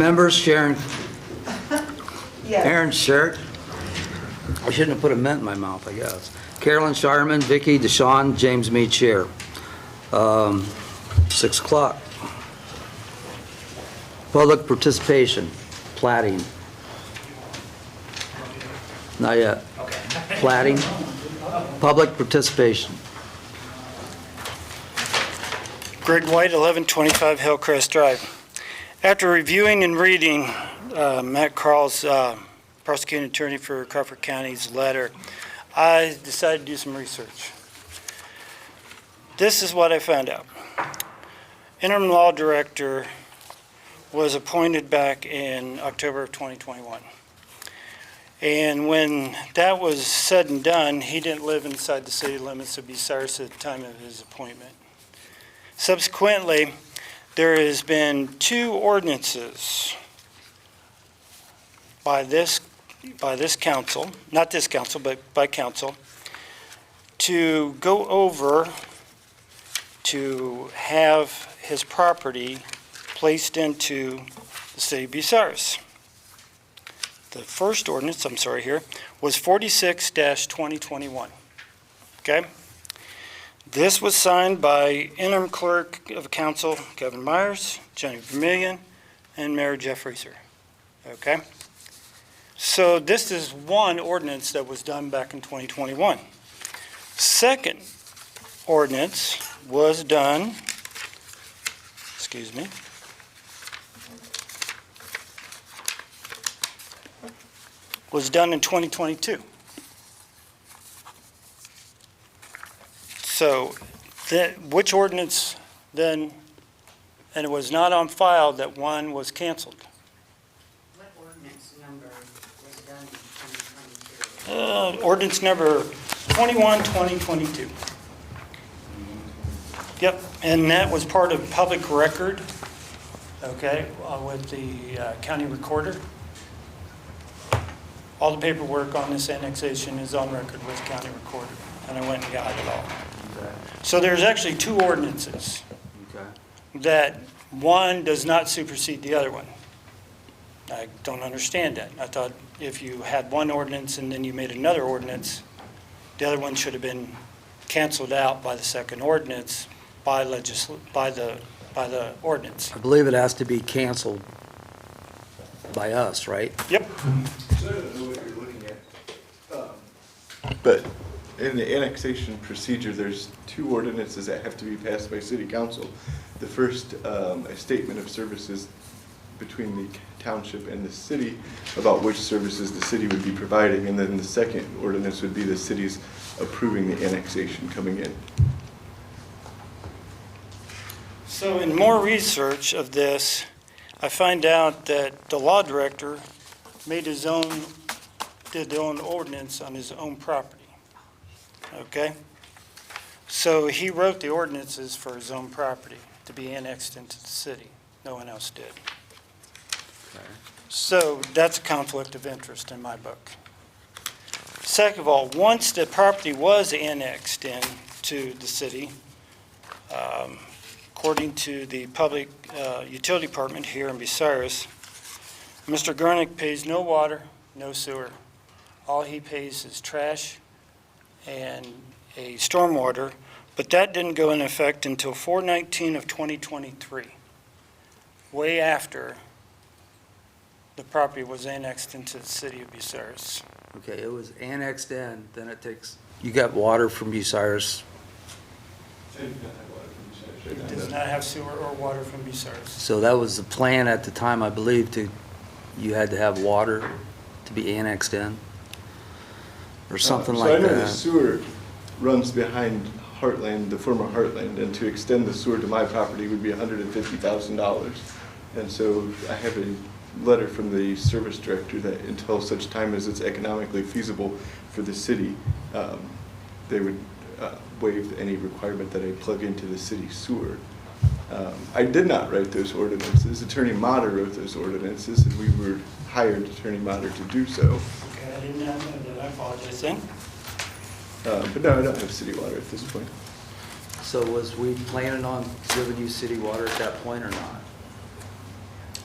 members, Sharon, Yes. Aaron Shirt. I shouldn't have put a mint in my mouth, I guess. Carolyn Shireman, Vicky, Deshawn, James Mead, Chair. 6 o'clock. Public participation, platting. Not yet. Platting, public participation. Greg White, 1125 Hillcrest Drive. After reviewing and reading Matt Crall's prosecuting attorney for Crawford County's letter, I decided to do some research. This is what I found out. Interim law director was appointed back in October of 2021. And when that was said and done, he didn't live inside the city limits of Bucyrus at the time of his appointment. Subsequently, there has been 2 ordinances by this council, not this council, but by council, to go over to have his property placed into the city of Bucyrus. The first ordinance, I'm sorry here, was 46-2021. Okay? This was signed by interim clerk of council Kevin Myers, Jenny Vermillion, and Mayor Jeff Reeser. Okay? So this is one ordinance that was done back in 2021. Second ordinance was done, was done in 2022. So which ordinance then, and it was not on file that one was canceled? What ordinance number was done in 2022? Ordinance number 21-2022. Yep, and that was part of public record, okay, with the county recorder. All the paperwork on this annexation is on record with the county recorder, and I went and got it all. Okay. So there's actually 2 ordinances Okay. that one does not supersede the other one. I don't understand that. I thought if you had one ordinance and then you made another ordinance, the other one should have been canceled out by the second ordinance by the ordinance. I believe it has to be canceled by us, right? Yep. So I don't know what you're looking at. But in the annexation procedure, there's 2 ordinances that have to be passed by city council. The first, a statement of services between the township and the city about which services the city would be providing, and then the second ordinance would be the city's approving the annexation coming in. So in more research of this, I find out that the law director did his own ordinance on his own property. Okay? So he wrote the ordinances for his own property to be annexed into the city. No one else did. So that's a conflict of interest in my book. Second of all, once the property was annexed into the city, according to the public utility department here in Bucyrus, Mr. Gurnick pays no water, no sewer. All he pays is trash and a stormwater, but that didn't go into effect until 4/19 of 2023, way after the property was annexed into the city of Bucyrus. Okay, it was annexed in, then it takes, you got water from Bucyrus. It does not have sewer or water from Bucyrus. So that was the plan at the time, I believe, you had to have water to be annexed in? Or something like So I know the that. sewer runs behind Heartland, the former Heartland, and to extend the sewer to my property would be $150,000. And so I have a letter from the service director that until such time as it's economically feasible for the city, they would waive any requirement that I plug into the city sewer. I did not write those ordinances. Attorney Motter wrote those ordinances, and we were hired Attorney Motter to do so. Okay, I did not know that. I apologize then. But no, I don't have city water at this point. So was we planning on giving you city water at that point or not?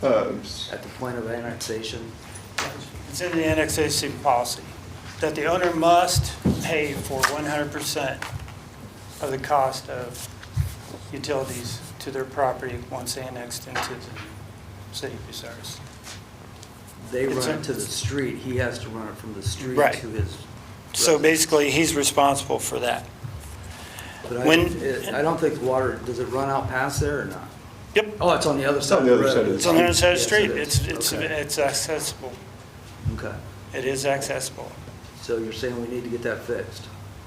at the point of annexation? It's in the annexation policy that the owner must pay for 100% of the cost of utilities to their property once annexed into the city of Bucyrus. They It's run a- it to the street, he has to run it from the street Right. to his. So residence. basically, he's responsible for that. But when- I don't think the water, does it run out past there or not? Yep, Oh, it's on the other side on of the the other road. side of the it's on the other side of the Yes, street. it is. Okay. It's accessible. Okay, It is accessible. so you're saying we need to get that fixed?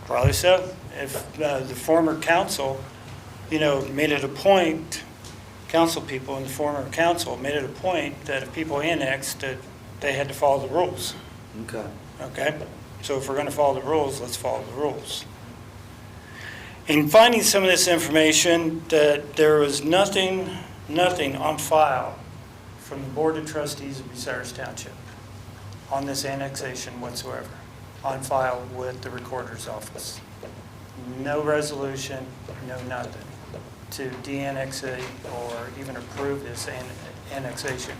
Probably so. If the former council, made it a point, council people in the former council made it a point that if people annexed, that they had to follow the rules. Okay. Okay? So if we're going to follow the rules, let's follow the rules. In finding some of this information, that there was nothing on file from the Board of Trustees of Bucyrus Township on this annexation whatsoever, on file with the Recorder's Office. No resolution, no nothing to de-annex it or even approve this annexation.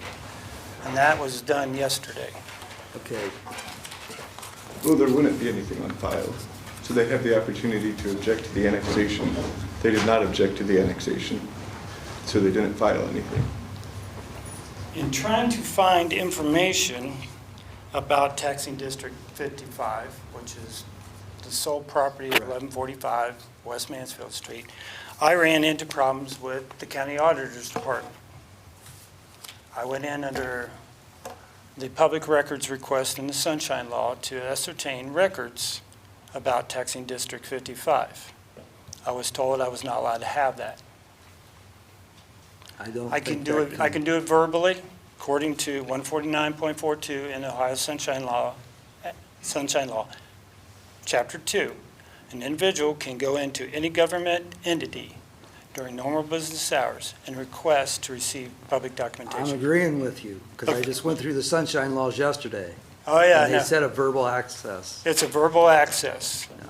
And that was done yesterday. Okay, Well, there wouldn't be anything on file, so they have the opportunity to object to the annexation. They did not object to the annexation, so they didn't file anything. In trying to find information about taxing District 55, which is the sole property of 1145 West Mansfield Street, I ran into problems with the County Auditor's Department. I went in under the public records request in the Sunshine Law to ascertain records about taxing District 55. I was told I was not allowed to have that. I don't I think can do it, I can do it verbally, according to 149.42 in the Ohio Sunshine Law, Chapter 2. An individual can go into any government entity during normal business hours and request to receive public I'm documentation. agreeing with you, because I just went through the sunshine laws yesterday. Oh, yeah, I And they know. said a verbal access. It's a verbal access. Yeah.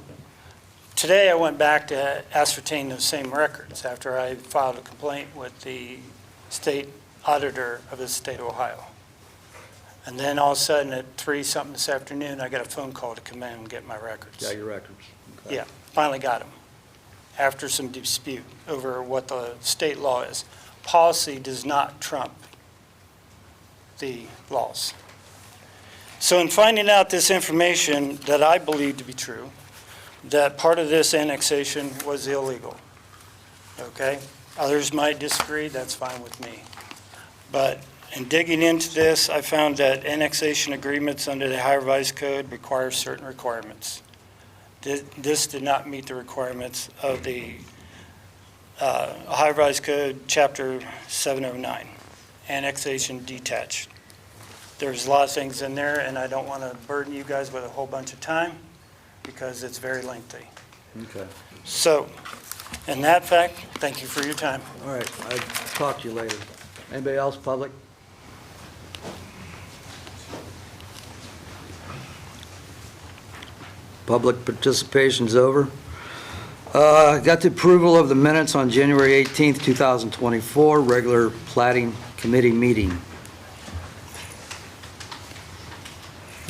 Today, I went back to ascertain those same records after I filed a complaint with the state auditor of the state of Ohio. And then all of a sudden, at 3-something this afternoon, I got a phone call to come in and get my records. Got your records? Okay. Yeah, finally got them, after some dispute over what the state law is. Policy does not trump the laws. So in finding out this information that I believe to be true, that part of this annexation was illegal, okay? Others might disagree, that's fine with me. But in digging into this, I found that annexation agreements under the Ohio Revised Code require certain requirements. This did not meet the requirements of the Ohio Revised Code, Chapter 709, annexation detached. There's a lot of things in there, and I don't want to burden you guys with a whole bunch of time because it's very lengthy. Okay, So, in that fact, thank you for your time. all right, I'll talk to you later. Anybody else, public? Public participation's over. Got the approval of the minutes on January 18th, 2024, regular Platting Committee meeting.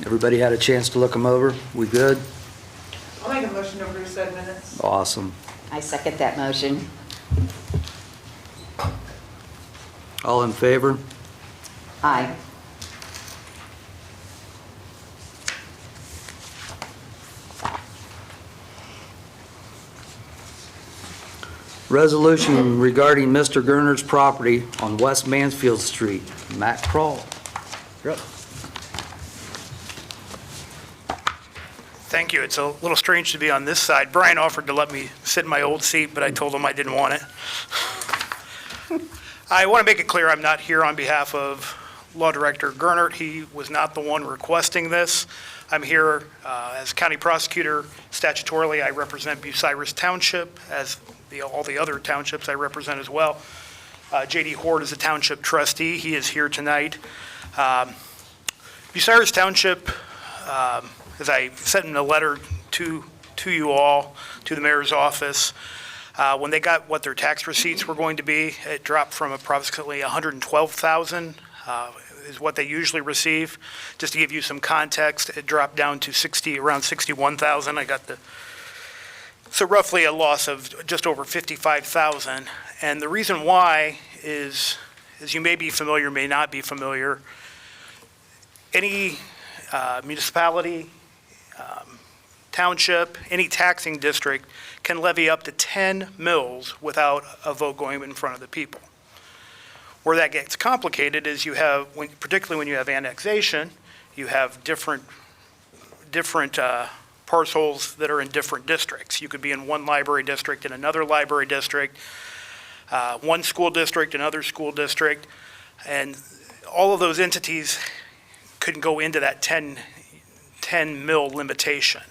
Everybody had a chance to look them over? We good? I'll make a motion to approve said minutes. Awesome. I second that motion. All in favor? Aye. Resolution regarding Mr. Gerner's property on West Mansfield Street. Matt Crall. You're up. Thank you. It's a little strange to be on this side. Brian offered to let me sit in my old seat, but I told him I didn't want it. I want to make it clear I'm not here on behalf of Law Director Gernert. He was not the one requesting this. I'm here as county prosecutor. Statutorily, I represent Bucyrus Township, as all the other townships I represent as well. J.D. Hord is a township trustee. He is here tonight. Bucyrus Township, as I sent in a letter to you all, to the mayor's office, When they got what their tax receipts were going to be, it dropped from approximately $112,000 is what they usually receive. Just to give you some context, it dropped down to around $61,000. So roughly a loss of just over $55,000. And the reason why is, as you may be familiar, may not be familiar, any municipality, township, any taxing district can levy up to 10 mills without a vote going in front of the people. Where that gets complicated is you have, particularly when you have annexation, you have different parcels that are in different districts. You could be in one library district and another library district, one school district, another school district, and all of those entities couldn't go into that 10 mill limitation.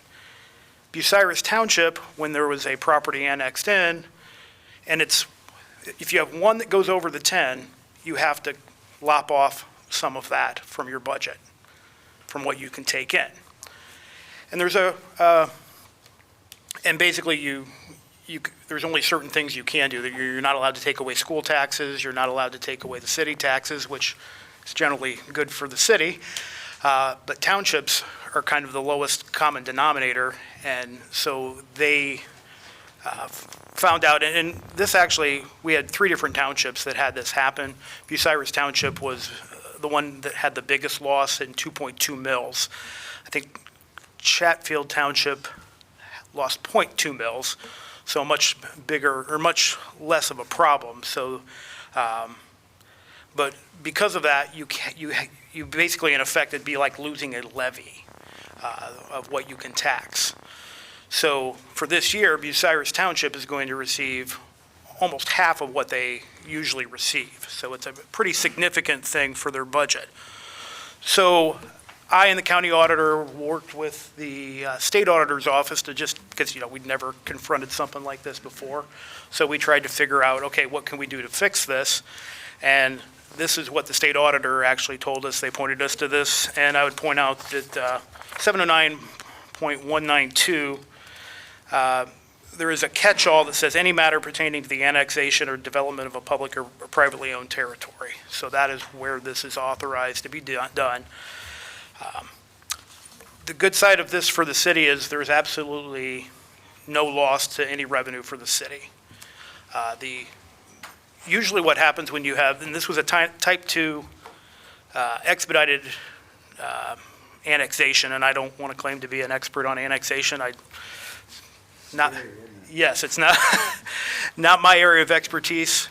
Bucyrus Township, when there was a property annexed in, and if you have one that goes over the 10, you have to lop off some of that from your budget, from what you can take in. And there's and basically there's only certain things you can do. You're not allowed to take away school taxes, you're not allowed to take away the city taxes, which is generally good for the city. But townships are kind of the lowest common denominator, and so they found out, and this actually, we had 3 different townships that had this happen. Bucyrus Township was the one that had the biggest loss in 2.2 mills. I think Chatfield Township lost 0.2 mills, so much bigger, or much less of a problem. So, but because of that, you basically, in effect, it'd be like losing a levy of what you can tax. So for this year, Bucyrus Township is going to receive almost half of what they usually receive. So it's a pretty significant thing for their budget. So I and the county auditor worked with the state auditor's office to because, we'd never confronted something like this before. So we tried to figure out, okay, what can we do to fix this? And this is what the state auditor actually told us. They pointed us to this, and I would point out that 709.192, there is a catch-all that says any matter pertaining to the annexation or development of a public or privately owned territory. So that is where this is authorized to be done. The good side of this for the city is there's absolutely no loss to any revenue for the city. Usually what happens when you have, and this was a type 2 expedited annexation, and I don't want to claim to be an expert on annexation. Yes, it's not not my area of expertise,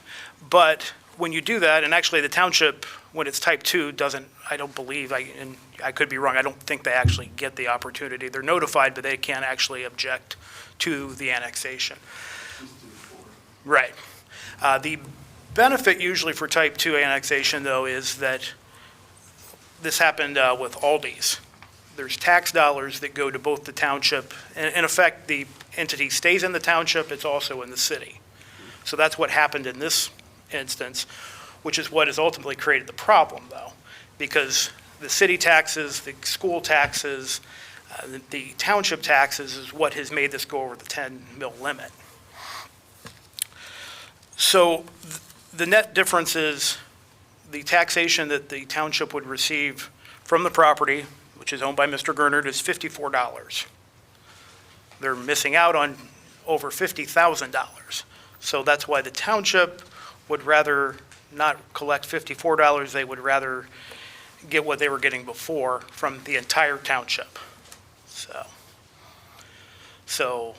but when you do that, and actually the township, when it's type 2, doesn't, I don't believe, and I could be wrong, I don't think they actually get the opportunity. They're notified, but they can't actually object to the annexation. Right. The benefit usually for type 2 annexation, though, is that this happened with Aldi's. There's tax dollars that go to both the township, and in effect, the entity stays in the township, it's also in the city. So that's what happened in this instance, which is what has ultimately created the problem, though, because the city taxes, the school taxes, the township taxes is what has made this go over the 10 mil limit. So the net difference is the taxation that the township would receive from the property, which is owned by Mr. Gernert, is $54. They're missing out on over $50,000. So that's why the township would rather not collect $54. They would rather get what they were getting before from the entire township. So,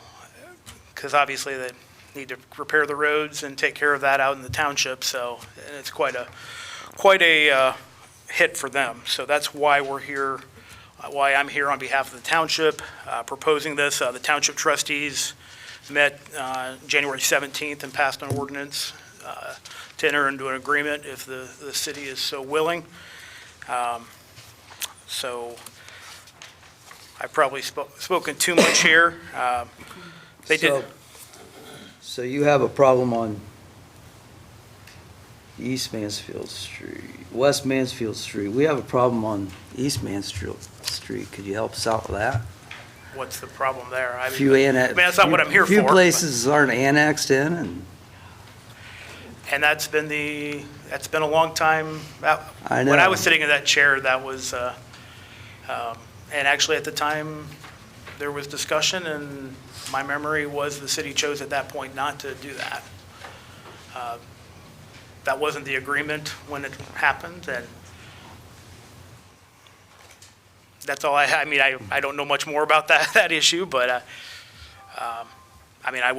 because obviously they need to repair the roads and take care of that out in the township. So, and it's quite a hit for them. So that's why we're here. Why I'm here on behalf of the township proposing this. The township trustees met January 17th and passed an ordinance to enter into an agreement if the city is so willing. So I've probably spoken too much here. They did. So you have a problem on East Mansfield Street, West Mansfield Street. We have a problem on East Mansfield Street. Could you help us out with that? what's the problem there? I Few mean, that's not what I'm here for. Few but- places aren't annexed in, and And that's been a long time. I know. When I was sitting in that chair, that was, and actually at the time, there was discussion, and my memory was the city chose at that point not to do that. That wasn't the agreement when it happened, and that's all I mean, I don't know much more about that issue, but, I mean, I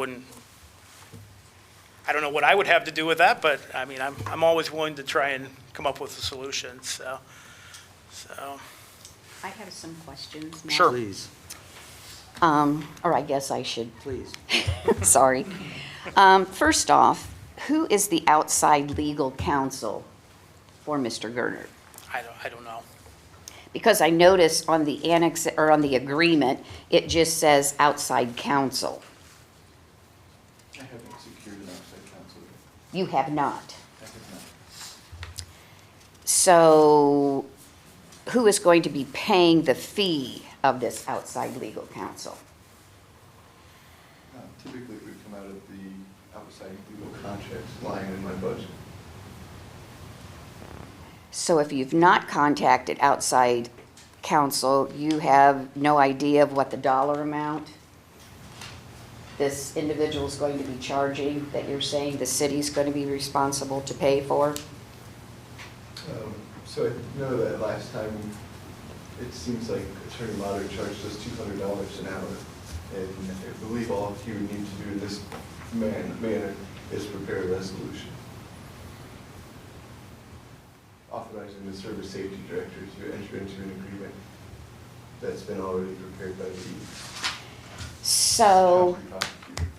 don't know what I would have to do with that, but, I mean, I'm always willing to try and come up with a solution, so. I have some questions now. Sure. please, Or I guess I should, please. sorry. First off, who is the outside legal counsel for Mr. Gernert? I don't know. Because I notice on the annex, or on the agreement, it just says outside counsel. I haven't secured an outside counsel. You have not. I have not. So who is going to be paying the fee of this outside legal counsel? Typically, it would come out of the outside legal contracts line in my budget. So if you've not contacted outside counsel, you have no idea of what the dollar amount this individual is going to be charging, that you're saying the city's going to be responsible to pay for? So I know that last time, it seems like Attorney Lauder charged us $200 an hour. And I believe all he would need to do in this manner is prepare a resolution authorizing the service safety director to enter into an agreement that's been already prepared by the So county prosecutor.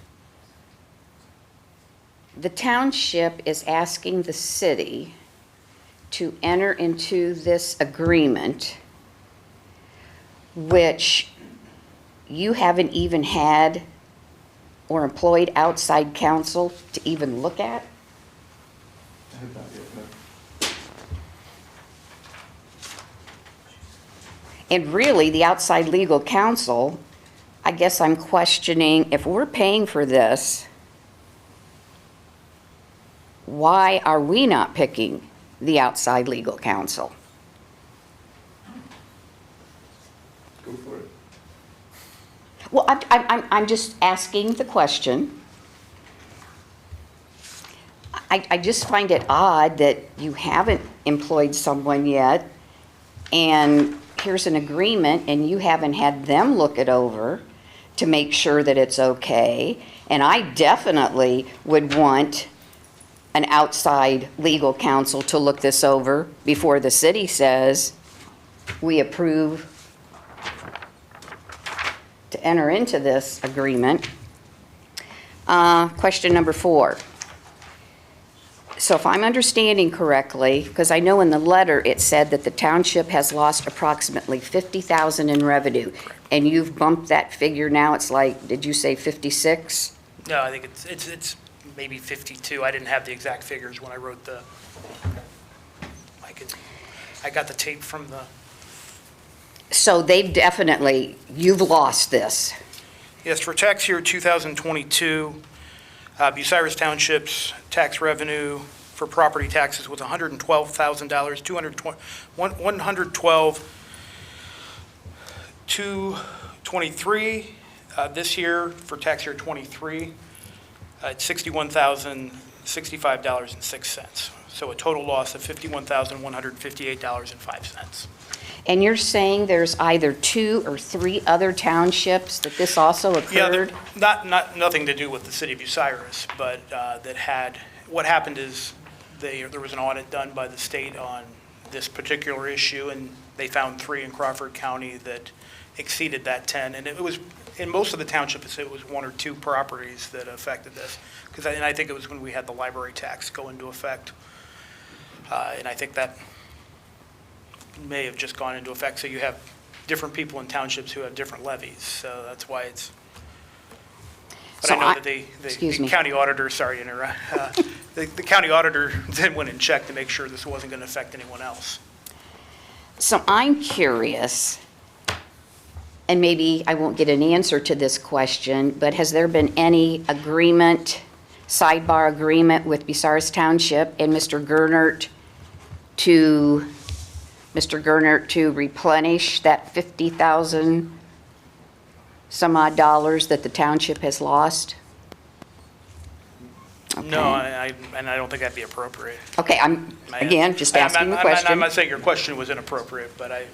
the township is asking the city to enter into this agreement, which you haven't even had or employed outside counsel to even look at? I have not yet, no. And really, the outside legal counsel, I guess I'm questioning, if we're paying for this, why are we not picking the outside legal counsel? Go for it. Well, I'm just asking the question. I just find it odd that you haven't employed someone yet, and here's an agreement, and you haven't had them look it over to make sure that it's okay. And I definitely would want an outside legal counsel to look this over before the city says, we approve to enter into this agreement. Question number 4. So if I'm understanding correctly, because I know in the letter it said that the township has lost approximately $50,000 in revenue, and you've bumped that figure now, it's like, did you say 56? No, I think it's maybe 52. I didn't have the exact figures when I wrote I got the tape from the, So they've definitely, you've lost this. yes, for tax year 2022, Bucyrus Township's tax revenue for property taxes was $112,000, $112,223. This year, for tax year 23, it's $61,065.06. So a total loss of $51,158.05. And you're saying there's either 2 or 3 other townships that this also Yeah, occurred? nothing to do with the city of Bucyrus, but what happened is there was an audit done by the state on this particular issue, and they found 3 in Crawford County that exceeded that 10. And it was, in most of the townships, it was 1 or 2 properties that affected this. And I think it was when we had the library tax go into effect. And I think that may have just gone into effect. So you have different people in townships who have different levies. So that's why it's, but So I know I- that the excuse me. county auditor, sorry to interrupt, the county auditor then went and checked to make sure this wasn't going to affect anyone else. So I'm curious, and maybe I won't get an answer to this question, but has there been any agreement, sidebar agreement with Bucyrus Township and Mr. Gernert to replenish that 50,000 some odd dollars that the township has lost? No, Okay. and I don't think that'd be appropriate. Okay, I'm, again, just asking the question. I'm not saying your question was inappropriate, but I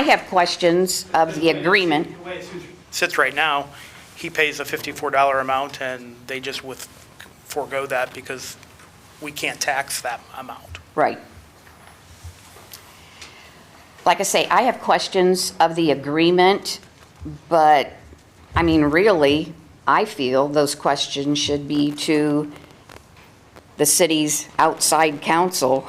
have questions of the agreement. The way it sits right now, he pays a $54 amount, and they just forego that because we can't tax that amount. Right. Like I say, I have questions of the agreement, but, I mean, really, I feel those questions should be to the city's outside counsel,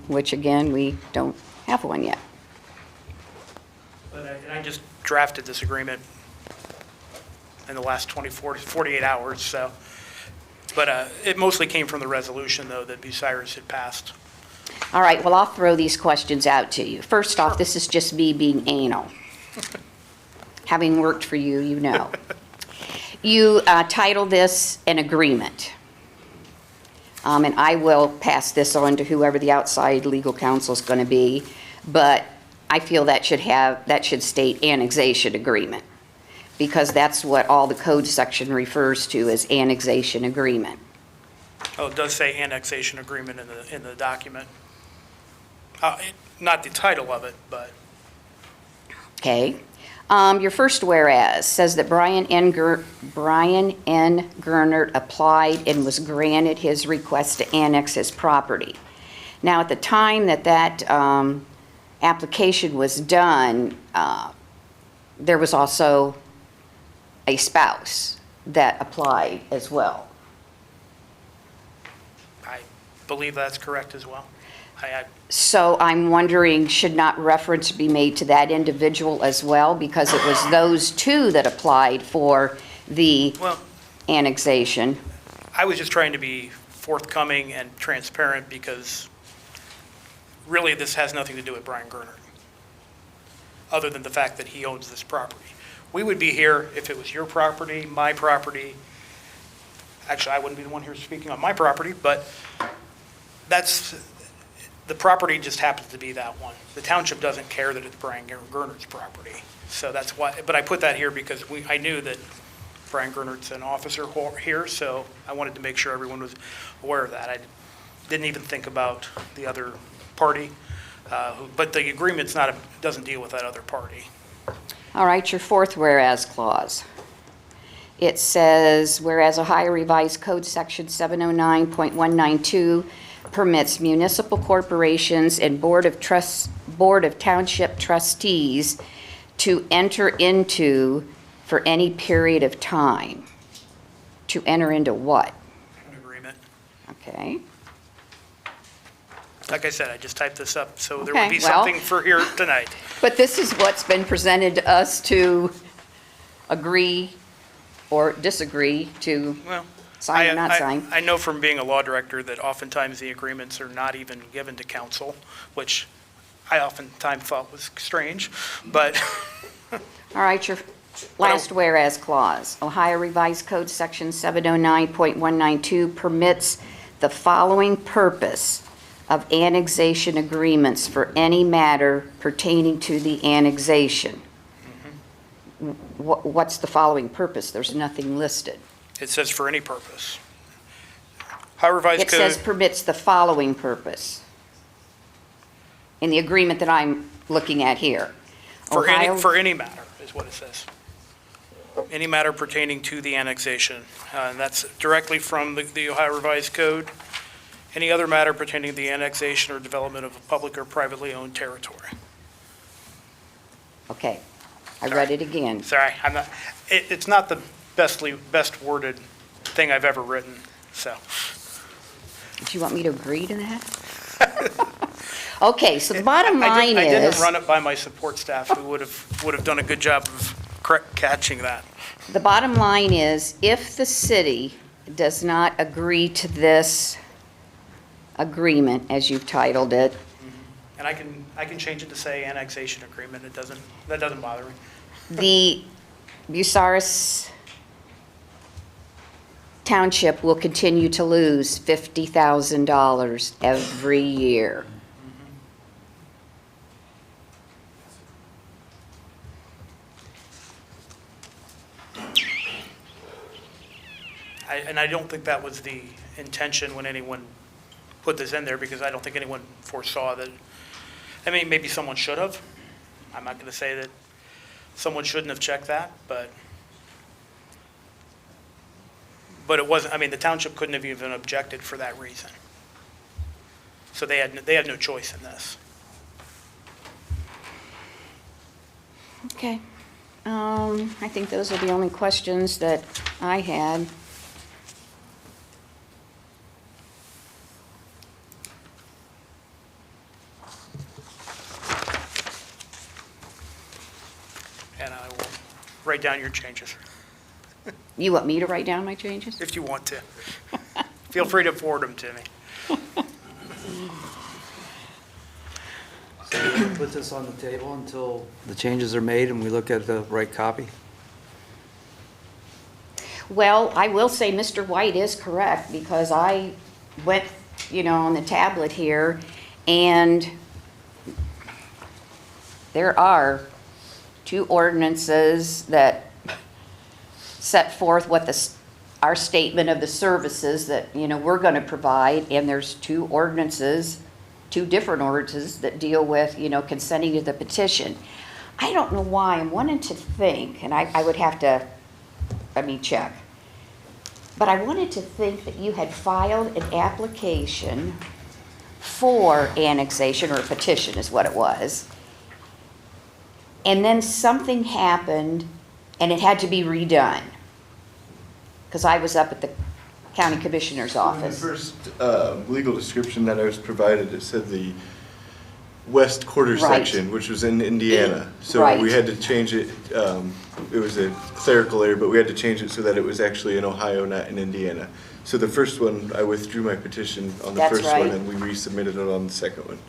which again, we don't have one yet. And I just drafted this agreement in the last 24 to 48 hours, so. But it mostly came from the resolution, though, that Bucyrus had passed. All right, well, I'll throw these questions out to you. First off, this is just me being anal. Having worked for you, you know. You titled this an agreement. And I will pass this on to whoever the outside legal counsel is going to be, but I feel that should state annexation agreement, because that's what all the code section refers to as annexation agreement. Oh, it does say annexation agreement in the document. Not the title of it, but. Okay. Your first whereas says that Brian N. Gernert applied and was granted his request to annex his property. Now, at the time that application was done, there was also a spouse that applied as well. I believe that's correct as well. So I'm wondering, should not reference be made to that individual as well? Because it was those two that applied for the annexation. I was just trying to be forthcoming and transparent because really this has nothing to do with Brian Gernert, other than the fact that he owns this property. We would be here if it was your property, my property. Actually, I wouldn't be the one here speaking on my property, but the property just happens to be that one. The township doesn't care that it's Brian Gernert's property. So that's why, but I put that here because I knew that Brian Gernert's an officer here, so I wanted to make sure everyone was aware of that. I didn't even think about the other party, but the agreement's doesn't deal with that other party. All right, your fourth whereas clause. It says, whereas Ohio Revised Code Section 709.192 permits municipal corporations and Board of Township Trustees to enter into for any period of time. To enter into what? An agreement. Okay. Like I said, I just typed this up, so there Okay, would be well. something for here tonight. But this is what's been presented to us to agree or disagree to Well, sign or not sign. I know from being a law director that oftentimes the agreements are not even given to council, which I oftentimes thought was strange, but All right, your last whereas clause. Ohio Revised Code Section 709.192 permits the following purpose of annexation agreements for any matter pertaining to the annexation. What's the following purpose? There's nothing listed. it says for any purpose. Ohio Revised It says Code, permits the following purpose in the agreement that I'm looking at here. for Ohio- any matter is what it says. Any matter pertaining to the annexation. And that's directly from the Ohio Revised Code. Any other matter pertaining to the annexation or development of a public or privately owned territory. Okay, I read it again. Sorry, it's not the best worded thing I've ever written, so. Do you want me to agree to that? Okay, so the bottom line I didn't is, run it by my support staff, who would have done a good job of catching that. the bottom line is, if the city does not agree to this agreement, as you've titled it, And I can change it to say annexation agreement. That doesn't bother me. The Bucyrus Township will continue to lose $50,000 every year. And I don't think that was the intention when anyone put this in there, because I don't think anyone foresaw that. I mean, maybe someone should have. I'm not going to say that someone shouldn't have checked that, but it wasn't, I mean, the township couldn't have even objected for that reason. So they had no choice in this. Okay. I think those are the only questions that I had. And I will write down your changes, You want me to write down my changes? if you want to. Feel free to forward them to me. So we'll put this on the table until the changes are made and we look at the right copy? Well, I will say Mr. White is correct, because I went, on the tablet here, and there are 2 ordinances that set forth what our statement of the services that, we're going to provide, and there's 2 different ordinances that deal with, consenting to the petition. I don't know why, I'm wanting to think, and I would have to, let me check. But I wanted to think that you had filed an application for annexation, or a petition is what it was. And then something happened and it had to be redone. Because I was up at the county commissioner's In the office. first legal description that I was provided, it said the west quarter Right. section, which was in Indiana. So Right. we had to change it, it was a clerical error, but we had to change it so that it was actually in Ohio, not in Indiana. So the first one, I withdrew my petition on the That's first one, right. and we resubmitted it on the second one,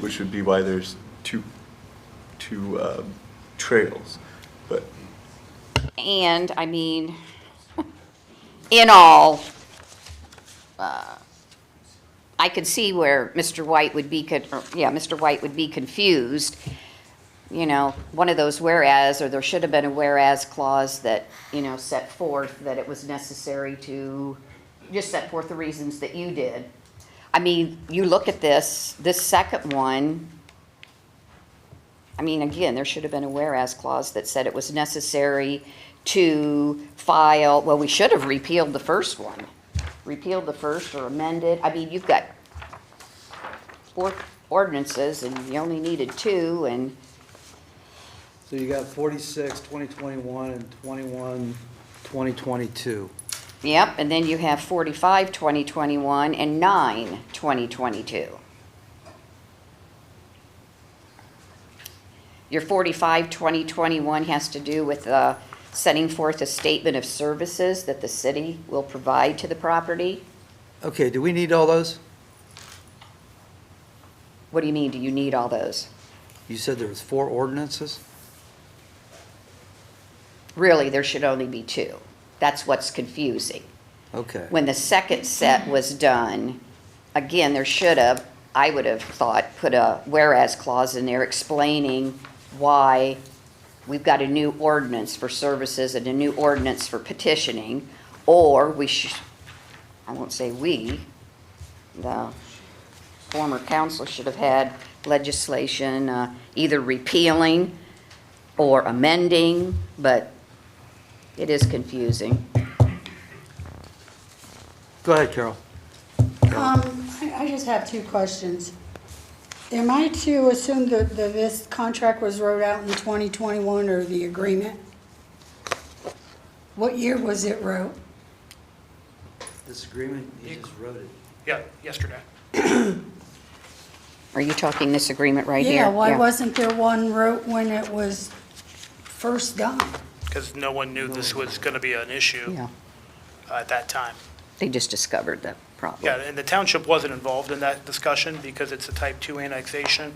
which would be why there's two trails. But And, I mean, in all, I could see where Mr. White would be, Mr. White would be confused. One of those whereas, or there should have been a whereas clause that, set forth that it was necessary to, just set forth the reasons that you did. I mean, you look at this second one, I mean, again, there should have been a whereas clause that said it was necessary to file, well, we should have repealed the first one. Repealed the first or amended. I mean, you've got 4 ordinances and you only needed 2, and So you got 46, 2021, and 21, 2022. yep, and then you have 45, 2021, and 9, 2022. Your 45, 2021 has to do with setting forth a statement of services that the city will provide to the property. Okay, do we need all those? What do you mean, do you need all those? You said there was 4 ordinances? Really, there should only be 2. That's what's confusing. Okay. When the second set was done, again, there should have, I would have thought, put a whereas clause in there explaining why we've got a new ordinance for services and a new ordinance for petitioning, or I won't say we, the former council should have had legislation either repealing or amending, but it is confusing. Go ahead, Carol. I just have 2 questions. Am I to assume that this contract was wrote out in 2021, or the agreement? What year was it wrote? This agreement, you just wrote it. Yeah, yesterday. Are you talking this agreement right here? Yeah, why wasn't there one wrote when it was first done? Because no one knew this was going to be an issue Yeah, at that time. they just discovered the problem. Yeah, and the township wasn't involved in that discussion because it's a type 2 annexation.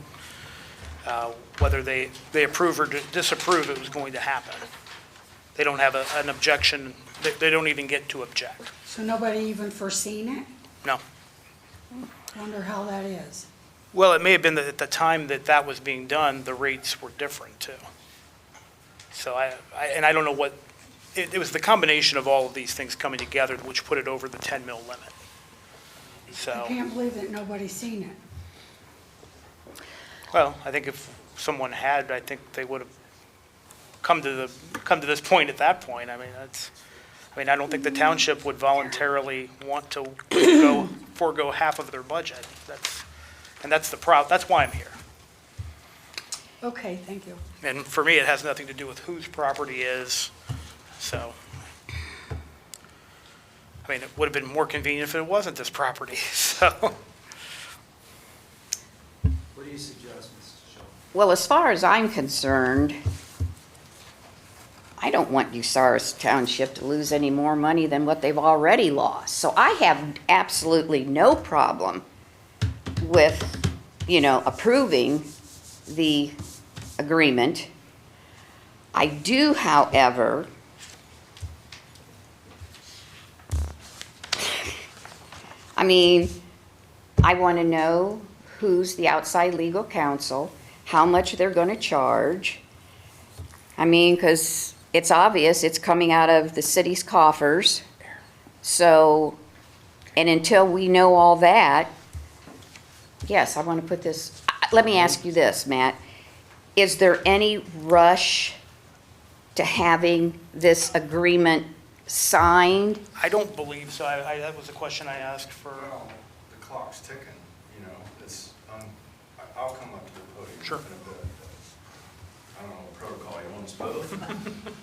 Whether they approve or disapprove, it was going to happen. They don't have an objection, they don't even get to object. So nobody even foreseen it? No. Wonder how that is. Well, it may have been that at the time that that was being done, the rates were different too. So I don't know what, it was the combination of all of these things coming together which put it over the 10 mil limit. I So, can't believe that nobody's seen it. well, I think if someone had, I think they would have come to this point at that point. I mean, I don't think the township would voluntarily want to forego half of their budget. That's why I'm here. Okay, thank you. And for me, it has nothing to do with whose property is, so. I mean, it would have been more convenient if it wasn't this property, so. What do you suggest, Mrs. Shaw? Well, as far as I'm concerned, I don't want Bucyrus Township to lose any more money than what they've already lost. So I have absolutely no problem with, approving the agreement. I do, however, I want to know who's the outside legal counsel, how much they're going to charge. Because it's obvious it's coming out of the city's coffers. So, and until we know all that, yes, I want to put this, let me ask you this, Matt. Is there any rush to having this agreement signed? I don't believe so. That was a question I asked for. Well, the clock's ticking, I'll come up to the podium. Sure. In a bit. I don't know what protocol you want us both.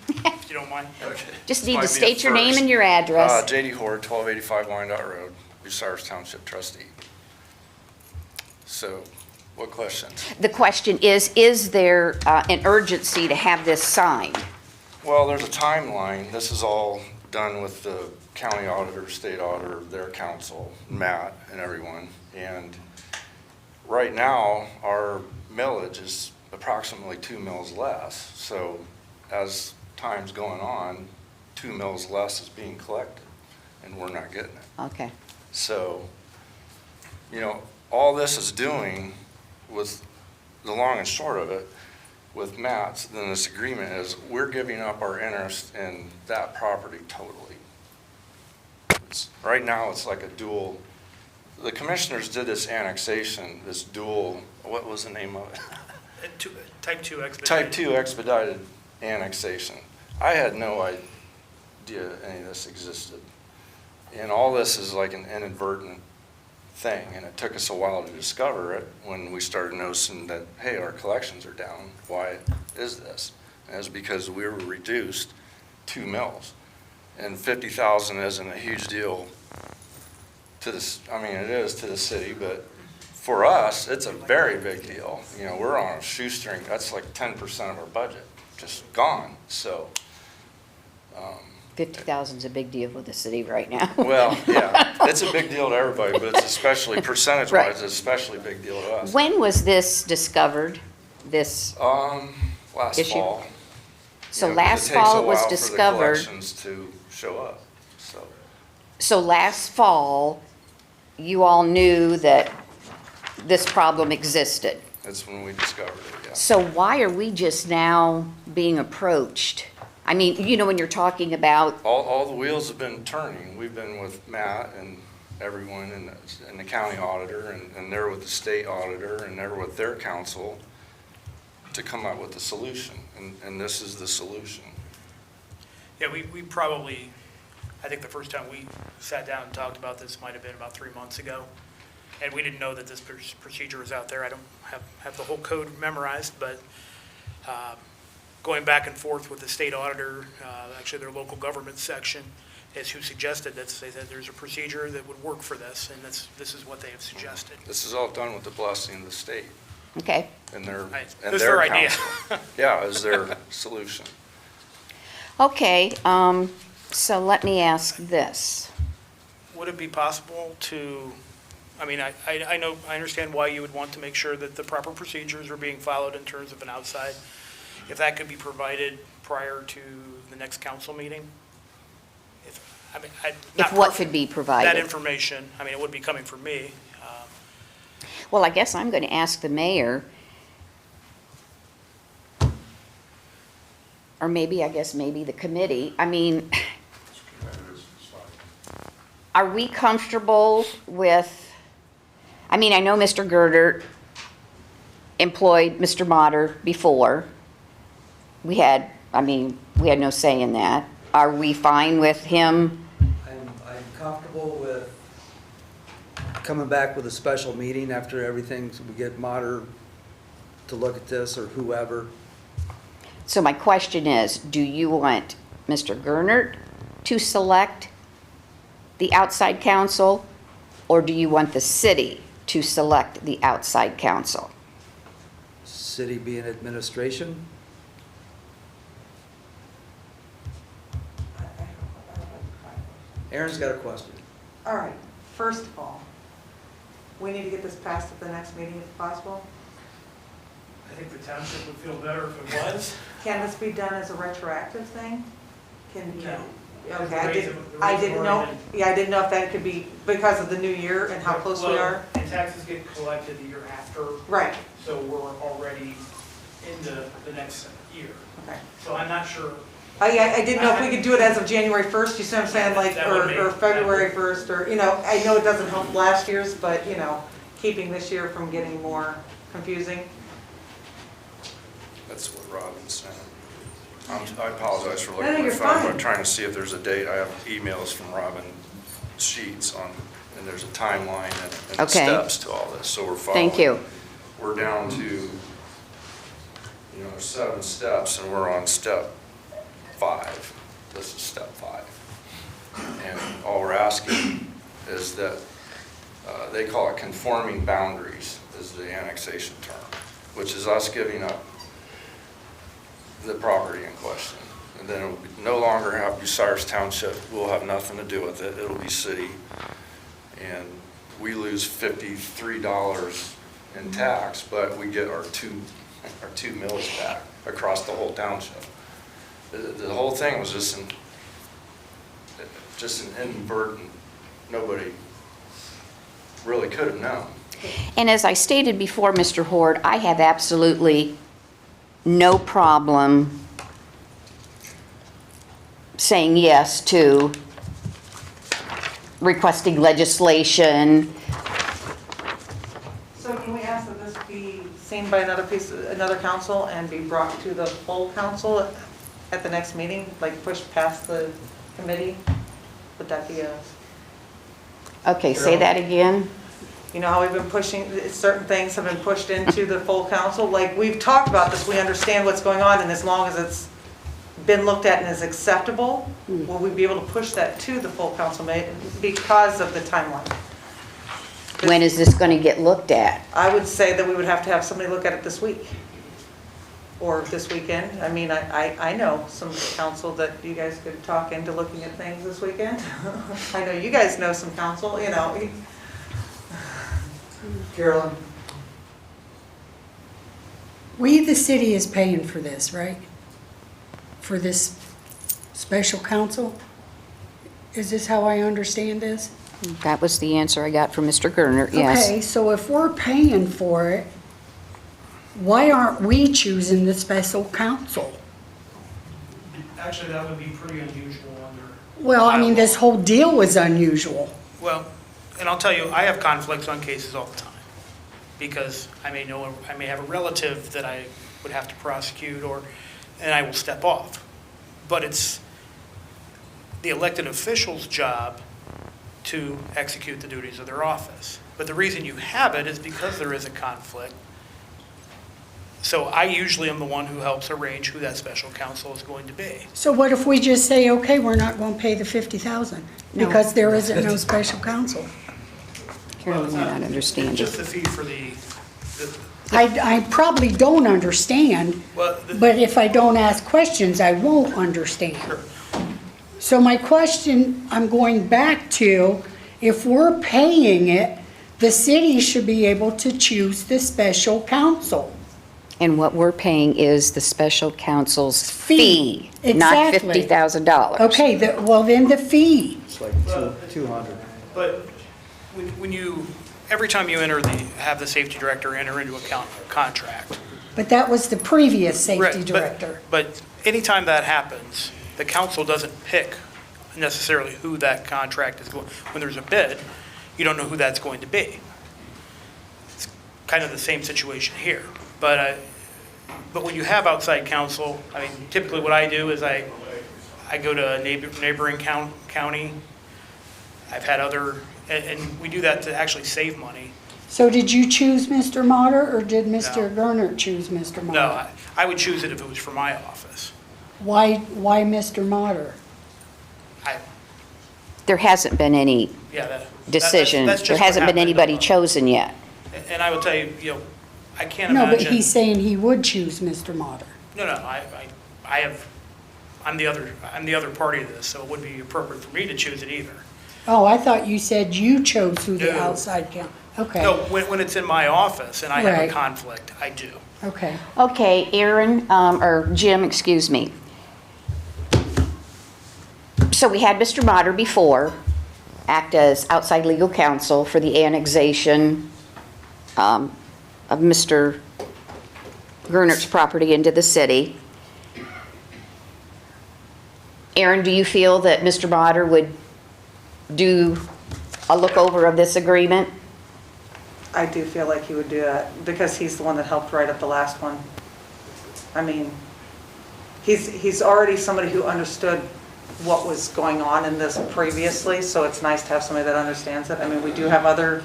If you don't mind. Okay. Just need Might to be state a your name first. and your address. J.D. Hord, 1285 Wyandotte Road, Bucyrus Township trustee. So, what questions? The question is there an urgency to have this signed? Well, there's a timeline. This is all done with the county auditor, state auditor, their counsel, Matt, and everyone. And right now, our millage is approximately 2 mils less. So as time's going on, 2 mils less is being collected, and we're not getting it. Okay. So, all this is doing with the long and short of it, with Matt's, then this agreement is, we're giving up our interest in that property totally. Right now, it's like a dual, the commissioners did this annexation, this dual, what was the name of it? Type 2 expedited. Type 2 expedited annexation. I had no idea any of this existed. And all this is like an inadvertent thing, and it took us a while to discover it when we started noticing that, hey, our collections are down. Why is this? And it's because we were reduced 2 mils. And 50,000 isn't a huge deal to this, it is to the city, but for us, it's a very big deal. We're on a shoestring. That's like 10% of our budget, just gone. So, 50,000 is a big deal for the city right now. well, yeah, it's a big deal to everybody, but it's especially, percentage-wise, Right. it's especially a big deal to us. When was this discovered, this? Last issue? fall. So Yeah, last fall it was It takes a while discovered. for the collections to show up, so. So last fall, you all knew that this problem existed. That's when we discovered it, yeah. So why are we just now being approached? When you're talking about, All the wheels have been turning. We've been with Matt and everyone and the county auditor, and they're with the state auditor, and they're with their counsel to come up with a solution, and this is the solution. Yeah, we probably, I think the first time we sat down and talked about this might have been about 3 months ago. And we didn't know that this procedure was out there. I don't have the whole code memorized, but going back and forth with the state auditor, actually their local government section, is who suggested this. They said there's a procedure that would work for this, and this is what they have suggested. This is all done with the blessing of the state okay, and their It was their idea. counsel. Yeah, is their solution. okay, so let me ask this. would it be possible to, I mean, I know, I understand why you would want to make sure that the proper procedures are being followed in terms of an outside. If that could be provided prior to the next council meeting? If what could be provided? That information, I mean, it would be coming from me. Well, I guess I'm going to ask the mayor, or maybe, I guess, maybe the committee. I mean, are we comfortable with, I mean, I know Mr. Gerder employed Mr. Motter before. We had no say in that. Are we fine with him? I'm comfortable with coming back with a special meeting after everything, so we get Mater to look at this, or whoever. So my question is, do you want Mr. Gernert to select the outside counsel, or do you want the city to select the outside counsel? City being administration? Aaron's got a question. All right, first of all, we need to get this passed at the next meeting if possible. I think the township would feel better if it was. Can this be done as a retroactive thing? Can, you No. know? The Okay, I rates didn't have know, already yeah, I didn't know if that could be because of the new year and how close we Well, are. And taxes get collected the year after, Right, so we're already into the next year. okay. So I'm not sure. I didn't know if we could do it as of January 1st, you see what I'm saying, like, That would or make- February 1st, or, you know, I know it doesn't help last year's, but, you know, keeping this year from getting more confusing. That's what Robin's saying. I apologize for looking No, at my you're phone, fine. but I'm trying to see if there's a date. I have emails from Robin sheets on, and there's a timeline and Okay. steps to all this, so we're following. Thank you. We're down to, you know, there's 7 steps, and we're on step 5. This is step 5. And all we're asking is that, they call it conforming boundaries, is the annexation term, which is us giving up the property in question. And then it will no longer have Bucyrus Township, we'll have nothing to do with it, it'll be city. And we lose $53 in tax, but we get our two mills back across the whole township. The whole thing was just an inadvertent, nobody really could have known. And as I stated before, Mr. Hord, I have absolutely no problem saying yes to requesting legislation. So can we ask that this be seen by another council and be brought to the full council at the next meeting, like pushed past the committee? Would that be a, Okay, say that again. you know how we've been pushing, certain things have been pushed into the full council? Like, we've talked about this, we understand what's going on, and as long as it's been looked at and is acceptable, will we be able to push that to the full council because of the timeline? When is this going to get looked at? I would say that we would have to have somebody look at it this week or this weekend. I mean, I know some council that you guys could talk into looking at things this weekend. I know you guys know some council, you know. Carolyn? We, the city, is paying for this, right? For this special counsel? Is this how I understand this? That was the answer I got from Mr. Gernert, yes. Okay, so if we're paying for it, why aren't we choosing the special counsel? Actually, that would be pretty unusual under. Well, I mean, this whole deal was unusual. Well, and I'll tell you, I have conflicts on cases all the time, because I may have a relative that I would have to prosecute, and I will step off. But it's the elected official's job to execute the duties of their office. But the reason you have it is because there is a conflict. So I usually am the one who helps arrange who that special counsel is going to be. So what if we just say, okay, we're not going to pay the $50,000 because there isn't no special counsel? Carolyn may not understand It's just it. the fee for the I probably don't understand, well, but if I don't ask questions, I won't understand. Sure. So my question I'm going back to if we're paying it, the city should be able to choose the special counsel. And what we're paying is the special counsel's Fee. fee, not Exactly. $50,000. Okay, well then the fee. It's like 200. But when you, every time you have the safety director enter into a contract. But that was the previous Right, safety but- director. But anytime that happens, the council doesn't pick necessarily who that contract is going. When there's a bid, you don't know who that's going to be. It's kind of the same situation here. But when you have outside counsel, I mean, typically what I do is I go to a neighboring county. I've had and we do that to actually save money. So did you choose Mr. Motter, or did Mr. Gernert choose Mr. Motter? No, I would choose it if it was for my office. Why Mr. Motter? There hasn't been any decision. That's just There what hasn't been happened. anybody chosen yet. And I will tell you, I can't No, imagine. but he's saying he would choose Mr. Motter. No, I'm the other party to this, so it wouldn't be appropriate for me to choose it either. Oh, I thought you said you chose who the No. outside counsel. Okay, No, when it's in my office and I have Right. a conflict, I do. okay. Okay, Aaron, or Jim, excuse me. So we had Mr. Motter before act as outside legal counsel for the annexation of Mr. Gernert's property into the city. Aaron, do you feel that Mr. Motter would do a look over of this agreement? I do feel like he would do that, because he's the one that helped write up the last one. I mean, he's already somebody who understood what was going on in this previously, so it's nice to have somebody that understands it. I mean, we do have other,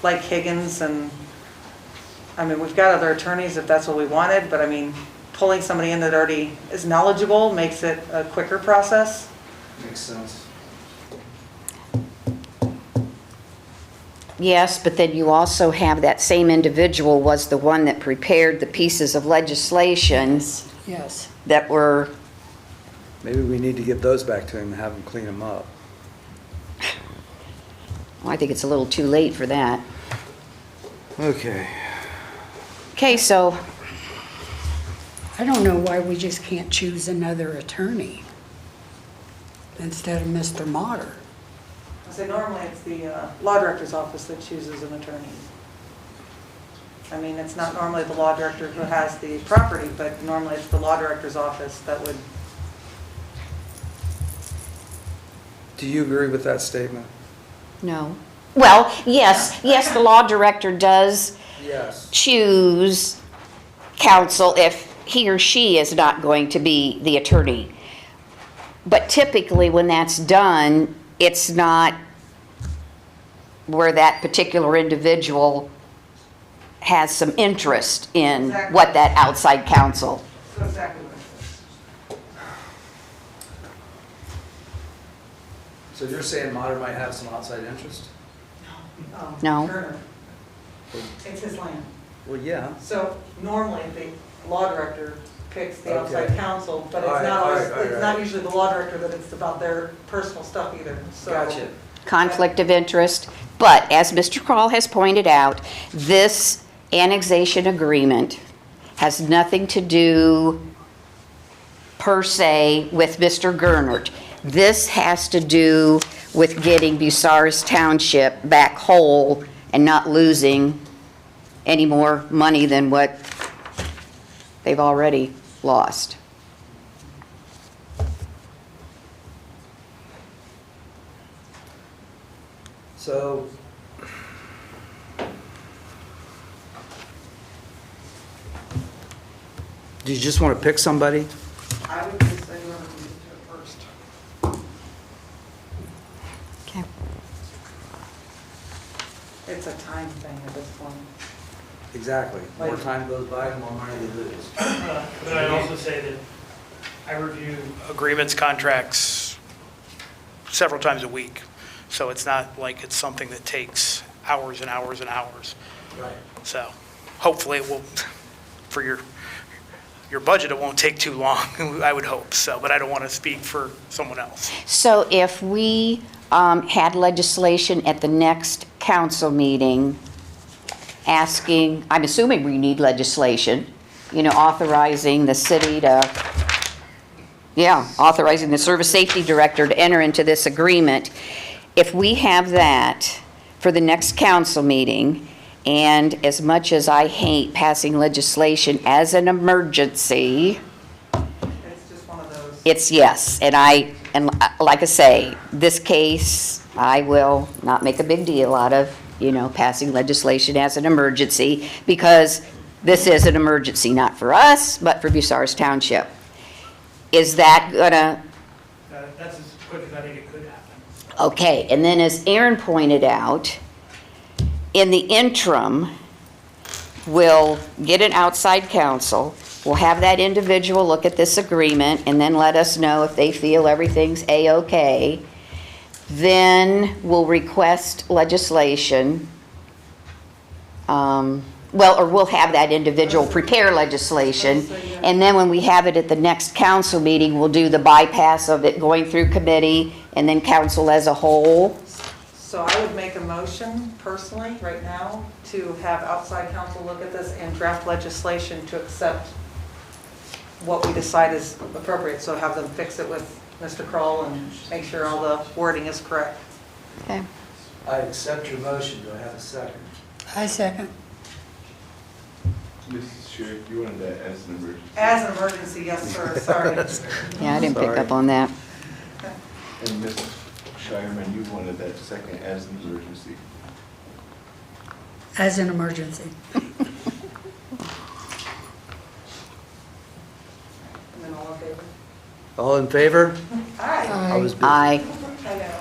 like Higgins, and, I mean, we've got other attorneys if that's what we wanted, but I mean, pulling somebody in that already is knowledgeable makes it a quicker process. Makes sense. Yes, but then you also have that same individual was the one that prepared the pieces of legislation Yes. that were, Maybe we need to give those back to him and have him clean them up. well, I think it's a little too late for that. Okay. Okay, so, I don't know why we just can't choose another attorney instead of Mr. Motter. I say normally it's the law director's office that chooses an attorney. I mean, it's not normally the law director who has the property, but normally it's the law director's office that would. Do you agree with that statement? no. Well, yes, the law director does Yes. choose counsel if he or she is not going to be the attorney. But typically, when that's done, it's not where that particular individual has some interest in Exactly. what that outside counsel. That's exactly what it is. So you're saying Motter might have some outside interest? No. Turner. It's his land. Well, yeah. So normally the law director picks the Okay. outside counsel, but it's All right, not all always, right, all it's right. not usually the law director that it's about their personal stuff either, so. Gotcha. Conflict of interest. But as Mr. Crall has pointed out, this annexation agreement has nothing to do per se with Mr. Gernert. This has to do with getting Bucyrus Township back whole and not losing any more money than what they've already lost. So, do you just want to pick somebody? I would just say whoever can get to it first. Okay. It's a time thing at this point. Exactly. More Like- time goes by, the more money they lose. But I'd also say that I review agreements, contracts several times a week. So it's not like it's something that takes hours and hours and hours. Right. So hopefully it will, for your budget, it won't take too long, I would hope so, but I don't want to speak for someone else. So if we had legislation at the next council meeting asking, I'm assuming we need legislation, authorizing the city to, authorizing the service safety director to enter into this agreement. If we have that for the next council meeting, and as much as I hate passing legislation as an emergency, It's just one of those. it's yes. And like I say, this case, I will not make a big deal out of, passing legislation as an emergency, because this is an emergency, not for us, but for Bucyrus Township. Is that gonna, That's as quick as I think it could happen. okay, and then as Aaron pointed out, in the interim, we'll get an outside counsel, we'll have that individual look at this agreement, and then let us know if they feel everything's A-okay. Then we'll request legislation, or we'll have that individual prepare legislation, and then when we have it at the next council meeting, we'll do the bypass of it going through committee and then council as a whole. So I would make a motion personally, right now, to have outside counsel look at this and draft legislation to accept what we decide is appropriate. So have them fix it with Mr. Crall and make sure all the wording is correct. Okay. I accept your motion. Do I have a second? I second. Mrs. Sharrock, you wanted that as an emergency. As an emergency, yes, sir, sorry. Yeah, I didn't pick up on that. And Mrs. Shireman, you wanted that second as an emergency. As an emergency. And then all in favor? All in favor? Aye. I was busy. Aye. I know.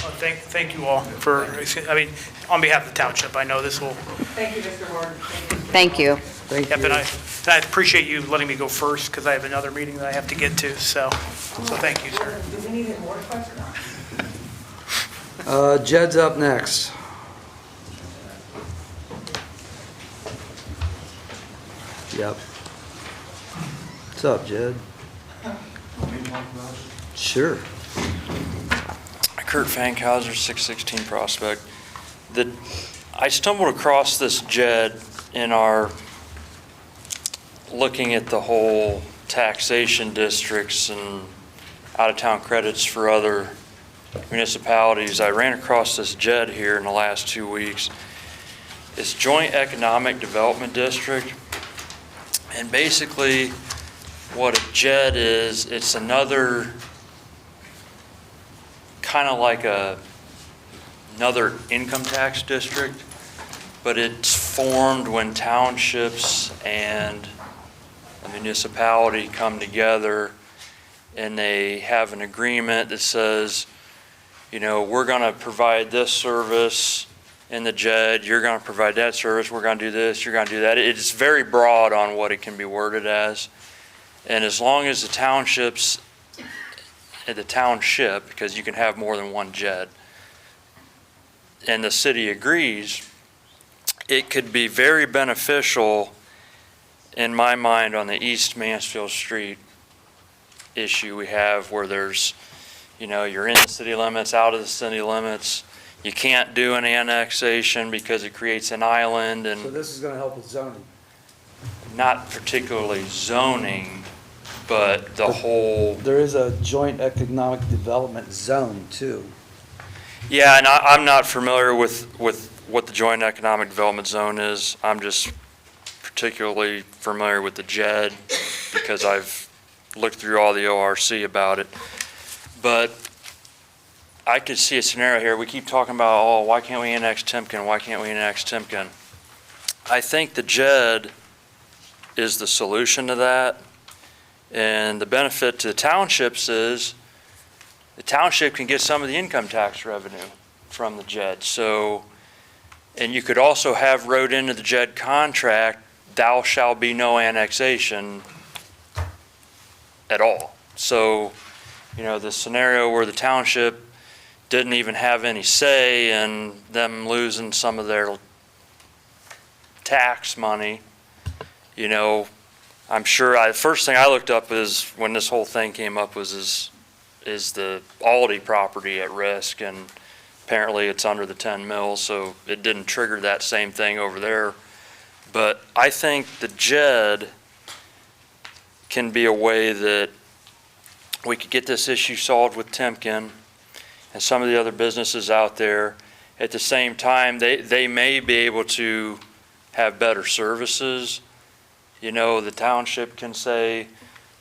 Well, thank you all for, on behalf of the township, I know this will, Thank you, Mr. Hord. Thank you. Thank yep, you. and I appreciate you letting me go first, because I have another meeting that I have to get to, so thank you, sir. Do we need any more questions? Jed's up next. Yep. What's up, Jed? Sure. Kurt Fankhauser, 616 Prospect. I stumbled across this JED in our looking at the whole taxation districts and out-of-town credits for other municipalities. I ran across this JED here in the last 2 weeks. It's Joint Economic Development District. And basically what a JED is, it's another kind of like another income tax district, but it's formed when townships and a municipality come together and they have an agreement that says, we're going to provide this service in the JED, you're going to provide that service, we're going to do this, you're going to do that. It's very broad on what it can be worded as. And as long as the township, because you can have more than one JED, and the city agrees, it could be very beneficial, in my mind, on the East Mansfield Street issue we have where there's, you're in the city limits, out of the city limits. You can't do an annexation because it creates an island, So and this is going to help with zoning. not particularly zoning, but the whole. There is a joint economic development zone too. Yeah, and I'm not familiar with what the Joint Economic Development Zone is. I'm just particularly familiar with the JED because I've looked through all the ORC about it. But I could see a scenario here. We keep talking about, why can't we annex Timken? Why can't we annex Timken? I think the JED is the solution to that. And the benefit to the townships is the township can get some of the income tax revenue from the JED. So, and you could also have wrote into the JED contract, thou shall be no annexation at all. So, the scenario where the township didn't even have any say in them losing some of their tax money, I'm sure, the first thing I looked up is when this whole thing came up was is the Aldi property at risk, and apparently it's under the 10 mils, so it didn't trigger that same thing over there. But I think the JED can be a way that we could get this issue solved with Timken and some of the other businesses out there. At the same time, they may be able to have better services. You know, the township can say,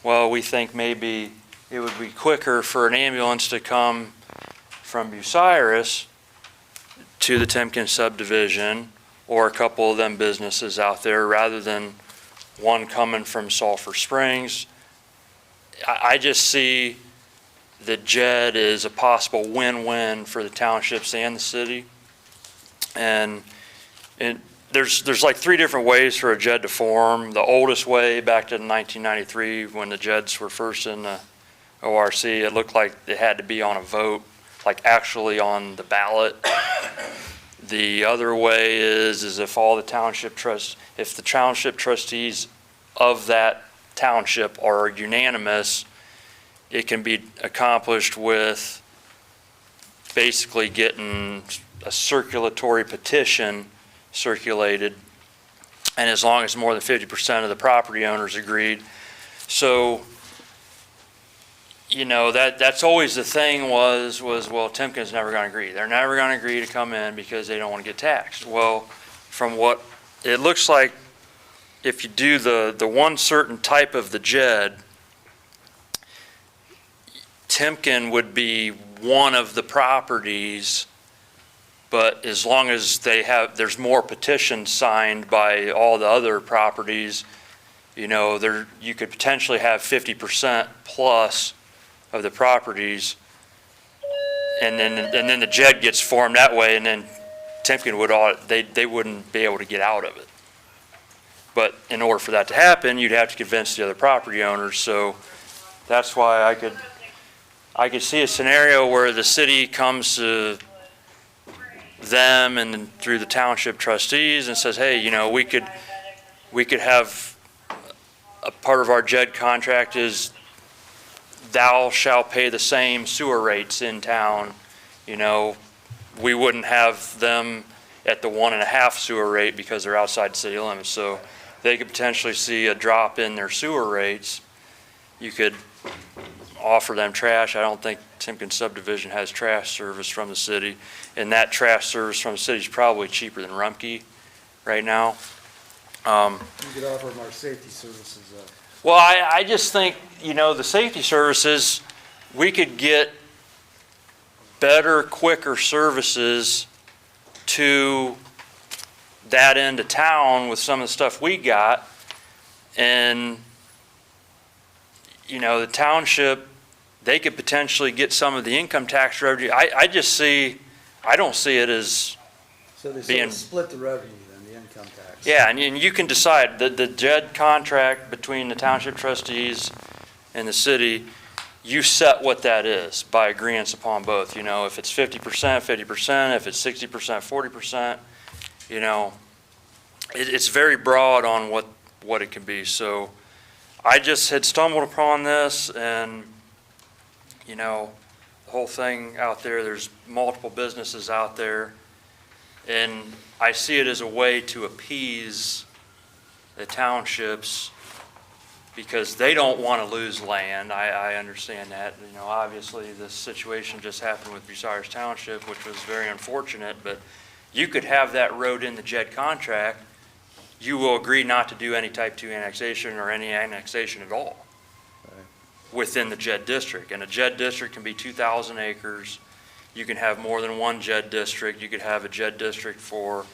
well, we think maybe it would be quicker for an ambulance to come from Bucyrus to the Timken subdivision, or a couple of them businesses out there, rather than one coming from Sulphur Springs. I just see the JED is a possible win-win for the townships and the city. And there's like 3 different ways for a JED to form. The oldest way, back to 1993, when the JEDs were first in the ORC, it looked like it had to be on a vote, like actually on the ballot. The other way is if all the if the township trustees of that township are unanimous, it can be accomplished with basically getting a circulatory petition circulated, and as long as more than 50% of the property owners agreed. So, you know, that's always the thing was well, Timken's never going to agree. They're never going to agree to come in because they don't want to get taxed. Well, from what it looks like, if you do the one certain type of the JED, Timken would be one of the properties, but as long as there's more petitions signed by all the other properties, you know, you could potentially have 50% plus of the properties, and then the JED gets formed that way, and then Timken they wouldn't be able to get out of it. But in order for that to happen, you'd have to convince the other property owners. So that's why I could see a scenario where the city comes to them and through the township trustees and says, hey, you know, we could have a part of our JED contract is thou shalt pay the same sewer rates in town. You know, we wouldn't have them at the 1.5 sewer rate because they're outside the city limits. So they could potentially see a drop in their sewer rates. You could offer them trash. I don't think Timken subdivision has trash service from the city, and that trash service from the city is probably cheaper than Rumpke right now. You could offer them our safety services. Well, I just think, you know, the safety services, we could get better, quicker services to that end of town with some of the stuff we got. And, you know, the township, they could potentially get some of the income tax revenue. I don't see it as So they being, split the revenue then, the income tax. yeah, and you can decide, the JED contract between the township trustees and the city, you set what that is by agreeance upon both. You know, if it's 50%, 50%, if it's 60%, 40%, you know, it's very broad on what it can be. So I just had stumbled upon this, and, you know, the whole thing out there, there's multiple businesses out there, and I see it as a way to appease the townships because they don't want to lose land. I understand that. You know, obviously this situation just happened with Bucyrus Township, which was very unfortunate, but you could have that road in the JED contract. You will agree not to do any type 2 annexation or any annexation at all within the JED district. And a JED district can be 2,000 acres. You can have more than one JED district. You could have a JED district for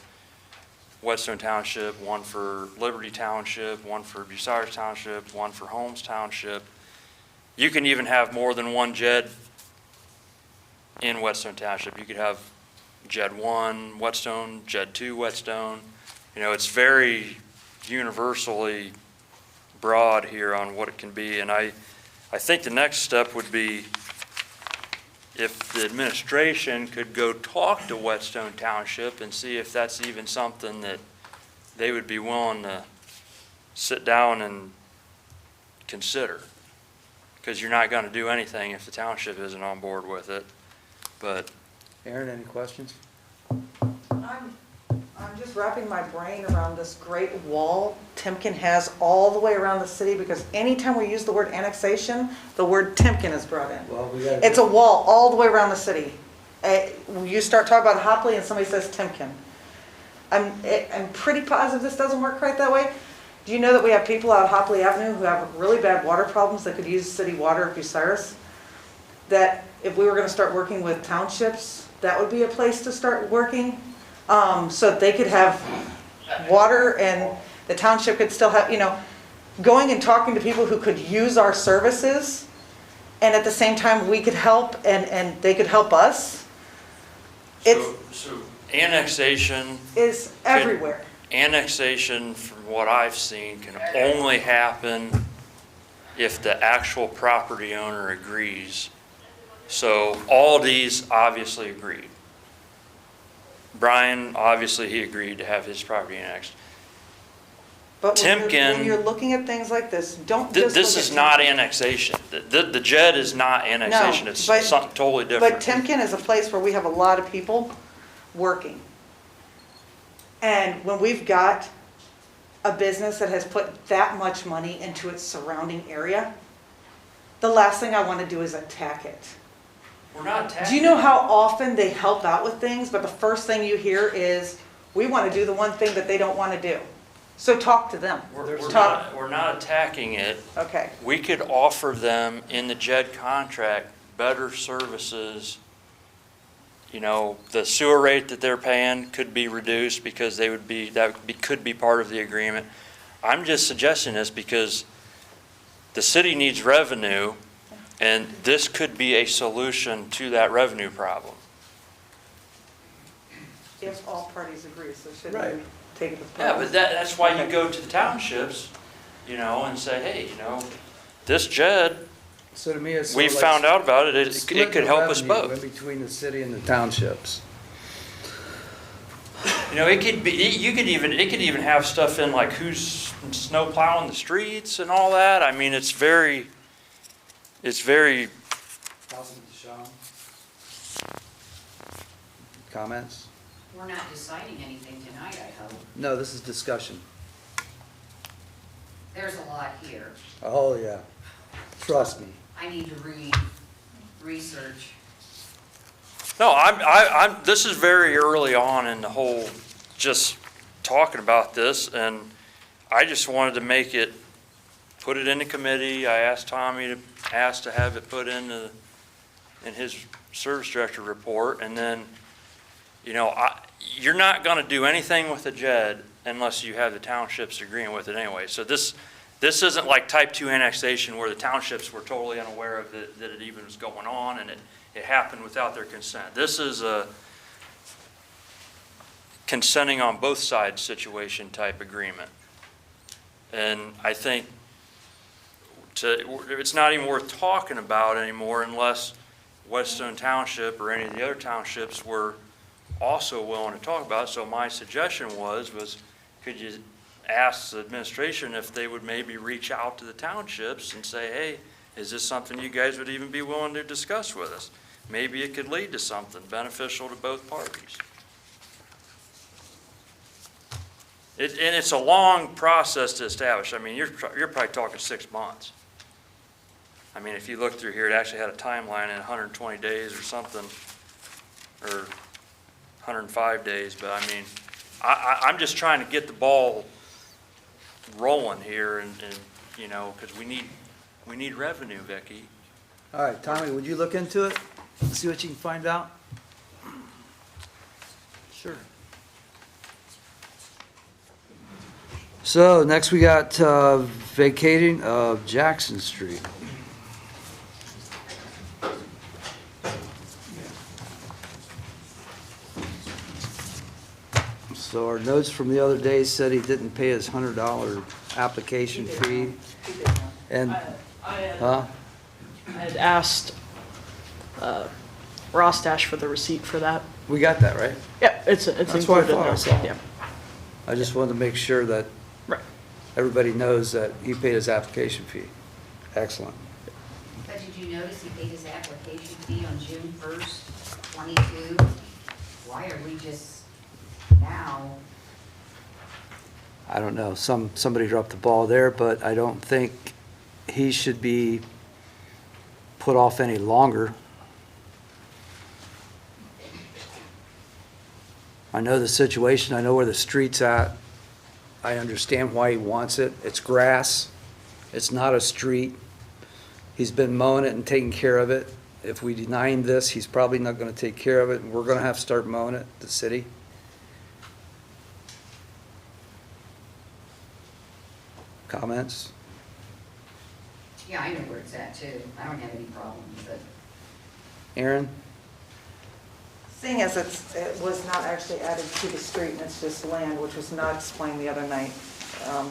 Whetstone Township, one for Liberty Township, one for Bucyrus Township, one for Holmes Township. You can even have more than one JED in Whetstone Township. You could have JED 1 Whetstone, JED 2 Whetstone. You know, it's very universally broad here on what it can be. And I think the next step would be if the administration could go talk to Whetstone Township and see if that's even something that they would be willing to sit down and consider. because you're not going to do anything if the township isn't on board with it. But Aaron, any questions? I'm just wrapping my brain around this great wall Timken has all the way around the city, because anytime we use the word annexation, the word Timken is brought in. Well, we got. It's a wall all the way around the city. You start talking about Hopley and somebody says Timken. I'm pretty positive this doesn't work quite that way. Do you know that we have people out Hopley Avenue who have really bad water problems that could use city water at Bucyrus? That if we were gonna start working with townships, that would be a place to start working. So that they could have water and the township could still have, going and talking to people who could use our services, and at the same time we could help and they could help us. so annexation. Is everywhere. Annexation, from what I've seen, can only happen if the actual property owner agrees. So Aldi's obviously agreed. Brian, obviously he agreed to have his property annexed. But Timken- when you're looking at things like this, don't This just look is at not Timken. annexation. The JED is not annexation. It's but- something totally different. But Timken is a place where we have a lot of people working. And when we've got a business that has put that much money into its surrounding area, the last thing I want to do is attack it. We're not attacking. Do you know how often they help out with things, but the first thing you hear is, we want to do the one thing that they don't want to do? So talk to them. We're not attacking it. Okay. We could offer them in the JED contract better services. The sewer rate that they're paying could be reduced because could be part of the agreement. I'm just suggesting this because the city needs revenue, and this could be a solution to that revenue problem. If all parties agree, so should Right. we take it as Yeah, part but that's why you go to the townships, and say, hey, this JED, So to me, it's. we found out about it, it could help us both. In between the city and the townships. It could be, it could even have stuff in like who's snow plowing the streets and all that. I mean, it's very, Comments? We're not deciding anything tonight, I hope. No, this is discussion. There's a lot here. Oh, yeah. Trust me. I need to research. no, this is very early on in the whole, just talking about this, and I just wanted to put it in the committee. I asked Tommy to have it put in his service director report, and then, you're not gonna do anything with the JED unless you have the townships agreeing with it anyway. So this isn't like type 2 annexation where the townships were totally unaware of it, that it even was going on, and it happened without their consent. This is a consenting on both sides situation type agreement. And I think it's not even worth talking about anymore unless Whetstone Township or any of the other townships were also willing to talk about it. So my suggestion was could you ask the administration if they would maybe reach out to the townships and say, hey, is this something you guys would even be willing to discuss with us? Maybe it could lead to something beneficial to both parties. And it's a long process to establish. I mean, you're probably talking 6 months. I mean, if you look through here, it actually had a timeline in 120 days or something, or 105 days. But I mean, I'm just trying to get the ball rolling here, and because we need revenue, Vicki. All right, Tommy, would you look into it? See what you can find out? Sure. So next we got vacating of Jackson Street. So our notes from the other day said he didn't pay his $100 application fee. And, huh? I had asked Ross Dash for the receipt for that. We got that, right? Yep, it's That's what I included in thought I there. saw. Yeah, I just wanted to make sure that right. everybody knows that he paid his application fee. Excellent. you notice he paid his application fee on June 1st, 22? Why are we just now? I don't know, somebody dropped the ball there, but I don't think he should be put off any longer. I know the situation, I know where the street's at. I understand why he wants it. It's grass. It's not a street. He's been mowing it and taking care of it. If we deny him this, he's probably not gonna take care of it, and we're gonna have to start mowing it, the city. Comments? Yeah, I know where it's at too. I don't have any problem with it. Aaron? Seeing as it was not actually added to the street and it's just land, which was not explained the other night.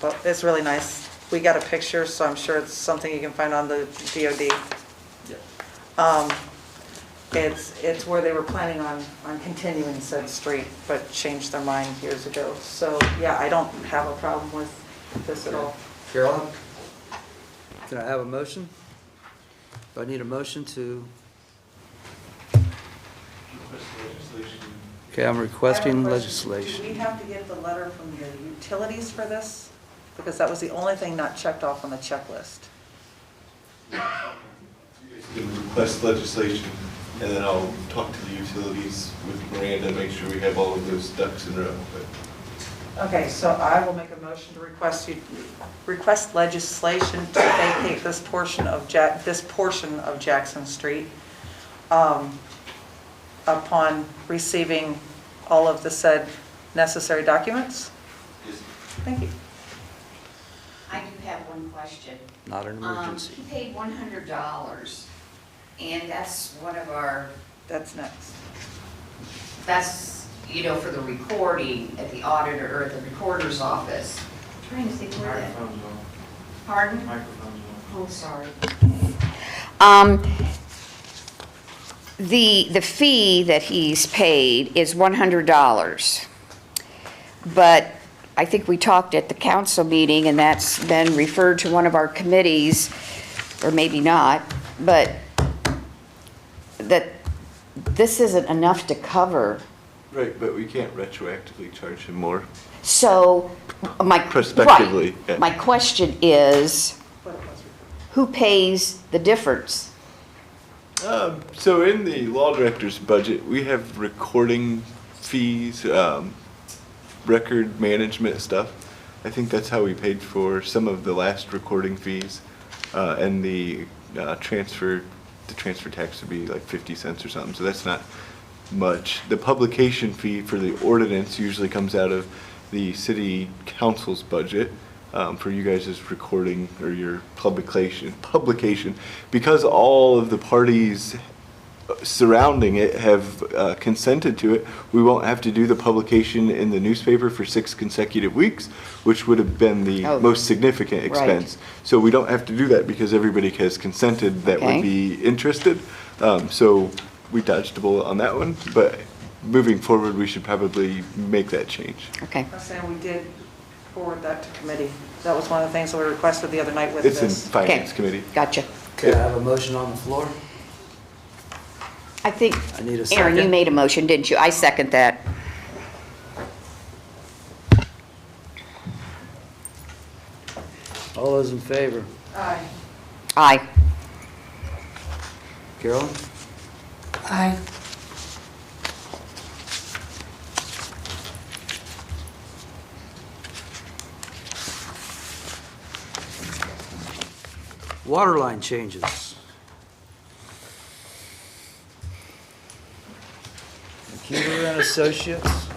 But it's really nice. We got a picture, so I'm sure it's something you can find on the DOD. It's where they were planning on continuing said street, but changed their mind years ago. So, yeah, I don't have a problem with this at all. Carolyn? Can I have a motion? Do I need a motion to? Okay, I'm requesting I have a question. legislation. Do we have to get the letter from the utilities for this? Because that was the only thing not checked off on the checklist. You can request legislation, and then I'll talk to the utilities with Miranda, make sure we have all of those ducks in a row. Okay, so I will make a motion to request legislation to vacate this portion of Jackson Street upon receiving all of the said necessary documents. Thank you. I do have one question. Not an emergency. He paid $100, and that's one of our, That's next. that's, you know, for the recording at the auditor, or at the recorder's office. Trying to think where that. Pardon? Oh, sorry. The fee that he's paid is $100. But I think we talked at the council meeting, and that's been referred to one of our committees, or maybe not, but that this isn't enough to cover. Right, but we can't retroactively charge him more. So, Prospectively, yeah. My question is, who pays the difference? So in the law director's budget, we have recording fees, record management stuff. I think that's how we paid for some of the last recording fees, and the transfer tax would be like 50 cents or something, so that's not much. The publication fee for the ordinance usually comes out of the city council's budget, for you guys' recording or your publication. Because all of the parties surrounding it have consented to it, we won't have to do the publication in the newspaper for 6 consecutive weeks, which would have been the most significant expense. So we don't have to do that because everybody has consented that would be interested. So we dodged a bullet on that one, but moving forward, we should probably make that change. Okay. I was saying we did forward that to committee. That was one of the things that we requested the other night with this. It's in Finance Committee. Gotcha. Okay, I have a motion on the floor. I think, I need a Aaron, you second. made a motion, didn't you? I second that. All those in favor? Aye. Aye. Carolyn? Aye. Water line changes. Computer and Associates.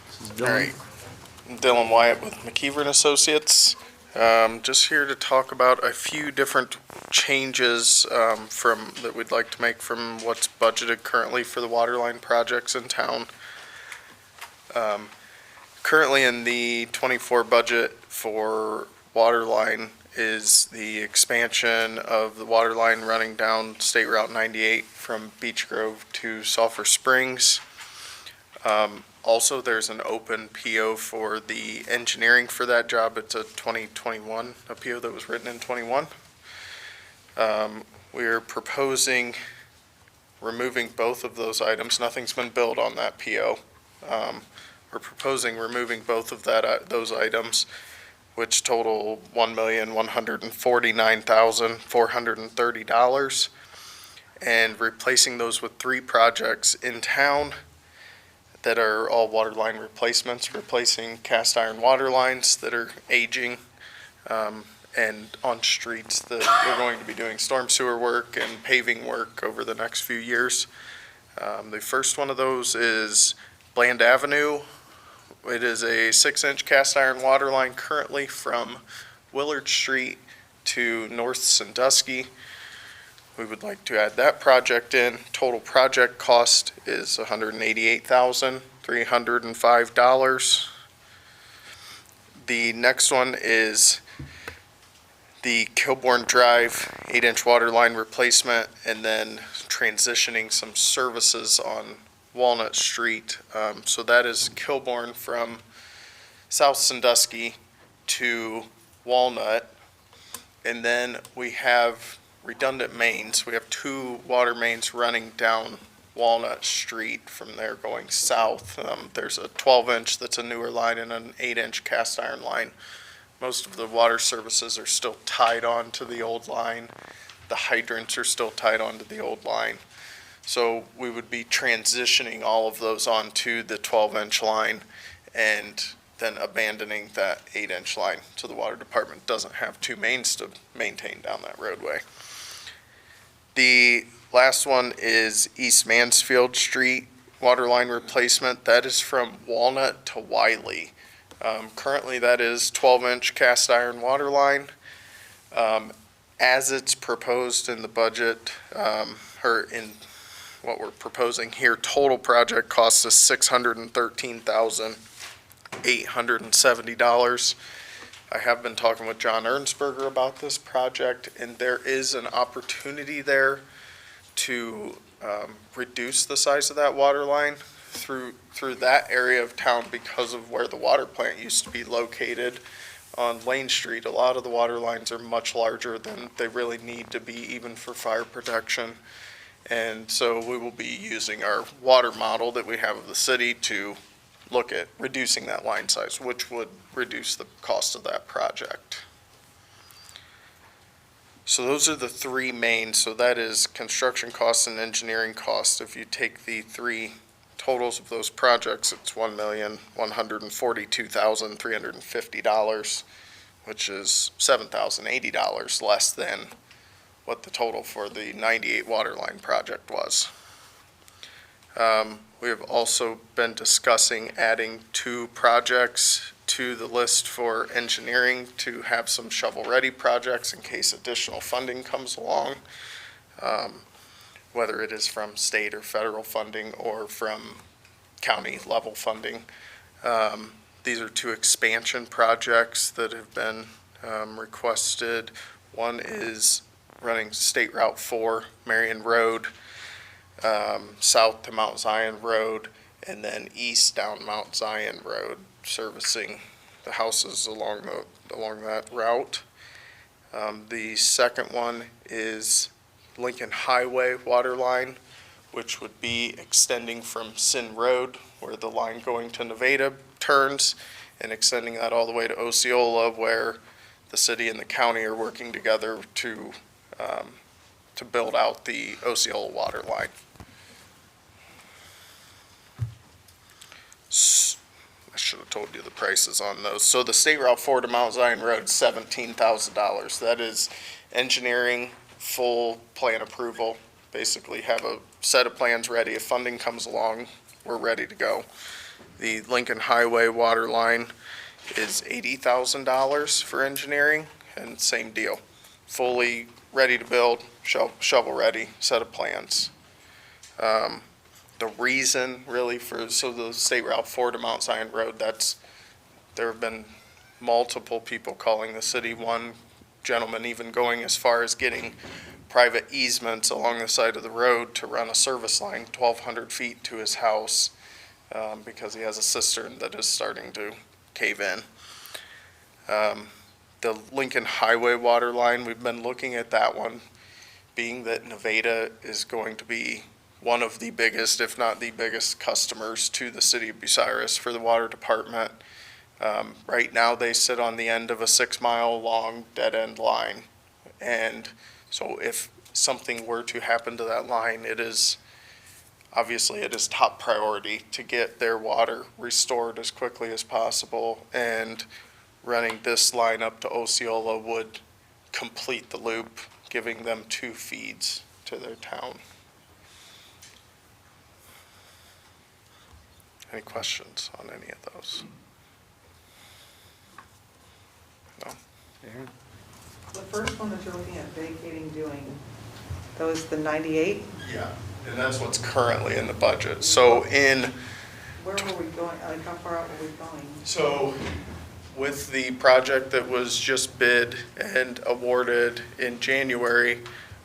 This is All Dunn. right, Dylan Wyatt with McKeever and Associates. Just here to talk about a few different changes that we'd like to make from what's budgeted currently for the water line projects in town. Currently in the 24 budget for water line is the expansion of the water line running down State Route 98 from Beech Grove to Sulphur Springs. Also, there's an open PO for the engineering for that job. It's a 2021, a PO that was written in '21. We are proposing removing both of those items. Nothing's been billed on that PO. We're proposing removing both of those items, which total $1,149,430, and replacing those with 3 projects in town that are all water line replacements, replacing cast iron water lines that are aging, and on streets that we're going to be doing storm sewer work and paving work over the next few years. The first one of those is Bland Avenue. It is a 6-inch cast iron water line currently from Willard Street to North Sandusky. We would like to add that project in. Total project cost is $188,305. The next one is the Kilbourne Drive 8-inch water line replacement, and then transitioning some services on Walnut Street. So that is Kilbourne from South Sandusky to Walnut. And then we have redundant mains. We have 2 water mains running down Walnut Street from there going south. There's a 12-inch that's a newer line and an 8-inch cast iron line. Most of the water services are still tied on to the old line. The hydrants are still tied onto the old line. So we would be transitioning all of those onto the 12-inch line and then abandoning that 8-inch line. So the water department doesn't have 2 mains to maintain down that roadway. The last one is East Mansfield Street water line replacement. That is from Walnut to Wiley. Currently that is 12-inch cast iron water line. As it's proposed in the budget, or in what we're proposing here, total project cost is $613,870. I have been talking with John Ernsberger about this project, and there is an opportunity there to reduce the size of that water line through that area of town because of where the water plant used to be located on Lane Street. A lot of the water lines are much larger than they really need to be, even for fire protection. And so we will be using our water model that we have of the city to look at reducing that line size, which would reduce the cost of that project. So those are the 3 main. So that is construction costs and engineering costs. If you take the 3 totals of those projects, it's $1,142,350, which is $7,080 less than what the total for the 98 water line project was. We have also been discussing adding 2 projects to the list for engineering to have some shovel-ready projects in case additional funding comes along, whether it is from state or federal funding or from county level funding. These are 2 expansion projects that have been requested. One is running State Route 4, Marion Road, south to Mount Zion Road, and then east down Mount Zion Road, servicing the houses along that route. The second one is Lincoln Highway water line, which would be extending from Sin Road, where the line going to Nevada turns, and extending that all the way to Osceola, where the city and the county are working together to build out the Osceola water line. I should have told you the prices on those. So the State Route 4 to Mount Zion Road, $17,000. That is engineering, full plan approval. Basically have a set of plans ready. If funding comes along, we're ready to go. The Lincoln Highway water line is $80,000 for engineering, and same deal. Fully ready to build, shovel ready, set of plans. The reason really so the State Route 4 to Mount Zion Road, there have been multiple people calling the city, one gentleman even going as far as getting private easements along the side of the road to run a service line 1,200 feet to his house. because he has a cistern that is starting to cave in. The Lincoln Highway water line, we've been looking at that one, being that Nevada is going to be one of the biggest, if not the biggest, customers to the city of Bucyrus for the water department. Right now, they sit on the end of a 6-mile-long dead-end line. And so if something were to happen to that line, it is top priority to get their water restored as quickly as possible. And running this line up to Osceola would complete the loop, giving them 2 feeds to their town. Any questions on any of those? No? Aaron? The first one that you're looking at vacating doing, that was the 98? Yeah, and that's what's currently in the budget. So Where were we going, like how far out were we going? So with the project that was just bid and awarded in January,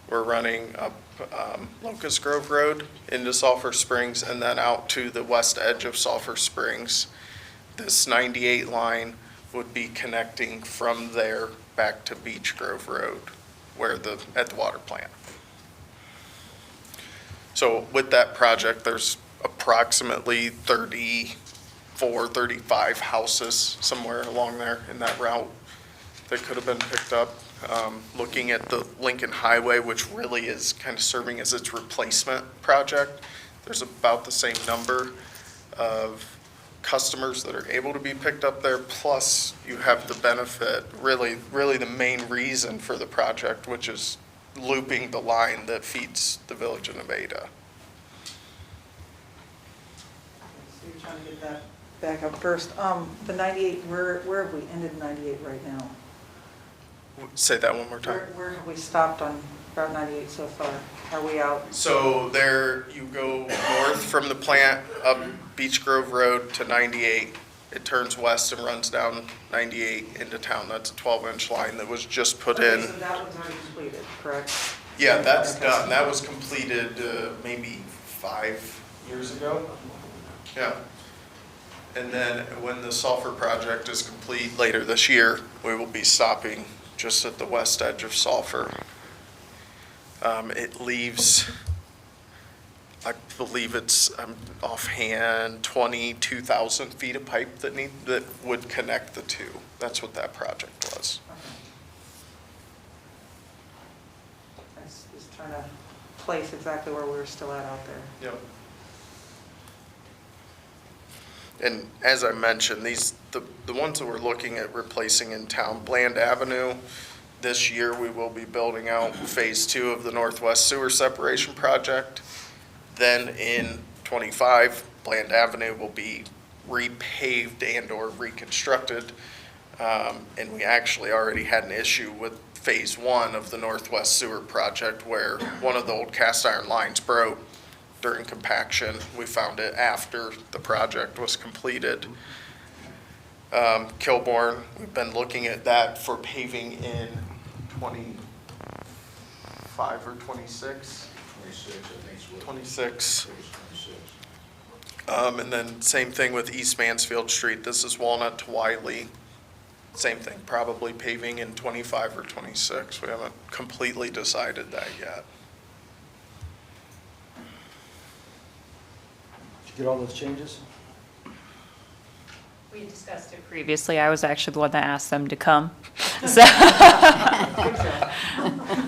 we're running up Locust Grove Road into Sulphur Springs and then out to the west edge of Sulphur Springs. This 98 line would be connecting from there back to Beech Grove Road, at the water plant. So with that project, there's approximately 34, 35 houses somewhere along there in that route that could have been picked up. Looking at the Lincoln Highway, which really is kind of serving as its replacement project, there's about the same number of customers that are able to be picked up there, plus you have the benefit, really the main reason for the project, which is looping the line that feeds the village of Nevada. So you're trying to get that back up first. The 98, where have we ended 98 right now? Say that one more time. Where have we stopped on Route 98 so far? Are we out? So there, you go north from the plant up Beech Grove Road to 98. It turns west and runs down 98 into town. That's a 12-inch line that was just put in. So that one's already completed, correct? Yeah, that's done. That was completed maybe 5 years ago. Yeah. And then when the sulfur project is complete later this year, we will be stopping just at the west edge of Sulphur. It leaves, I believe it's offhand 22,000 feet of pipe that would connect the two. That's what that project was. I was just trying to place exactly where we were still at out there. Yep. And as I mentioned, the ones that we're looking at replacing in town, Bland Avenue, this year we will be building out phase 2 of the Northwest Sewer Separation Project. Then in '25, Bland Avenue will be repaved and or reconstructed. And we actually already had an issue with phase 1 of the Northwest Sewer Project where one of the old cast iron lines broke during compaction. We found it after the project was completed. Kilbourne, we've been looking at that for paving in 25 or 26? 26, I think it's what. 26. 26. And then same thing with East Mansfield Street. This is Walnut to Wiley. Same thing, probably paving in 25 or 26. We haven't completely decided that yet. Did you get all those changes? We discussed it previously. I was actually the one that asked them to come. So,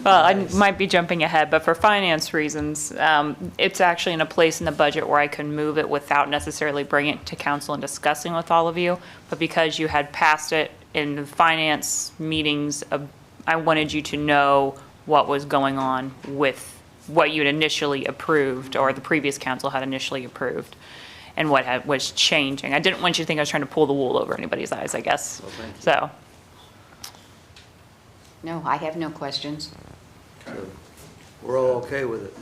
well, I might be jumping ahead, but for finance reasons, it's actually in a place in the budget where I can move it without necessarily bringing it to council and discussing with all of you. But because you had passed it in the finance meetings, I wanted you to know what was going on with what you had initially approved, or the previous council had initially approved, and what was changing. I didn't want you to think I was trying to pull the wool over anybody's eyes, I guess. Well, thank you. So, No, I have no questions. Good. We're all okay with it.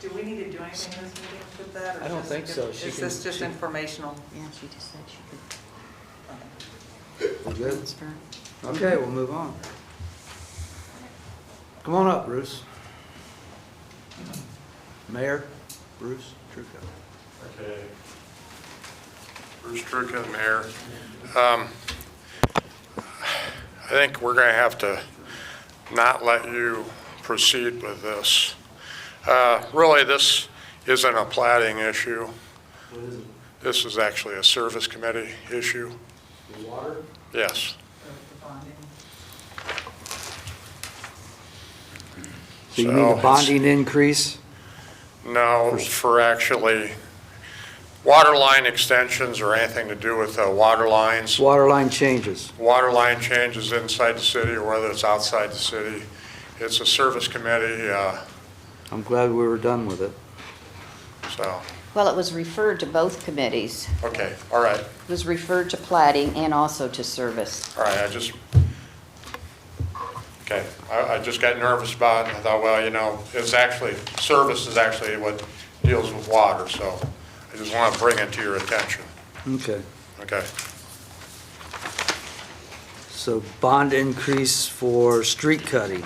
Do we need to do anything in this meeting with that? or I don't just- think so. She Is can- this just she- informational? Yeah, she just said she could We're good? transfer. Okay, we'll move on. Come on up, Bruce. Mayor, Bruce Truka. Okay. Bruce Truka, Mayor. I think we're going to have to not let you proceed with this. Really, this isn't a platting issue. This is actually a service committee issue. The water? Yes. So you need a bonding increase? No, for actually water line extensions or anything to do with water lines. Water line changes. Water line changes inside the city or whether it's outside the city. It's a service committee, I'm glad we were done with it. so, Well, it was referred to both committees. okay, all right, It was referred to plating and also to service. all right, okay, I just got nervous about it, and I thought, well, you know, it's actually, service is actually what deals with water, so I just want to bring it to your attention, Okay. okay? So bond increase for street cutting.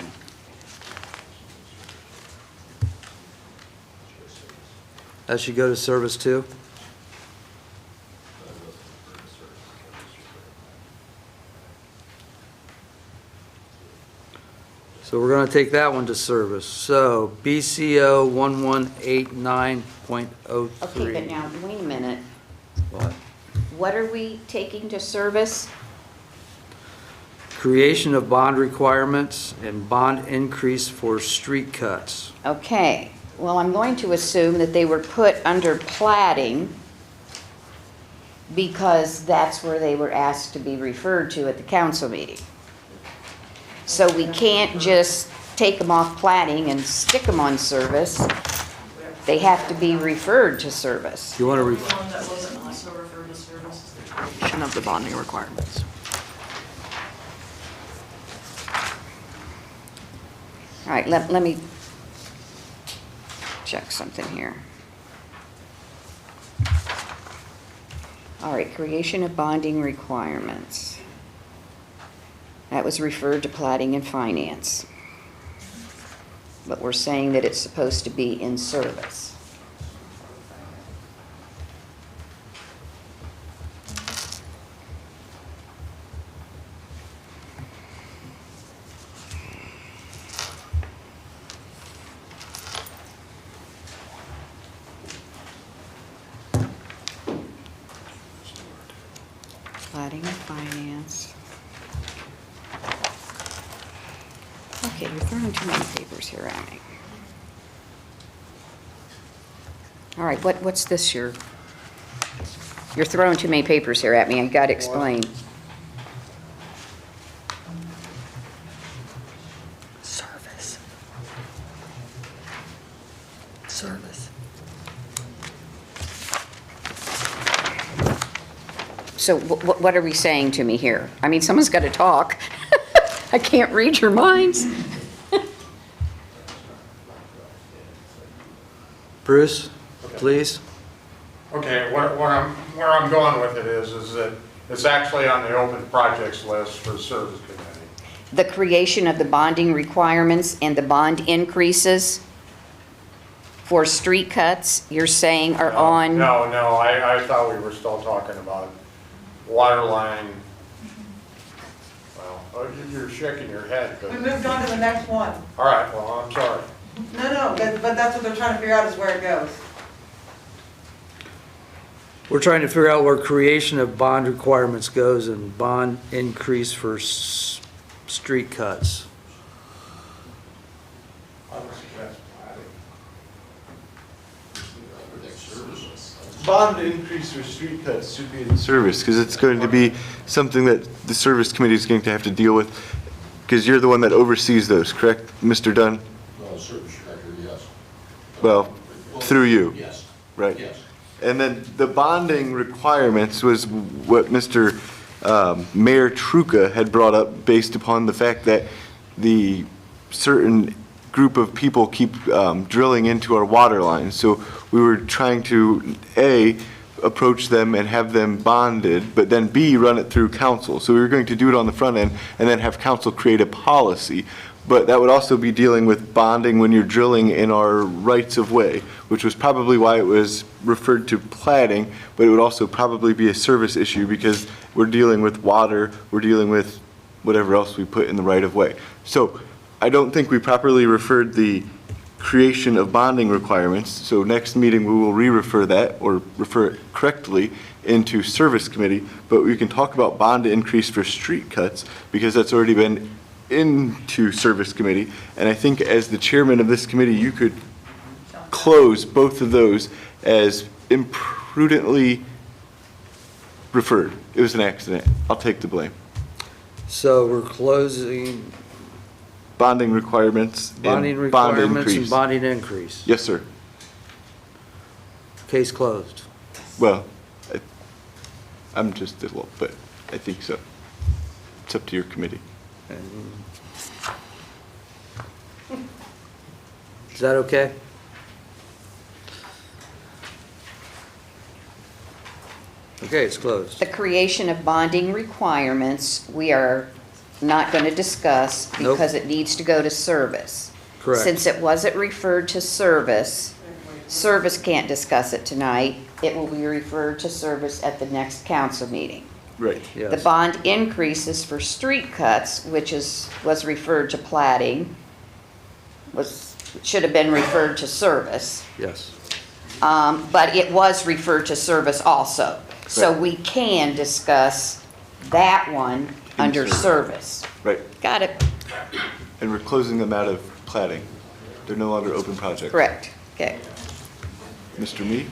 That should go to service too? So we're gonna take that one to service. So BCO 1189.03. Okay, but now, wait a minute. What? What are we taking to service? Creation of bond requirements and bond increase for street cuts. Okay, well, I'm going to assume that they were put under plating because that's where they were asked to be referred to at the council meeting. So we can't just take them off plating and stick them on service. They have to be referred to service. You wanna The one that wasn't also referred to service is the creation of the bonding requirements. All right, let me check something here. All right, creation of bonding requirements. That was referred to plating and finance. But we're saying that it's supposed to be in service. Plating and finance. Okay, you're throwing too many papers here at me. All right, what's this you're throwing too many papers here at me, I gotta explain. Service. Service. So what are we saying to me here? I mean, someone's gotta talk. I can't read your minds. Bruce, please. Okay, where I'm going with it is that it's actually on the open projects list for the service committee. The creation of the bonding requirements and the bond increases for street cuts, you're saying are on? No, I thought we were still talking about water line. Well, you're shaking your head. We moved on to the next one. All right, well, I'm sorry. No, but that's what they're trying to figure out is where it goes. We're trying to figure out where creation of bond requirements goes and bond increase for street cuts. Bond increase for street cuts should be in service, because it's going to be something that the service committee is going to have to deal with, because you're the one that oversees those, correct, Mr. Dunn? Well, service director, yes. Well, through you, Yes, right? yes. And then the bonding requirements was what Mr. Mayor Truka had brought up based upon the fact that the certain group of people keep drilling into our water lines. So we were trying to, A, approach them and have them bonded, but then B, run it through council. So we were going to do it on the front end and then have council create a policy. But that would also be dealing with bonding when you're drilling in our rights of way, which was probably why it was referred to platting, but it would also probably be a service issue because we're dealing with water, we're dealing with whatever else we put in the right of way. So I don't think we properly referred the creation of bonding requirements. So next meeting, we will re-refer that or refer it correctly into service committee, but we can talk about bond increase for street cuts because that's already been into service committee. And I think as the chairman of this committee, you could close both of those as imprudently referred. It was an accident. I'll take the blame. So we're closing Bonding requirements bonding and bond requirements and increase. bonding increase. Yes, sir. Case closed. Well, I'm just a little, but I think so. It's up to your committee. Is that okay? Okay, it's closed. The creation of bonding requirements, we are not going to discuss Nope. because it needs to go to service. Correct. Since it wasn't referred to service, service can't discuss it tonight. It will be referred to service at the next council meeting. Right. The Yes. bond increases for street cuts, which was referred to platting, should have been referred to service. Yes. But it was referred to service also. So Right. we can discuss that one under service. Right. Got it? And we're closing them out of plating. They're no longer open projects. Correct. Okay. Mr. Mead?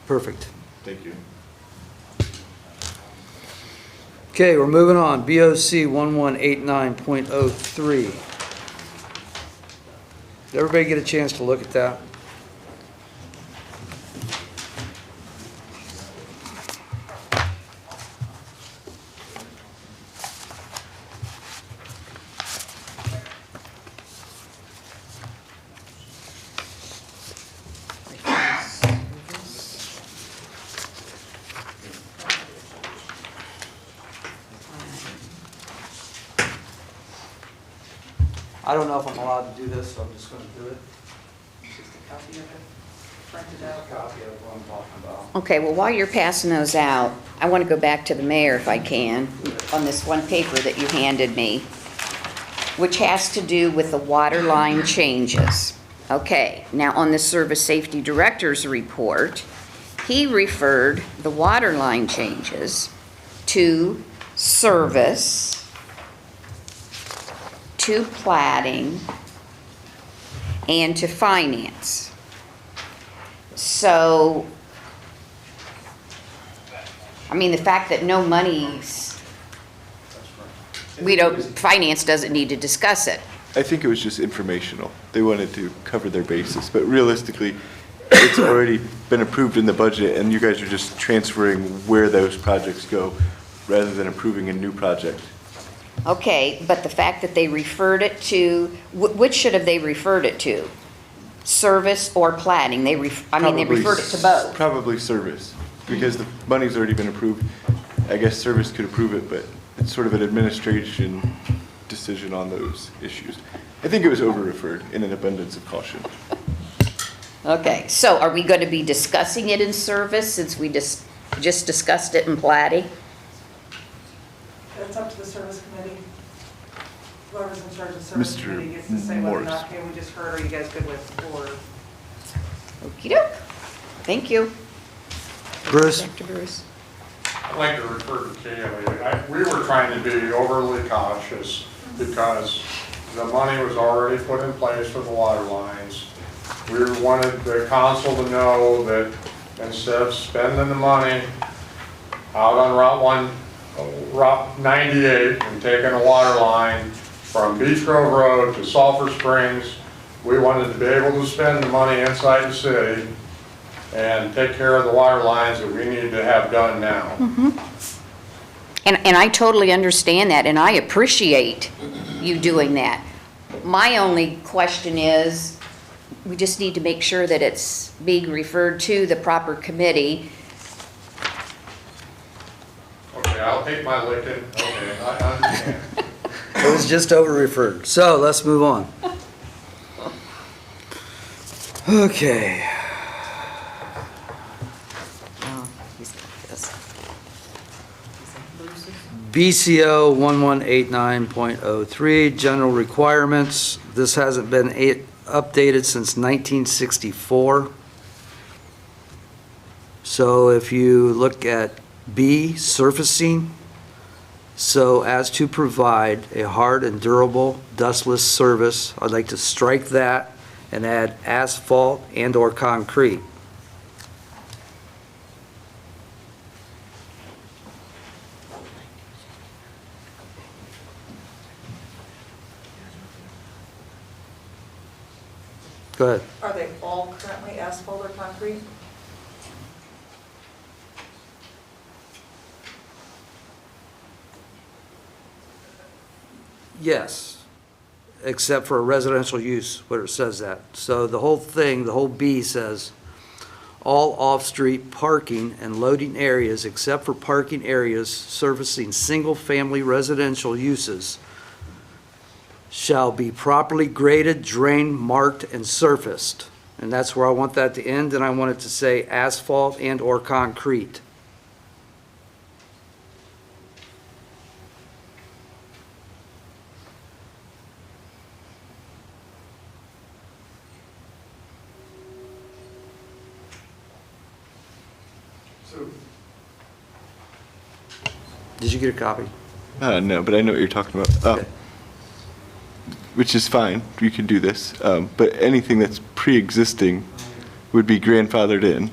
Perfect. Thank you. Okay, we're moving on. BOC 1189.03. Did everybody get a chance to look at that? I don't know if I'm allowed to do this, so I'm just gonna do it. Just a copy of it, printed out. Copy of what I'm talking about. Okay, well, while you're passing those out, I want to go back to the mayor if I can, on this one paper that you handed me, which has to do with the water line changes. Okay, now on the Service Safety Director's report, he referred the water line changes to service, to platting, and to finance. So, I mean, the fact that no money's, finance doesn't need to discuss it. I think it was just informational. They wanted to cover their bases, but realistically, it's already been approved in the budget, and you guys are just transferring where those projects go rather than approving a new project. Okay, but the fact that they referred it to, which should have they referred it to? Service or platting? They Probably referred it to both. Probably service, because the money's already been approved. I guess service could approve it, but it's sort of an administration decision on those issues. I think it was over-referred in an abundance of caution. Okay, so are we going to be discussing it in service since we just discussed it in platting? It's up to the service committee. Whoever's in charge of the service Mr. committee gets to say whether or Morse. not, okay, we just heard, are you guys good with, or Okey-doke. Thank you. Bruce? Dr. Bruce. I'd like to refer to Kaylee. We were trying to be overly cautious because the money was already put in place for the water lines. We wanted the council to know that instead of spending the money out on Route 98 and taking a water line from Beach Grove Road to Sulphur Springs, we wanted to be able to spend the money inside the city and take care of the water lines that we need to have done now. And I totally understand that, and I appreciate you doing that. My only question is, we just need to make sure that it's being referred to the proper committee. Okay, I'll take my licking, okay, I understand. It was just over-referred. So let's move on. Okay. Oh, he's got this. BCO 1189.03, general requirements. This hasn't been updated since 1964. So if you look at B, surfacing, so as to provide a hard and durable dustless surface, I'd like to strike that and add asphalt and/or concrete. Go ahead. Are they all currently asphalt or concrete? Yes, except for a residential use where it says that. So the whole thing, the whole B says, all off-street parking and loading areas except for parking areas servicing single-family residential uses shall be properly graded, drained, marked, and surfaced. And that's where I want that to end, and I want it to say asphalt and/or concrete. Did you get a copy? No, but I know what you're talking about. Okay. Which is fine, you can do this, but anything that's pre-existing would be grandfathered in.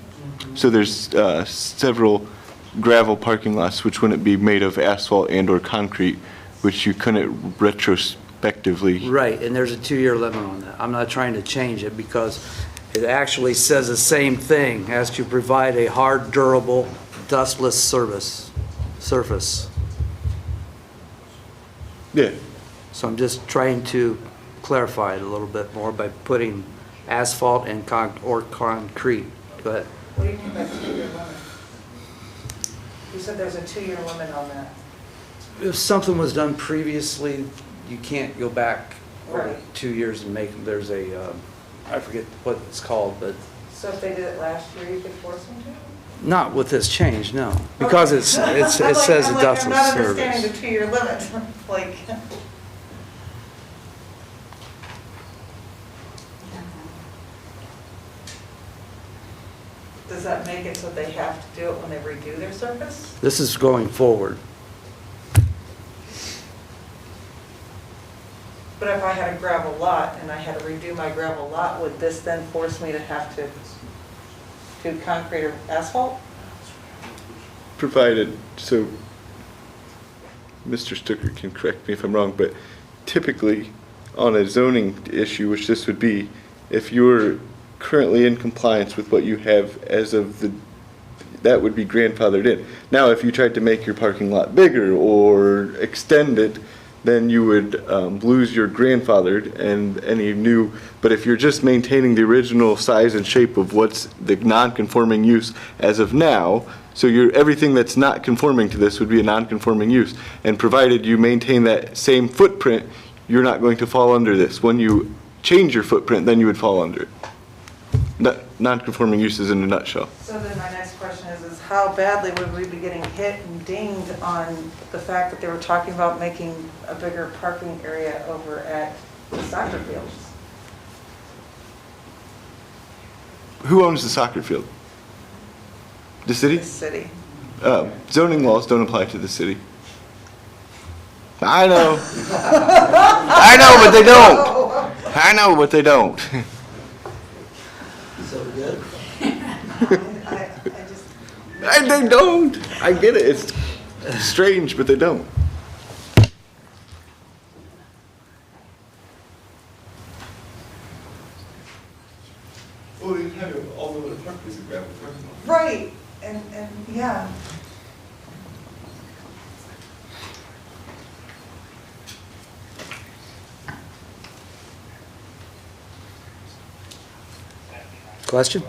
So there's several gravel parking lots which wouldn't be made of asphalt and/or concrete, which you couldn't retrospectively. Right, and there's a 2-year limit on that. I'm not trying to change it because it actually says the same thing, has to provide a hard, durable, dustless surface. Yeah, So I'm just trying to clarify it a little bit more by putting asphalt and or concrete. Go ahead. What do you mean by 2-year limit? You said there's a 2-year limit on that. If something was done previously, you can't go back Right. 2 years and make, there's a, I forget what it's called, but So if they did it last year, you could force them to? not with this change, no. Because it says a I'm not dustless understanding service. the 2-year limit, like. Does that make it so they have to do it when they redo their surface? This is going forward. But if I had a gravel lot and I had to redo my gravel lot, would this then force me to have to do concrete or asphalt? provided, so Mr. Stuckert can correct me if I'm wrong, but typically on a zoning issue, which this would be, if you're currently in compliance with what you have as of the, that would be grandfathered in. Now, if you tried to make your parking lot bigger or extend it, then you would lose your grandfathered and any new, but if you're just maintaining the original size and shape of what's the non-conforming use as of now, so everything that's not conforming to this would be a non-conforming use. And provided you maintain that same footprint, you're not going to fall under this. When you change your footprint, then you would fall under it. Non-conforming uses in a nutshell. So then my next question is how badly would we be getting hit and dinged on the fact that they were talking about making a bigger parking area over at the soccer fields? Who owns the soccer field? The city? The city. Zoning laws don't apply to the city. I know. I know, but they don't. I know, but they don't. So good? I just. And they don't. I get it. It's strange, but they don't. Well, you have all over the park is a gravel parking lot. Right, and yeah. Question?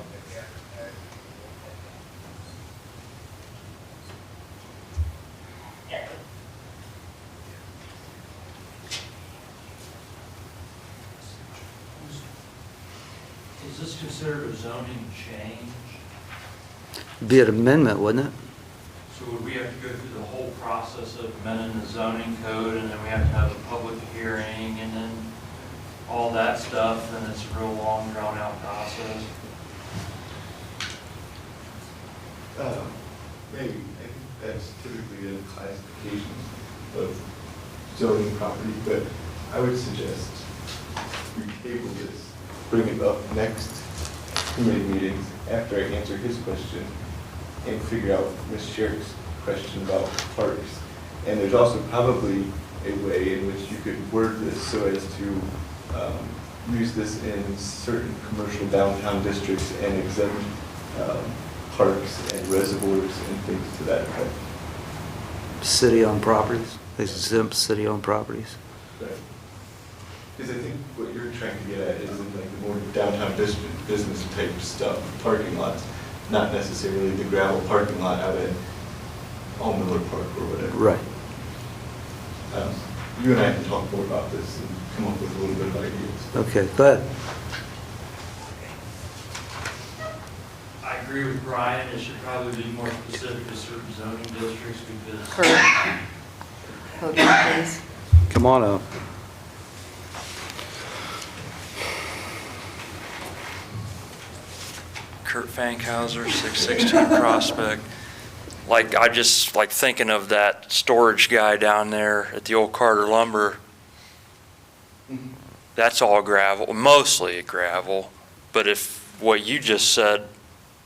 Is this considered a zoning change? Be an amendment, wouldn't it? So would we have to go through the whole process of amending the zoning code, and then we have to have a public hearing, and then all that stuff, and it's a real long, drawn-out process? Maybe. I think that's typically a classification of zoning property, but I would suggest we table this, bring it up next committee meetings after I answer his question and figure out Ms. Sherrick's question about parks. And there's also probably a way in which you could word this so as to use this in certain commercial downtown districts and exempt parks and reservoirs and things to that effect. City-owned properties, exempt city-owned properties. Right. Because I think what you're trying to get at is in like the more downtown business type stuff, parking lots, not necessarily the gravel parking lot out at All Miller Park or whatever. Right. You and I can talk more about this and come up with a little bit of ideas. Okay, go ahead. I agree with Brian, it should probably be more specific to certain zoning districts because. Kurt, podium, please. Come on up. Kurt Fankhauser, 616 Prospect. Like, I just like thinking of that storage guy down there at the old Carter Lumber. That's all gravel, mostly gravel. But if what you just said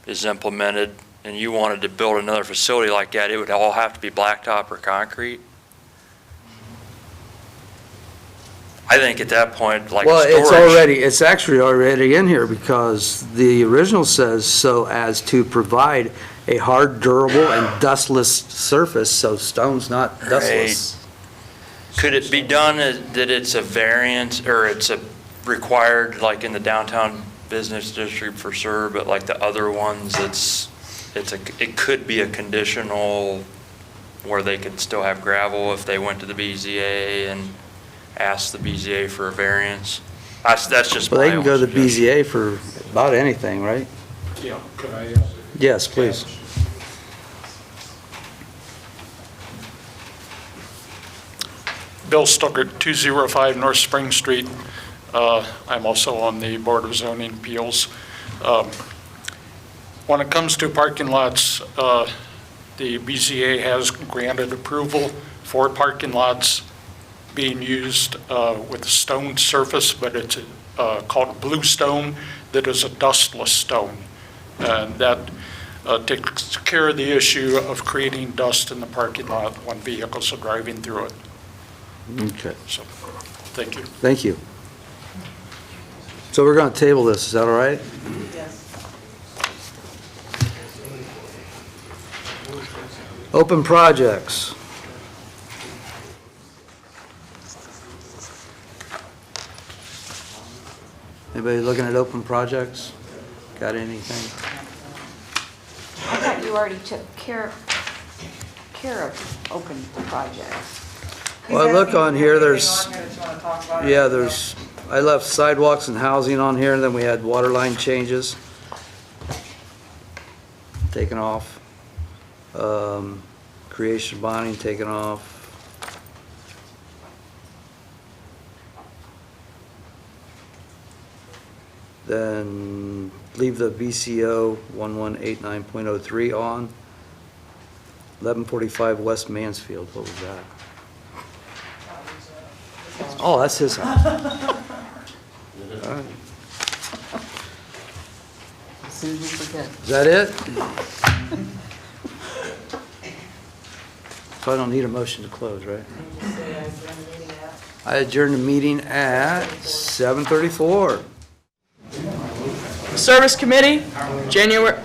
is implemented and you wanted to build another facility like that, it would all have to be blacktop or concrete. I think at that point, like Well, storage. it's actually already in here because the original says so as to provide a hard, durable, and dustless surface, so stone's not dustless. Could it be done that it's a variance or it's a required, like in the downtown business district for sure, but like the other ones, it could be a conditional where they could still have gravel if they went to the BZA and asked the BZA for a variance? That's just my Well, they can own go to the suggestion. BZA for about anything, right? Yeah, could I? Yes, please. Bill Stuckert, 205 North Spring Street. I'm also on the Board of Zoning Appeals. When it comes to parking lots, the BZA has granted approval for parking lots being used with a stone surface, but it's called blue stone that is a dustless stone. And that takes care of the issue of creating dust in the parking lot when vehicles are driving through it. Okay, So, thank you. thank you. So we're going to table this, is that all right? Yes. Open projects. Anybody looking at open projects? Got anything? I thought you already took care of open projects. Well, look on here, there's, Anything on here that you want to talk about? yeah, I left sidewalks and housing on here, and then we had water line changes. Taken off. Creation bonding taken off. Then leave the BCO 1189.03 on. 1145 West Mansfield, what was that? Oh, that's his house. All right. As soon as you forget. Is that it? So I don't need a motion to close, right? I adjourn the meeting at 7:34. Service Committee, February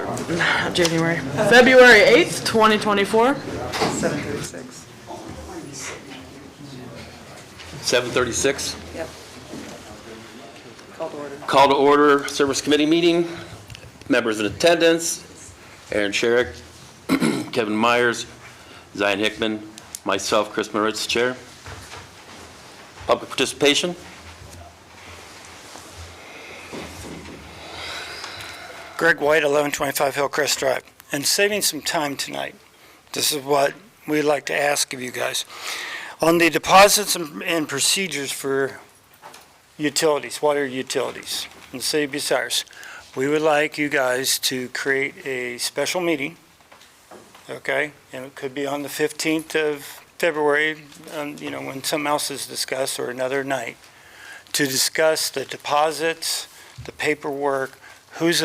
8th, 2024. 7:36. 7:36. Yep. Call to order. Call to order, Service Committee meeting. Members in attendance, Aaron Sharrock, Kevin Myers, Zion Hickman, myself, Chris Moritz, Chair. Public participation. Greg Wyatt, 1125 Hillcrest Drive. And saving some time tonight, this is what we'd like to ask of you guys. On the deposits and procedures for utilities, water utilities in the city of Bucyrus, we would like you guys to create a special meeting, okay? And it could be on the 15th of February, when something else is discussed, or another night, to discuss the deposits, the paperwork, who's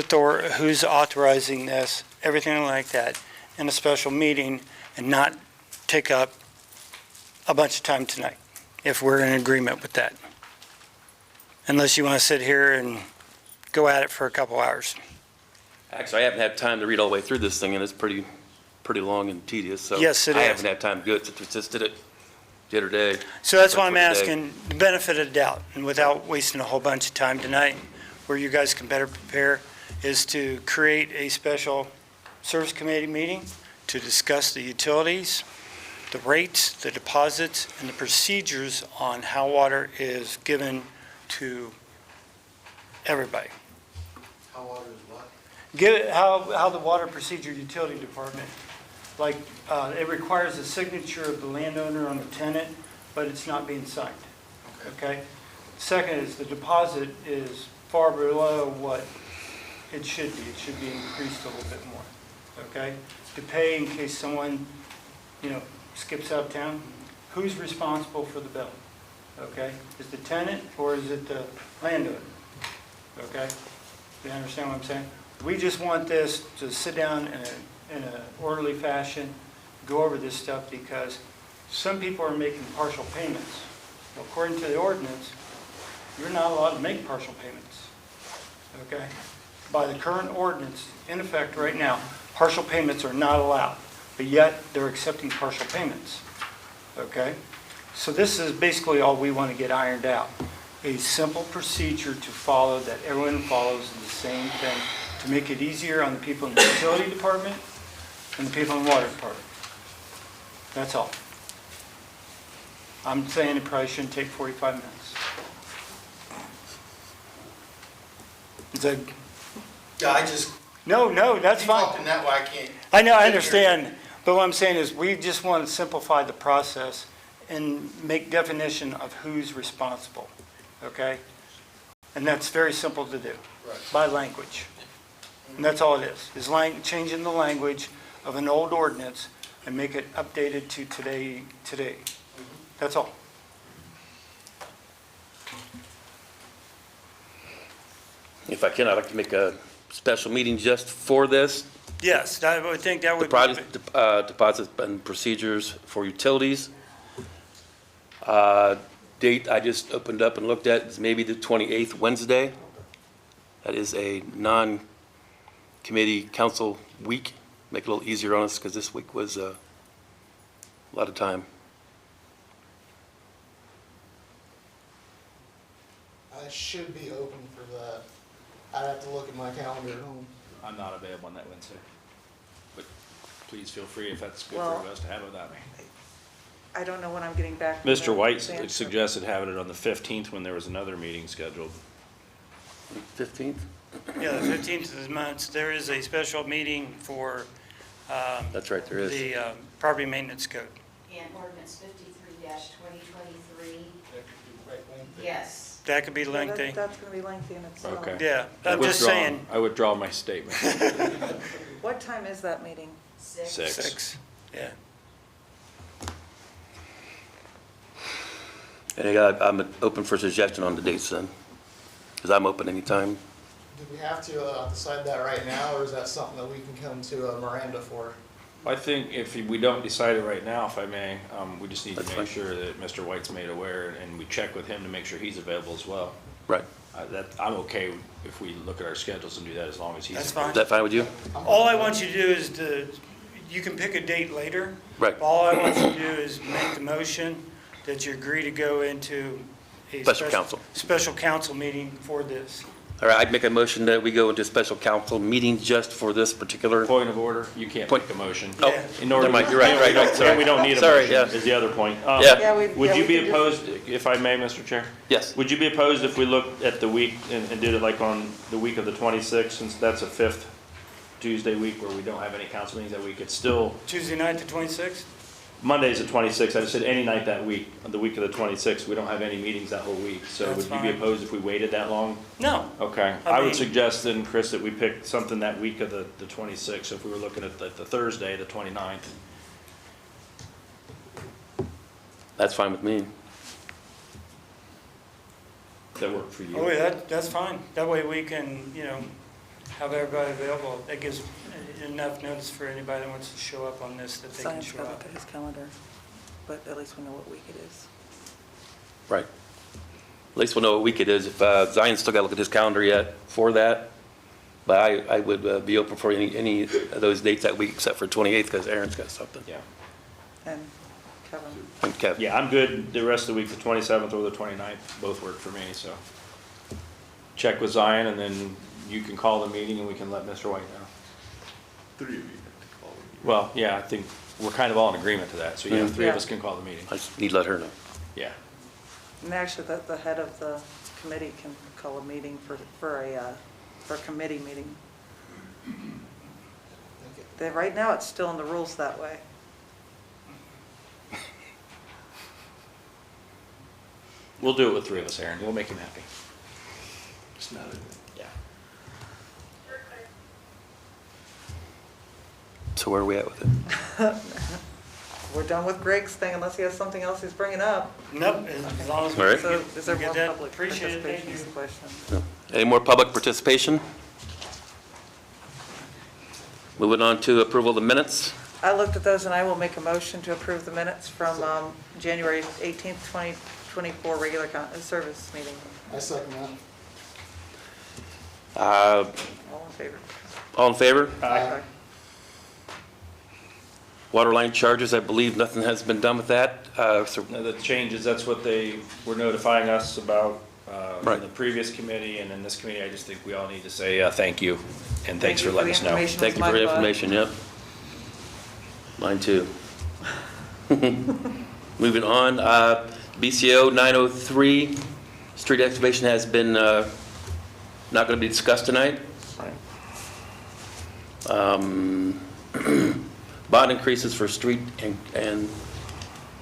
authorizing this, everything like that, in a special meeting, and not take up a bunch of time tonight, if we're in agreement with that. Unless you want to sit here and go at it for a couple hours. Actually, I haven't had time to read all the way through this thing, and it's pretty long and tedious, so. Yes, it I is. haven't had time to do it, since we just did it the other day. So that's why I'm For today. asking, the benefit of the doubt, and without wasting a whole bunch of time tonight, where you guys can better prepare, is to create a special service committee meeting to discuss the utilities, the rates, the deposits, and the procedures on how water is given to everybody. How water is what? How the water procedure utility department, like, it requires a signature of the landowner on the tenant, but it's not being signed, okay? Second is the deposit is far below what it should be. It should be increased a little bit more, okay? To pay in case someone, skips out of town, who's responsible for the bill, okay? Is the tenant or is it the landowner, okay? You understand what I'm saying? We just want this to sit down in an orderly fashion, go over this stuff, because some people are making partial payments. According to the ordinance, you're not allowed to make partial payments, okay? By the current ordinance in effect right now, partial payments are not allowed, but yet they're accepting partial payments, okay? So this is basically all we want to get ironed out. A simple procedure to follow that everyone follows the same thing, to make it easier on the people in the utility department and the people in the water department. That's all. I'm saying it probably shouldn't take 45 minutes. Is that? Yeah, I just, No, that's you fine. talked in that way, I can't. I know, I understand, but what I'm saying is, we just want to simplify the process and make definition of who's responsible, okay? And that's very simple to do, by language. And that's all it is changing the language of an old ordinance and make it updated to today. That's all. If I can, I'd like to make a special meeting just for this. Yes, I would think that The would project deposits and procedures for utilities. Date I just opened up and looked at is maybe the 28th, Wednesday. That is a non-committee council week. Make it a little easier on us, because this week was a lot of time. I should be open for that. I'd have to look at my calendar at home. I'm not available on that Wednesday. But please feel free, if that's good Well, for us, to have it without me. I don't know when I'm getting back. from Mr. the White dance. suggested having it on the 15th when there was another meeting scheduled. 15th? Yeah, the 15th of the month, there is a special meeting for That's right, there is. the property maintenance code. And ordinance 53-2023, yes. That could be Yeah, lengthy. That's going to be lengthy in itself. Okay. Yeah, I I'm just withdraw- saying. I withdraw my statement. What time is that meeting? 6. 6, yeah. And I'm open for suggestion on the dates then, because I'm open anytime. Do we have to decide that right now, or is that something that we can come to Miranda for? I think if we don't decide it right now, if I may, we just need to That's make fine. sure that Mr. White's made aware, and we check with him to make sure he's available as well. Right. I'm okay if we look at our schedules and do that, as long as he's. That's available. fine. Is that fine with you? All I want you to do is you can pick a date later. Right. All I want you to do is make the motion that you agree to go into a Special council. special council meeting for this. All right, I'd make a motion that we go into special council meeting just for this particular. Point of order, you can't make a motion. Oh, In order, never mind, you're right, right, sorry. and we don't need a Sorry, motion, yeah. is the other point. Yeah. Would you be we could opposed, if I may, Mr. Chair? Yes. Would you be opposed if we looked at the week and did it like on the week of the 26th, since that's a fifth Tuesday week where we don't have any council meetings that week? It's still, Tuesday night, the 26th? Monday's the 26th. I just said any night that week, the week of the 26th, we don't have any meetings that whole week. So That's would you be fine. opposed if we waited that long? No. Okay. I I mean- would suggest then, Chris, that we pick something that week of the 26th, if we were looking at the Thursday, the 29th. That's fine with me. Does that work for you? Oh, yeah, that's fine. That way we can, have everybody available. That gives enough notice for anybody that wants to show up on this, that they can Zion's show got to up. look at his calendar, but at least we know what week it is. Right. At least we'll know what week it is. If Zion's still got to look at his calendar yet for that. But I would be open for any of those dates that week except for 28th because Aaron's got something. Yeah. And Kevin. And Kev. Yeah, I'm good the rest of the week, the 27th or the 29th, both work for me, so. Check with Zion, and then you can call the meeting and we can let Mr. White know. 3 of you have to call it. Well, yeah, I think we're kind of all in agreement to that, so yeah, 3 of Yeah. us can call the meeting. I just need to let her know. Yeah. And actually, the head of the committee can call a meeting for a committee meeting. Right now, it's still in the rules that way. We'll do it with 3 of us, Aaron. We'll make him happy. It's not a. Yeah. So where are we at with it? We're done with Greg's thing unless he has something else he's bringing up. Nope, as long as we All right. So get is there more that. public Appreciate it, thank participation is you. the question. No. Any more public participation? Moving on to approval of the minutes. I looked at those and I will make a motion to approve the minutes from January 18th, 2024 regular service meeting. I second that. Uh, All in favor? All in favor? Aye. Water line charges, I believe nothing has been done with that. So Now, the changes, that's what they were notifying us about Right. in the previous committee, and in this committee, I just think we all need to say thank you, and thanks for you letting the us know. information. thank you for the information, yep. Mine too. Moving on, BCO 903, street excavation has been not going to be discussed tonight. Bond increases for street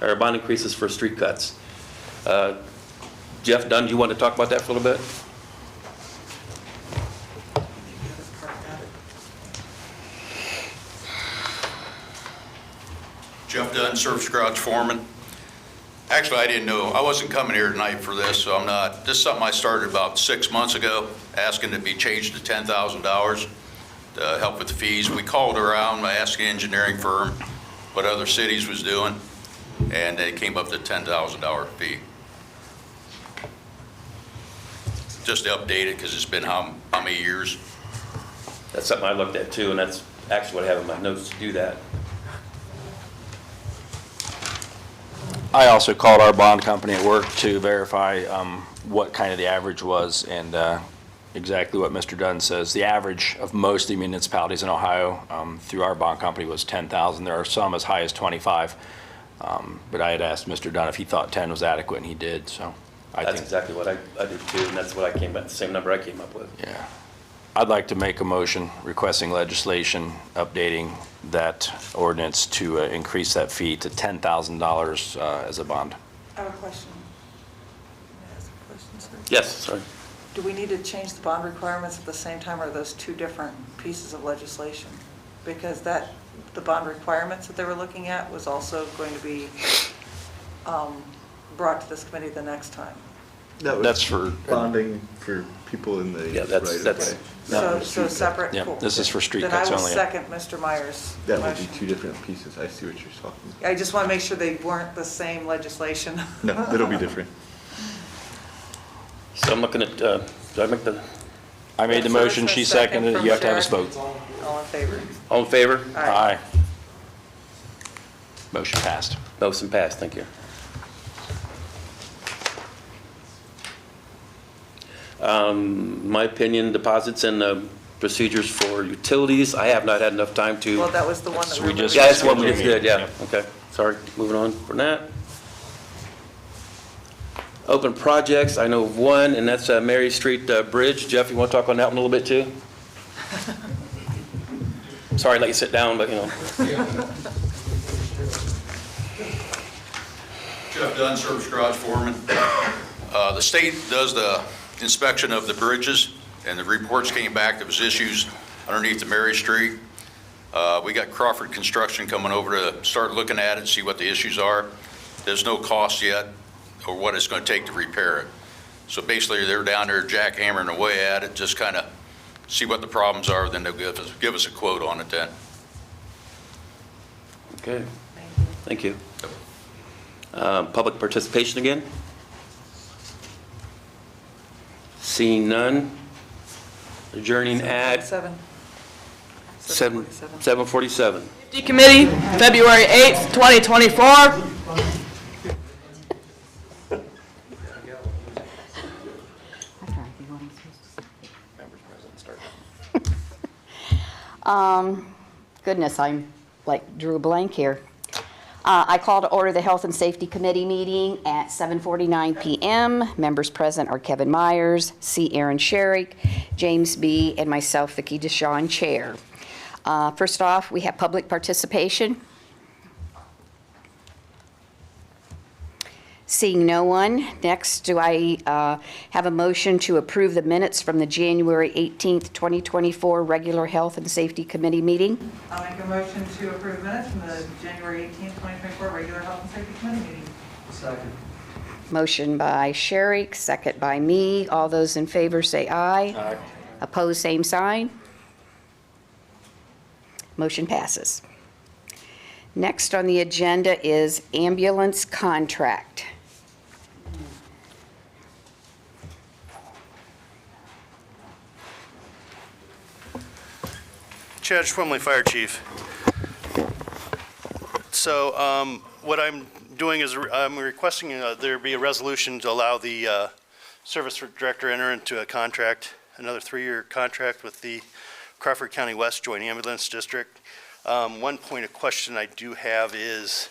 or bond increases for street cuts. Jeff Dunn, do you want to talk about that for a little bit? Jeff Dunn, Service Garage Foreman. Actually, I didn't know, I wasn't coming here tonight for this, so I'm not, this is something I started about 6 months ago, asking to be changed to $10,000 to help with the fees. We called around, I asked the engineering firm what other cities was doing, and they came up to $10,000 fee. Just to update it, because it's been how many years? That's something I looked at too, and that's actually what I have in my notes to do that. I also called our bond company at work to verify what kind of the average was, and exactly what Mr. Dunn says. The average of most of the municipalities in Ohio through our bond company was 10,000. There are some as high as 25. But I had asked Mr. Dunn if he thought 10 was adequate, and he did, so I That's think. exactly what I did too, and that's what I came up, the same number I came up with. Yeah. I'd like to make a motion requesting legislation updating that ordinance to increase that fee to $10,000 as a bond. I have a question. May I ask a question, sir? Yes, sorry. Do we need to change the bond requirements at the same time, or are those two different pieces of legislation? Because the bond requirements that they were looking at was also going to be brought to this committee the next time. That's for. Bonding for people in the Yeah, that's- right-of-way. So separate? Yeah, Cool. this is for street Then cuts I will only. second Mr. Myers' That would motion. be 2 different pieces. I see what you're talking about. I just want to make sure they weren't the same legislation. No, it'll be different. So I'm looking at, do I make the, I made the motion, she seconded it, you have to have us vote. All in favor? all in favor? Aye. Motion passed. Motion passed, thank you. My opinion, deposits and procedures for utilities, I have not had enough time to. Well, that was the one that we were. Yeah, that's what we just did, yeah. Okay, sorry, moving on from that. Open projects, I know of one, and that's Mary Street Bridge. Jeff, you want to talk on that one a little bit too? Sorry, let you sit down, but you know. Jeff Dunn, service garage foreman. The state does the inspection of the bridges, and the reports came back there was issues underneath the Mary Street. We got Crawford Construction coming over to start looking at it, see what the issues are. There's no cost yet or what it's going to take to repair it. So basically, they're down there jackhammering away at it, just kind of see what the problems are, then they'll give us a quote on it then. Okay, thank you. Public participation again? Seeing none. Adjourning at 7:47. Safety Committee, February 8th, 2024. Goodness, I'm like drew a blank here. I call to order the Health and Safety Committee meeting at 7:49 p.m. Members present are Kevin Myers, C. Aaron Sharrock, James B., and myself, Vicki DeShawn, Chair. First off, we have public participation. Seeing no one, next, do I have a motion to approve the minutes from the January 18th, 2024 regular Health and Safety Committee meeting? I'll make a motion to approve minutes from the January 18th, 2024 regular Health and Safety Committee meeting. Second. Motion by Sharrock, second by me. All those in favor say aye. Aye. Opposed, same sign. Motion passes. Next on the agenda is ambulance contract. Chad Schwemley, Fire Chief. So what I'm doing is I'm requesting there be a resolution to allow the service director enter into a contract, another 3-year contract with the Crawford County West Joint Ambulance District. One point of question I do have is,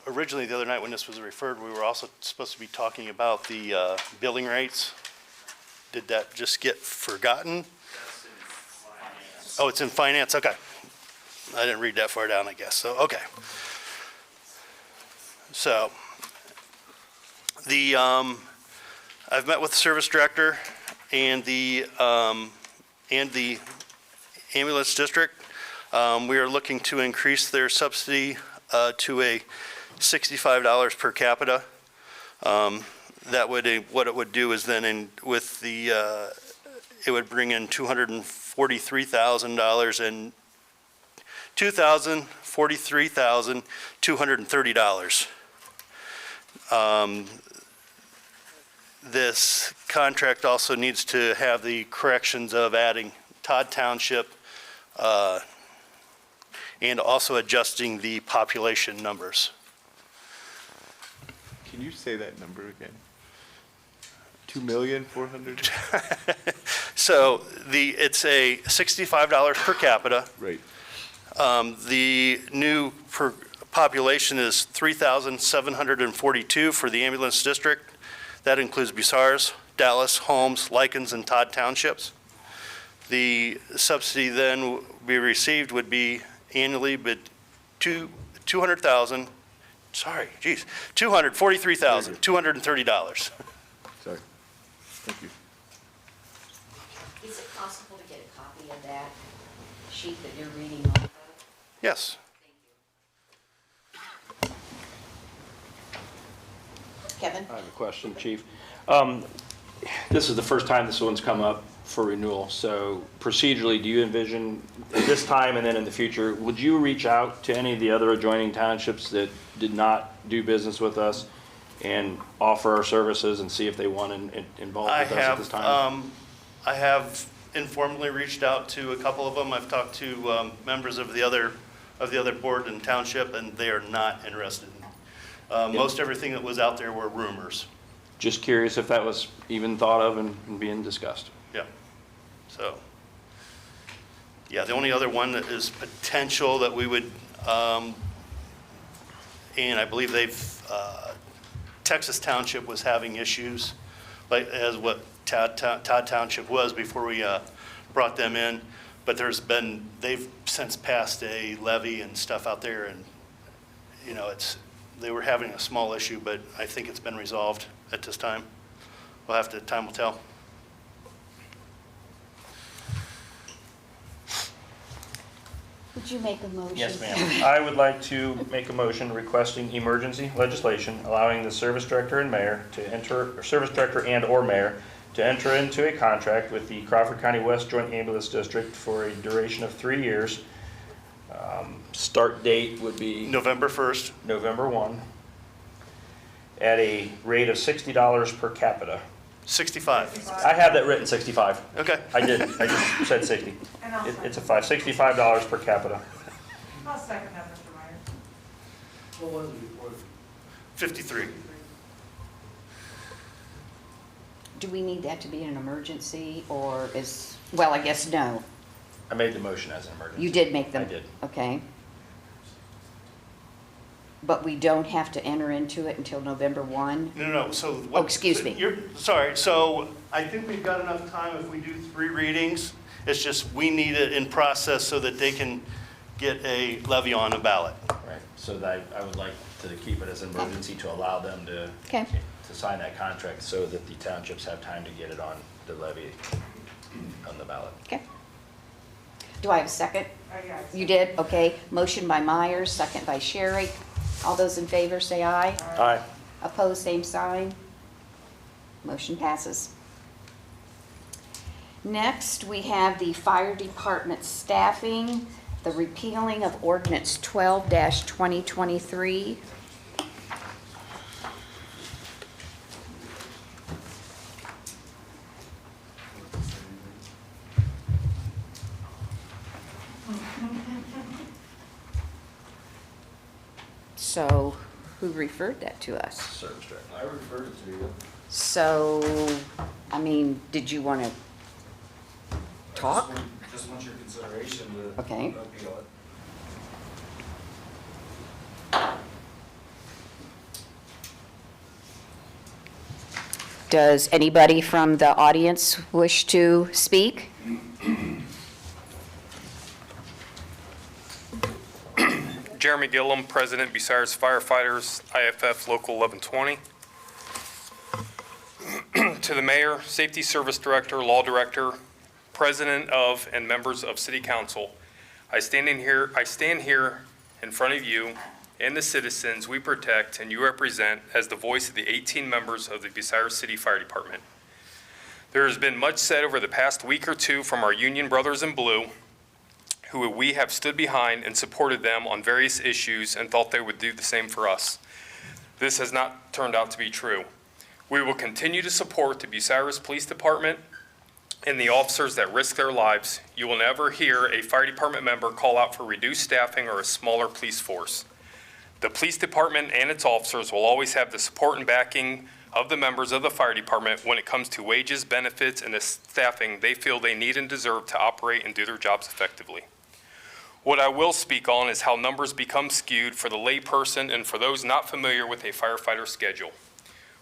originally the other night when this was referred, we were also supposed to be talking about the billing rates. Did that just get forgotten? Oh, it's in finance, okay. I didn't read that far down, I guess, so, okay. So, I've met with the service director and the ambulance district. We are looking to increase their subsidy to a $65 per capita. That would, what it would do is then it would bring in $243,000 and $2,043,230. This contract also needs to have the corrections of adding Todd Township and also adjusting the population numbers. Can you say that number again? 2,400,000? So it's a $65 per capita. Right. The new population is 3,742 for the ambulance district. That includes Bucyrus, Dallas, Holmes, Likens, and Todd Townships. The subsidy then be received would be annually, but $243,230. Sorry. Thank you. Is it possible to get a copy of that sheet that you're reading off of? Yes. Kevin? I have a question, Chief. This is the first time this one's come up for renewal, so procedurally, do you envision at this time and then in the future, would you reach out to any of the other adjoining townships that did not do business with us and offer our services and see if they want to involve with us at this time? I have informally reached out to a couple of them. I've talked to members of the other board and township, and they are not interested. Most everything that was out there were rumors. just curious if that was even thought of and being discussed. Yeah, so, yeah, the only other one that is potential that we would, and I believe Texas Township was having issues, like as what Todd Township was before we brought them in, but they've since passed a levy and stuff out there, and, you know, they were having a small issue, but I think it's been resolved at this time. Time will tell. Would you make a motion? Yes, ma'am. I would like to make a motion requesting emergency legislation allowing the service director and mayor to enter, or service director and or mayor to enter into a contract with the Crawford County West Joint Ambulance District for a duration of 3 years. Start date would be November 1st. November 1, at a rate of $60 per capita. 65. I have that written 65. Okay. I did. I just said 60. It's a $65 per capita. I'll second that, Mr. Meyer. What was it before? 53. Do we need that to be an emergency, or well, I guess no. I made the motion as an emergency. You did make them? I did. Okay. But we don't have to enter into it until November 1? No, so. Oh, excuse me. Sorry, so I think we've got enough time if we do 3 readings. It's just we need it in process so that they can get a levy on a ballot. Right, so that I would like to keep it as an emergency to allow them to sign that contract so that the townships have time to get it on the levy on the ballot. Okay. Do I have a second? Yeah. You did? Okay. Motion by Myers, second by Sherry. All those in favor say aye. Aye. Opposed, same sign. Motion passes. Next, we have the fire department staffing, the repealing of ordinance 12-2023. So, who referred that to us? Service director. I referred it to you. So, I mean, did you want to talk? Just want your consideration to Okay. appeal it. Does anybody from the audience wish to speak? Jermy Gillam, President, Bucyrus Firefighters, IFF Local 1120. To the Mayor, Safety Service Director, Law Director, President of, and members of City Council, I stand here in front of you and the citizens we protect and you represent as the voice of the 18 members of the Bucyrus City Fire Department. There has been much said over the past week or two from our union brothers in blue, who we have stood behind and supported them on various issues and thought they would do the same for us. This has not turned out to be true. We will continue to support the Bucyrus Police Department and the officers that risk their lives. You will never hear a fire department member call out for reduced staffing or a smaller police force. The police department and its officers will always have the support and backing of the members of the fire department when it comes to wages, benefits, and the staffing they feel they need and deserve to operate and do their jobs effectively. What I will speak on is how numbers become skewed for the layperson and for those not familiar with a firefighter schedule.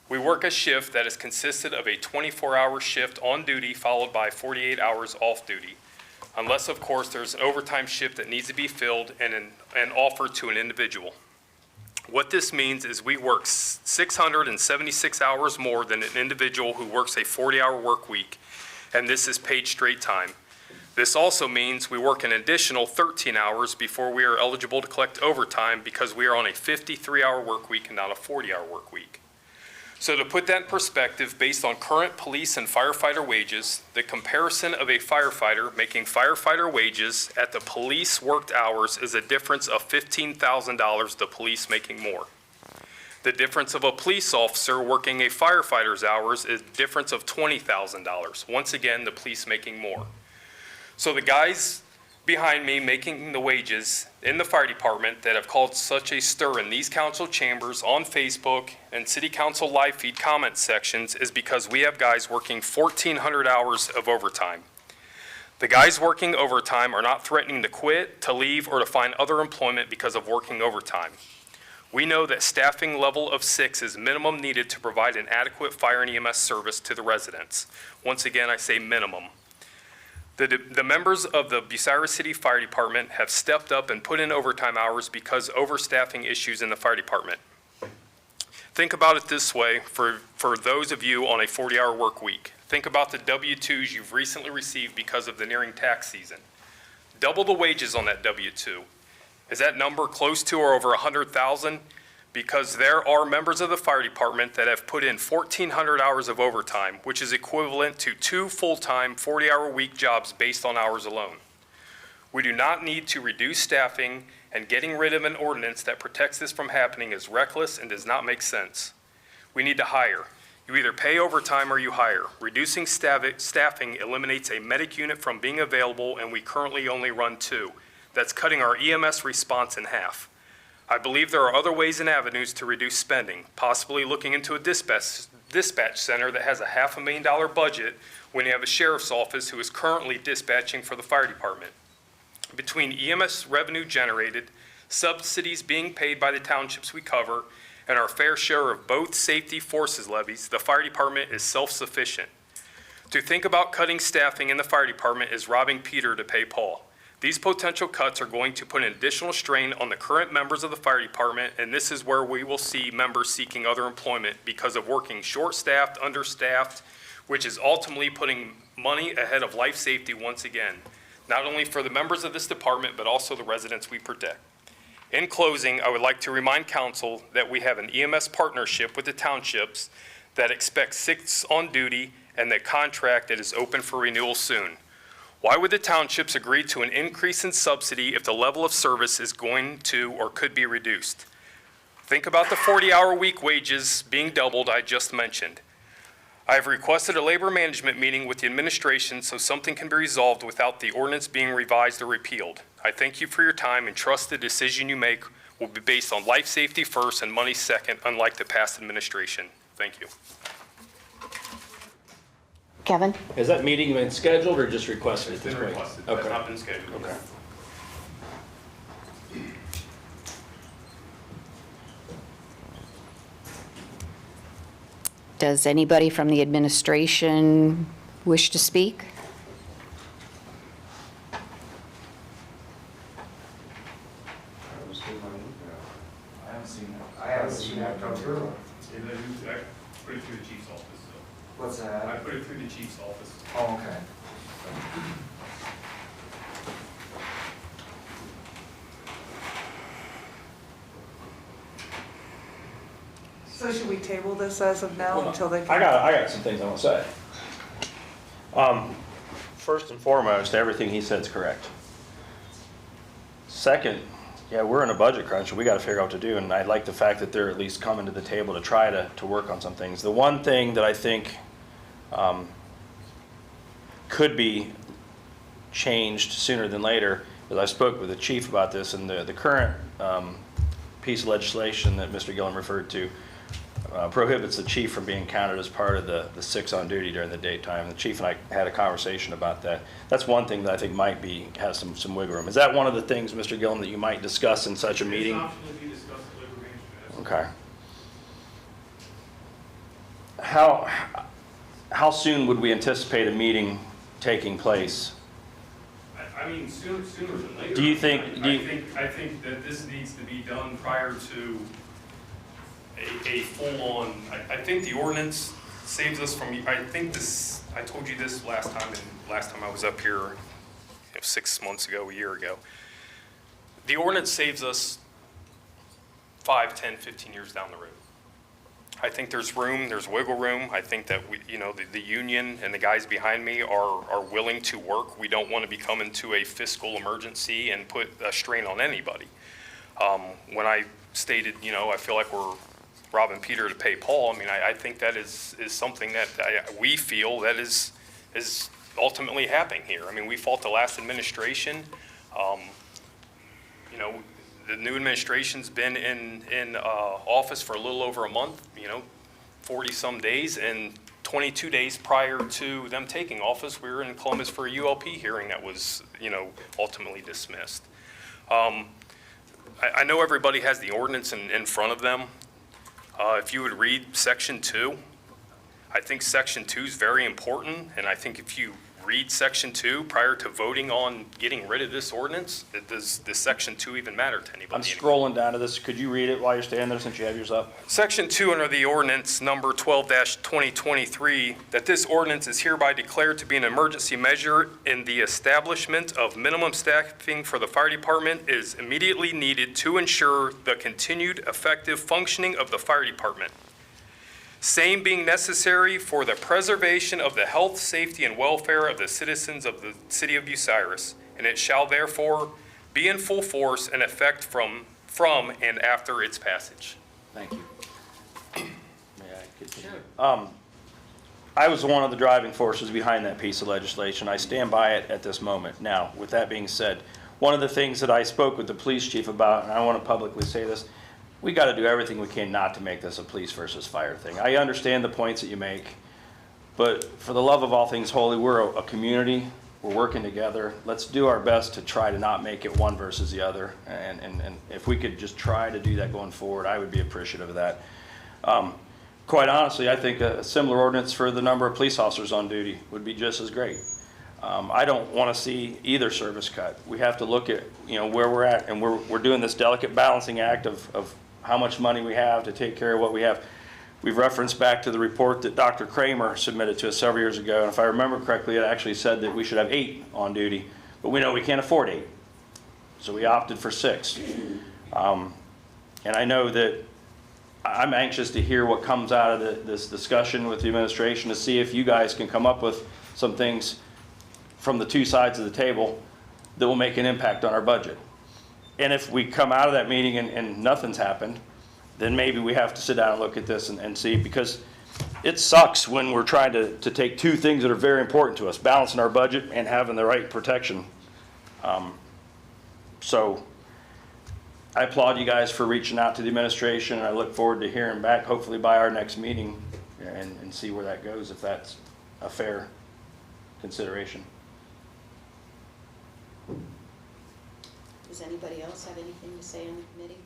We work a shift that is consisted of a 24-hour shift on duty followed by 48 hours off duty, unless of course there's an overtime shift that needs to be filled and offered to an individual. What this means is we work 676 hours more than an individual who works a 40-hour work week, and this is paid straight time. This also means we work an additional 13 hours before we are eligible to collect overtime because we are on a 53-hour work week and not a 40-hour work week. So to put that in perspective, based on current police and firefighter wages, the comparison of a firefighter making firefighter wages at the police worked hours is a difference of $15,000, the police making more. The difference of a police officer working a firefighter's hours is a difference of $20,000. Once again, the police making more. So the guys behind me making the wages in the fire department that have caused such a stir in these council chambers, on Facebook, and city council live feed comment sections is because we have guys working 1,400 hours of overtime. The guys working overtime are not threatening to quit, to leave, or to find other employment because of working overtime. We know that staffing level of 6 is minimum needed to provide an adequate fire and EMS service to the residents. Once again, I say minimum. The members of the Bucyrus City Fire Department have stepped up and put in overtime hours because overstaffing issues in the fire department. Think about it this way for those of you on a 40-hour work week. Think about the W-2s you've recently received because of the nearing tax season. Double the wages on that W-2. Is that number close to or over 100,000? Because there are members of the fire department that have put in 1,400 hours of overtime, which is equivalent to 2 full-time 40-hour-week jobs based on hours alone. We do not need to reduce staffing, and getting rid of an ordinance that protects this from happening is reckless and does not make sense. We need to hire. You either pay overtime or you hire. Reducing staffing eliminates a medic unit from being available, and we currently only run 2. That's cutting our EMS response in half. I believe there are other ways and avenues to reduce spending, possibly looking into a dispatch center that has a $500,000 budget when you have a sheriff's office who is currently dispatching for the fire department. Between EMS revenue generated, subsidies being paid by the townships we cover, and our fair share of both safety forces levies, the fire department is self-sufficient. To think about cutting staffing in the fire department is robbing Peter to pay Paul. These potential cuts are going to put an additional strain on the current members of the fire department, and this is where we will see members seeking other employment because of working short-staffed, understaffed, which is ultimately putting money ahead of life safety once again, not only for the members of this department, but also the residents we protect. In closing, I would like to remind council that we have an EMS partnership with the townships that expects 6 on duty and the contract that is open for renewal soon. Why would the townships agree to an increase in subsidy if the level of service is going to or could be reduced? Think about the 40-hour week wages being doubled I just mentioned. I have requested a labor management meeting with the administration so something can be resolved without the ordinance being revised or repealed. I thank you for your time and trust the decision you make will be based on life safety first and money second, unlike the past administration. Thank you. Kevin? Has that meeting been scheduled or just requested at this point? Requested, Okay. has not been scheduled. Okay. Does anybody from the administration wish to speak? I haven't seen that come through. I put it through the chief's office, so. What's that? I put it through the chief's office. Oh, okay. So should we table this as of now until they can? I got some things I want to say. First and foremost, everything he said is correct. Second, yeah, we're in a budget crunch and we got to figure out what to do, and I like the fact that they're at least coming to the table to try to work on some things. The one thing that I think could be changed sooner than later is I spoke with the chief about this, and the current piece of legislation that Mr. Gillam referred to prohibits the chief from being counted as part of the 6 on duty during the daytime. The chief and I had a conversation about that. That's one thing that I think might has some wiggle room. Is that one of the things, Mr. Gillam, that you might discuss in such a meeting? It's an option to be discussed at labor management. Okay. How soon would we anticipate a meeting taking place? I mean, sooner than later. Do you think? I think that this needs to be done prior to a full-on. I think the ordinance saves us from. I told you this last time I was up here, 6 months ago, a year ago. The ordinance saves us 5, 10, 15 years down the road. I think there's wiggle room. I think that the union and the guys behind me are willing to work. We don't want to become into a fiscal emergency and put a strain on anybody. When I stated, I feel like we're robbing Peter to pay Paul, I mean, I think that is something that we feel that is ultimately happening here. I mean, we fought the last administration. You know, the new administration's been in office for a little over a month, 40-some days, and 22 days prior to them taking office, we were in Columbus for a ULP hearing that was, ultimately dismissed. I know everybody has the ordinance in front of them. If you would read Section 2, I think Section 2 is very important, and I think if you read Section 2 prior to voting on getting rid of this ordinance, does Section 2 even matter to anybody? I'm scrolling down to this. Could you read it while you're standing there since you have yours up? Section 2 under the ordinance number 12-2023, that this ordinance is hereby declared to be an emergency measure in the establishment of minimum staffing for the fire department is immediately needed to ensure the continued effective functioning of the fire department. Same being necessary for the preservation of the health, safety, and welfare of the citizens of the city of Bucyrus, and it shall therefore be in full force and effect from and after its passage. Thank you. May I continue? I was one of the driving forces behind that piece of legislation. I stand by it at this moment. Now, with that being said, one of the things that I spoke with the police chief about, and I want to publicly say this, we got to do everything we can not to make this a police versus fire thing. I understand the points that you make, but for the love of all things holy, we're a community. We're working together. Let's do our best to try to not make it one versus the other. And if we could just try to do that going forward, I would be appreciative of that. Quite honestly, I think a similar ordinance for the number of police officers on duty would be just as great. I don't want to see either service cut. We have to look at where we're at, and we're doing this delicate balancing act of how much money we have to take care of what we have. We've referenced back to the report that Dr. Kramer submitted to us several years ago, and if I remember correctly, it actually said that we should have 8 on duty, but we know we can't afford 8, so we opted for 6. And I know that I'm anxious to hear what comes out of this discussion with the administration to see if you guys can come up with some things from the two sides of the table that will make an impact on our budget. And if we come out of that meeting and nothing's happened, then maybe we have to sit down and look at this and see, because it sucks when we're trying to take two things that are very important to us, balancing our budget and having the right protection. So I applaud you guys for reaching out to the administration, and I look forward to hearing back, hopefully by our next meeting, and see where that goes, if that's a fair consideration. Does anybody else have anything to say on the committee?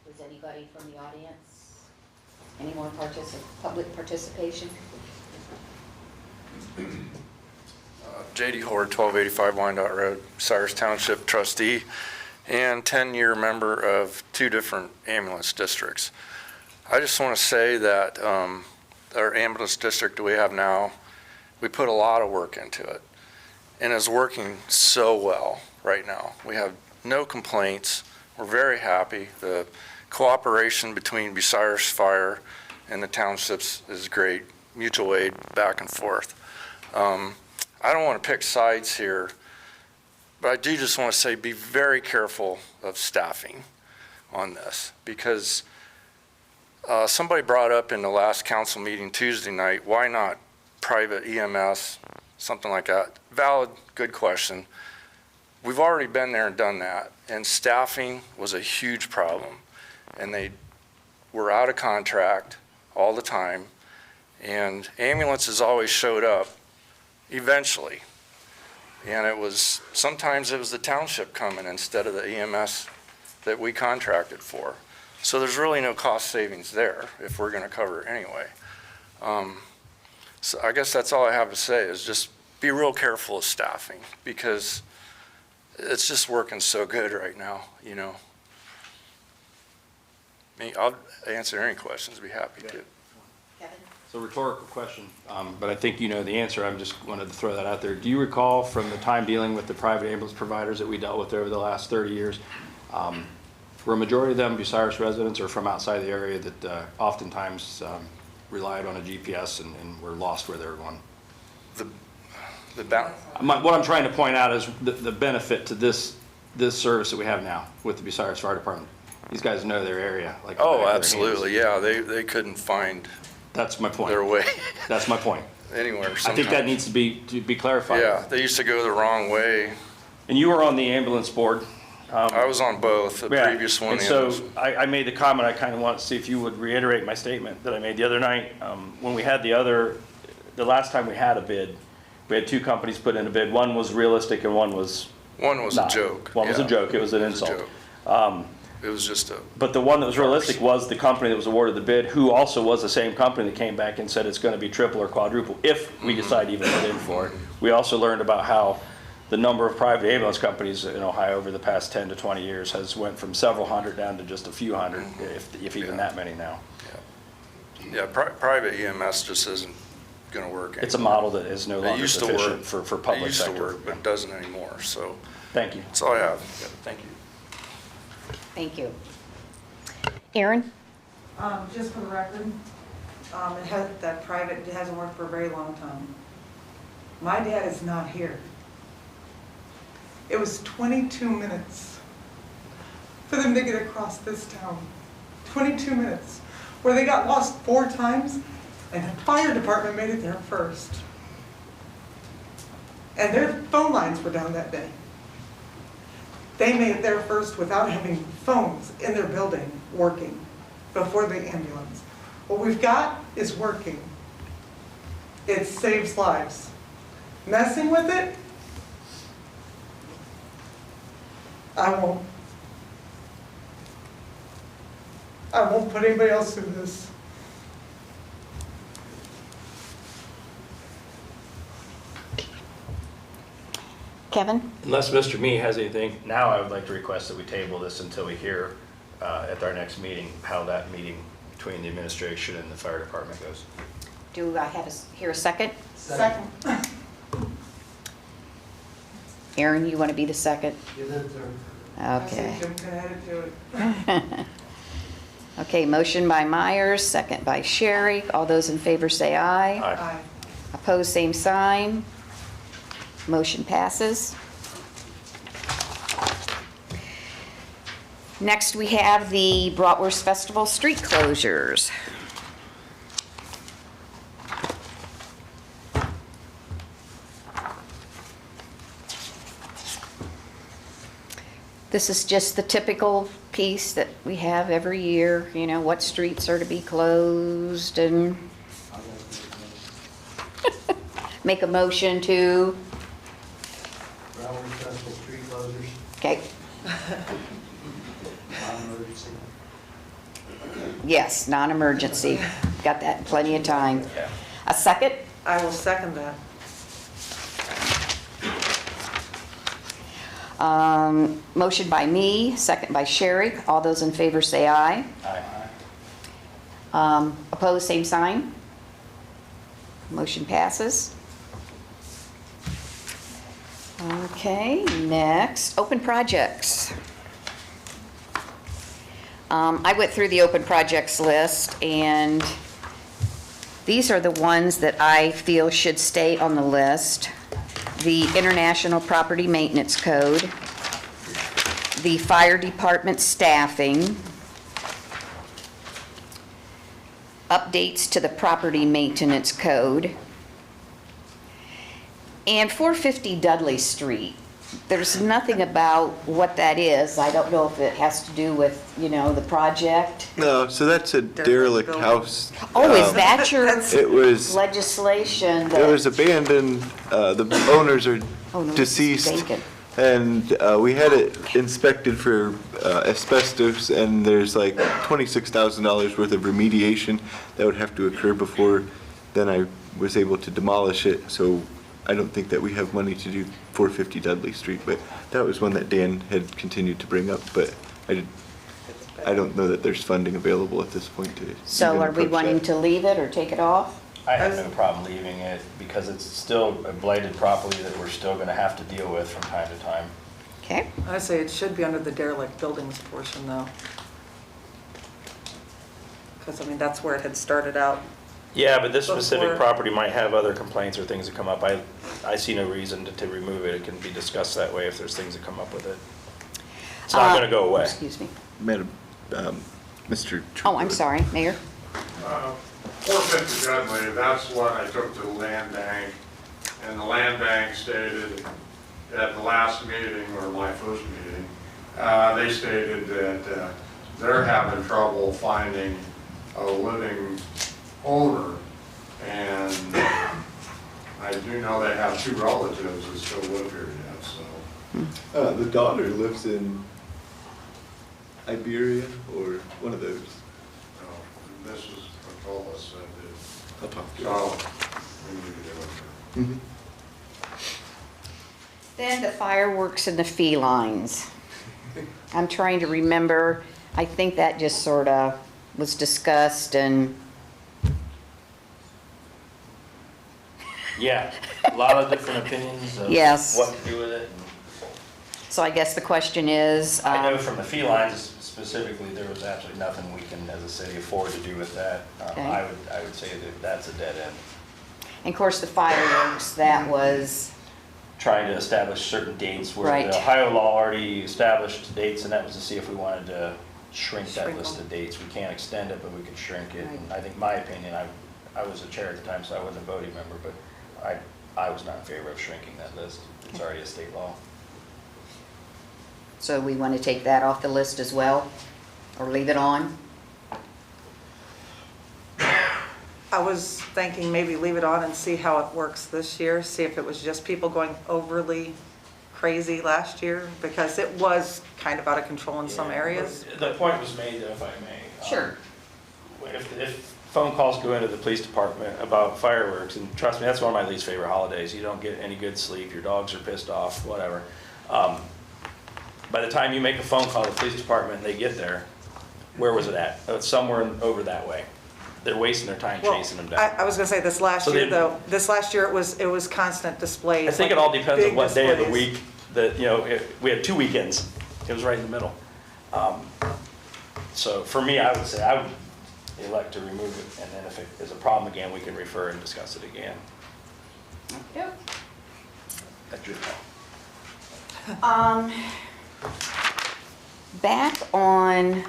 Does anybody from the audience? Any more public participation? J.D. Hord, 1285 Wyandotte Road, Bucyrus Township trustee and 10-year member of 2 different ambulance districts. I just want to say that our ambulance district that we have now, we put a lot of work into it, and it's working so well right now. We have no complaints. We're very happy. The cooperation between Bucyrus Fire and the townships is great. Mutual aid back and forth. I don't want to pick sides here, but I do just want to say be very careful of staffing on this, because somebody brought up in the last council meeting Tuesday night, why not private EMS, something like that. Valid, good question. We've already been there and done that, and staffing was a huge problem, and they were out of contract all the time, and ambulances always showed up eventually, and sometimes it was the township coming instead of the EMS that we contracted for. So there's really no cost savings there if we're going to cover it anyway. So I guess that's all I have to say, is just be real careful of staffing, because it's just working so good right now, I'll answer any questions, be happy to. Kevin? It's a rhetorical question, but I think you know the answer. I just wanted to throw that out there. Do you recall from the time dealing with the private ambulance providers that we dealt with over the last 30 years, were a majority of them Bucyrus residents or from outside the area that oftentimes relied on a GPS and were lost where they were going? What I'm trying to point out is the benefit to this service that we have now with the Bucyrus Fire Department. These guys know their area. Oh, absolutely, yeah. They couldn't find That's my point. their way That's my point. anywhere I sometimes. think that needs to be clarified. Yeah, they used to go the wrong way. And you were on the ambulance board. I was on both, the Yeah, previous one. and the so others. I made the comment, I kind of want to see if you would reiterate my statement that I made the other night. When we had the last time we had a bid, we had two companies put in a bid. One was realistic and one was One was not. a joke. One was a yeah. joke, it was an It was a insult. joke. It was just a, But the one that was realistic was the company that was awarded the bid, who also was the same company that came back and said it's going to be triple or quadruple if we decide to even put in for it. We also learned about how the number of private ambulance companies in Ohio over the past 10 to 20 years has went from several hundred down to just a few hundred, if even that many now. yeah, private EMS just isn't going to work anymore. It's a model that is no It longer used to sufficient work. for public It used sector. to work, but it doesn't anymore, so. Thank you. That's all I have. Yeah, thank you. Thank you. Aaron? Just for the record, that private hasn't worked for a very long time. My dad is not here. It was 22 minutes for them to get across this town. 22 minutes, where they got lost 4 times, and the fire department made it there first. And their phone lines were down that day. They made it there first without having phones in their building working before the ambulance. What we've got is working. It saves lives. Messing with it, I won't put anybody else through this. Kevin? Unless Mr. Me has anything, now I would like to request that we table this until we hear at our next meeting how that meeting between the administration and the fire department goes. Do I hear a second? Second. Aaron, you want to be the second? Give it to her. I Okay. said Jim can add it to it. Okay, motion by Myers, second by Sherry. All those in favor say aye. Aye. Opposed, same sign. Motion passes. Next, we have the Bratwurst Festival street closures. This is just the typical piece that we have every year, you know, what streets are to be closed and make a motion to, Broward Festival tree closures, okay, non-emergency. yes, non-emergency. Got that in plenty of time. A second? I will second that. Motion by me, second by Sherry. All those in favor say aye. Aye. Opposed, same sign. Motion passes. Okay, next, open projects. I went through the open projects list, and these are the ones that I feel should stay on the list. The International Property Maintenance Code, the Fire Department staffing, updates to the Property Maintenance Code, and 450 Dudley Street. There's nothing about what that is. I don't know if it has to do with, you know, the project. No, so that's a derelict house. Oh, is that your It was, legislation? it was abandoned, the owners are Oh, no, it's deceased. vacant. And we had it inspected for asbestos, and there's like $26,000 worth of remediation that would have to occur before then I was able to demolish it. So I don't think that we have money to do 450 Dudley Street, but that was one that Dan had continued to bring up, but I don't know that there's funding available at this point to So even are we approach wanting that. to leave it or take it off? I have no problem leaving it because it's still a blighted property that we're still going to have to deal with from time to time. Okay. I say it should be under the derelict buildings portion, though. Because, I mean, that's where it had started out. Yeah, but this specific Before- property might have other complaints or things that come up. I see no reason to remove it. It can be discussed that way if there's things that come up with it. It's not going to go away. Excuse me. Madam, Mr. Oh, I'm sorry, Mayor. 450 Dudley, that's what I took to the land bank. And the land bank stated at the last meeting, or my first meeting, they stated that they're having trouble finding a living owner. And I do know they have 2 relatives that still live here yet, so. The daughter lives in Iberia or one of those. No, this is Patulus that did. I'll talk to her. So, we need to do it. Mhm. Then the fireworks and the felines. I'm trying to remember, I think that just sort of was discussed and, Yeah, a lot of different opinions of Yes. what to do with it. so I guess the question is, I know from the felines specifically, there was absolutely nothing we can, as a city, afford to do with that. Okay. I would say that that's a dead end. and of course, the fireworks, that was, Trying to establish certain dates where Right. the Ohio law already established dates, and that was to see if we wanted to shrink that Shrink list them. of dates. We can't extend it, but we could shrink it. Right. And I think my opinion, I was a chair at the time, so I wasn't a voting member, but I was not in favor of shrinking that list. It's already a state law. so we want to take that off the list as well, or leave it on? I was thinking maybe leave it on and see how it works this year, see if it was just people going overly crazy last year, because it was kind of out of control in some areas. The point was made, if I may. Sure. If phone calls go into the police department about fireworks, and trust me, that's one of my least favorite holidays. You don't get any good sleep, your dogs are pissed off, whatever. By the time you make a phone call to the police department and they get there, where was it at? Oh, it's somewhere over that way. They're wasting their time Well, chasing them down. I was gonna say this last So year they- though, this last year it was constant displays. I think like it all depends on big what day of the displays. week that, we had 2 weekends. It was right in the middle. So for me, I would say I would elect to remove it, and then if it is a problem again, we can refer and discuss it again. Yep. That's your call. Back on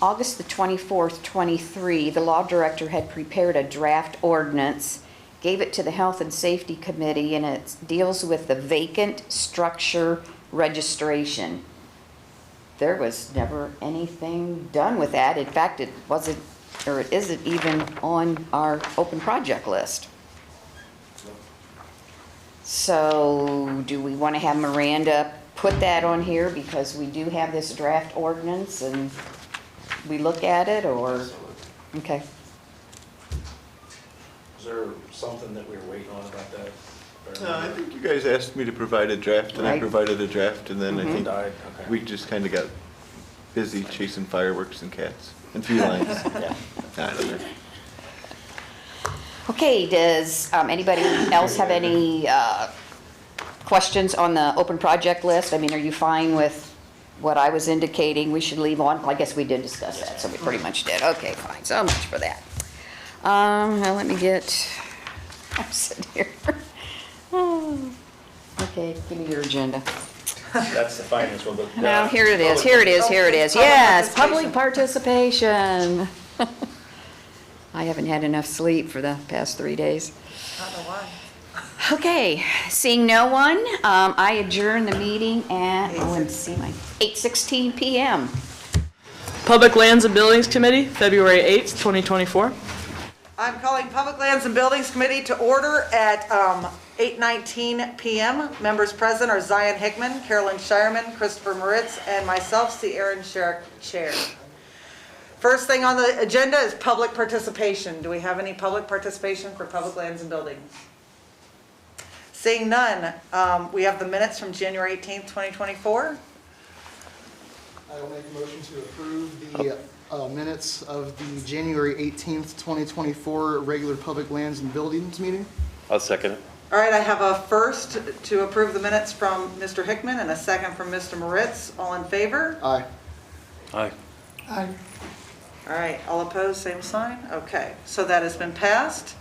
August the 24th, 23, the law director had prepared a draft ordinance, gave it to the Health and Safety Committee, and it deals with the vacant structure registration. There was never anything done with that. In fact, it wasn't, or it isn't even on our open project list. So do we want to have Miranda put that on here because we do have this draft ordinance and we look at it, or? Okay. Is there something that we were waiting on about that? No, I think you guys asked me to provide a draft, and I Right. provided a draft, and then I think Died, okay. we just kind of got busy chasing fireworks and cats and felines. Yeah. I don't know. Okay, does anybody else have any questions on the open project list? I mean, are you fine with what I was indicating we should leave on? Well, I guess we did discuss that, so we pretty much did. Okay, fine, so much for that. Now let me get, I'm sitting here. Okay, give me your agenda. That's the finance one, but. Now, here it is, here it is, here it is. Yes, public participation. I haven't had enough sleep for the past 3 days. I don't know why. Okay, seeing no one, I adjourn the meeting at, let's see, 8:16 PM. Public Lands and Buildings Committee, February 8th, 2024. I'm calling Public Lands and Buildings Committee to order at 8:19 PM. Members present are Zion Hickman, Carolyn Shireman, Christopher Moritz, and myself, C. Aaron Sharrock, Chair. First thing on the agenda is public participation. Do we have any public participation for Public Lands and Buildings? Seeing none, we have the minutes from January 18th, 2024. I will make a motion to approve the minutes of the January 18th, 2024 regular Public Lands and Buildings meeting. I'll second it. All right, I have a first to approve the minutes from Mr. Hickman and a second from Mr. Moritz. All in favor? Aye. Aye. Aye. All right, all opposed, same sign? Okay, so that has been passed.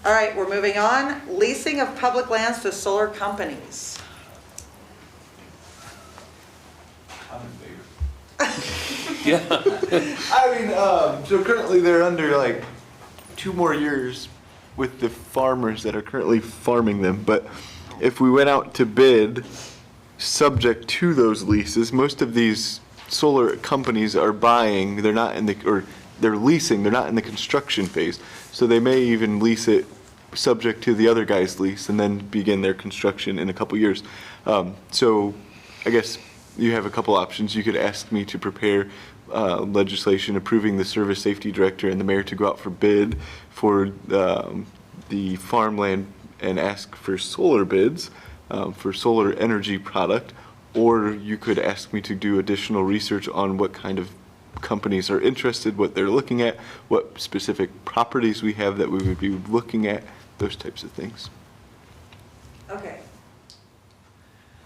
All right, we're moving on. Leasing of public lands to solar companies. I mean, so currently they're under like 2 more years with the farmers that are currently farming them, but if we went out to bid, subject to those leases, most of these solar companies are buying, they're not in the, or they're leasing, they're not in the construction phase. So they may even lease it subject to the other guy's lease and then begin their construction in a couple years. So I guess you have a couple options. You could ask me to prepare legislation approving the service safety director and the mayor to go out for bid for the farmland and ask for solar bids for solar energy product, or you could ask me to do additional research on what kind of companies are interested, what they're looking at, what specific properties we have that we would be looking at, those types of things. Okay.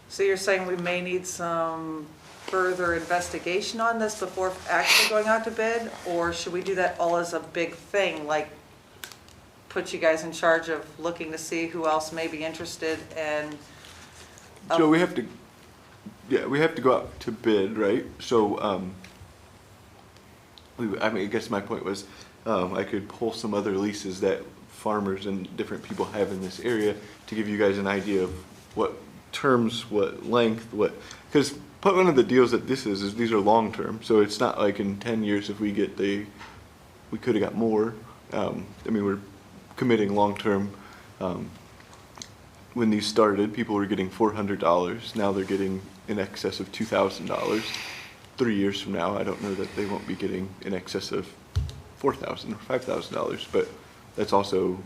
So you're saying we may need some further investigation on this before actually going out to bid? Or should we do that all as a big thing, like put you guys in charge of looking to see who else may be interested and... So we have to, we have to go out to bid, right? So, I mean, I guess my point was, I could pull some other leases that farmers and different people have in this area to give you guys an idea of what terms, what length, what, because one of the deals that this is these are long-term, so it's not like in 10 years if we get we could have got more. I mean, we're committing long-term. When these started, people were getting $400. Now they're getting in excess of $2,000. 3 years from now, I don't know that they won't be getting in excess of $4,000 or $5,000, but that's also,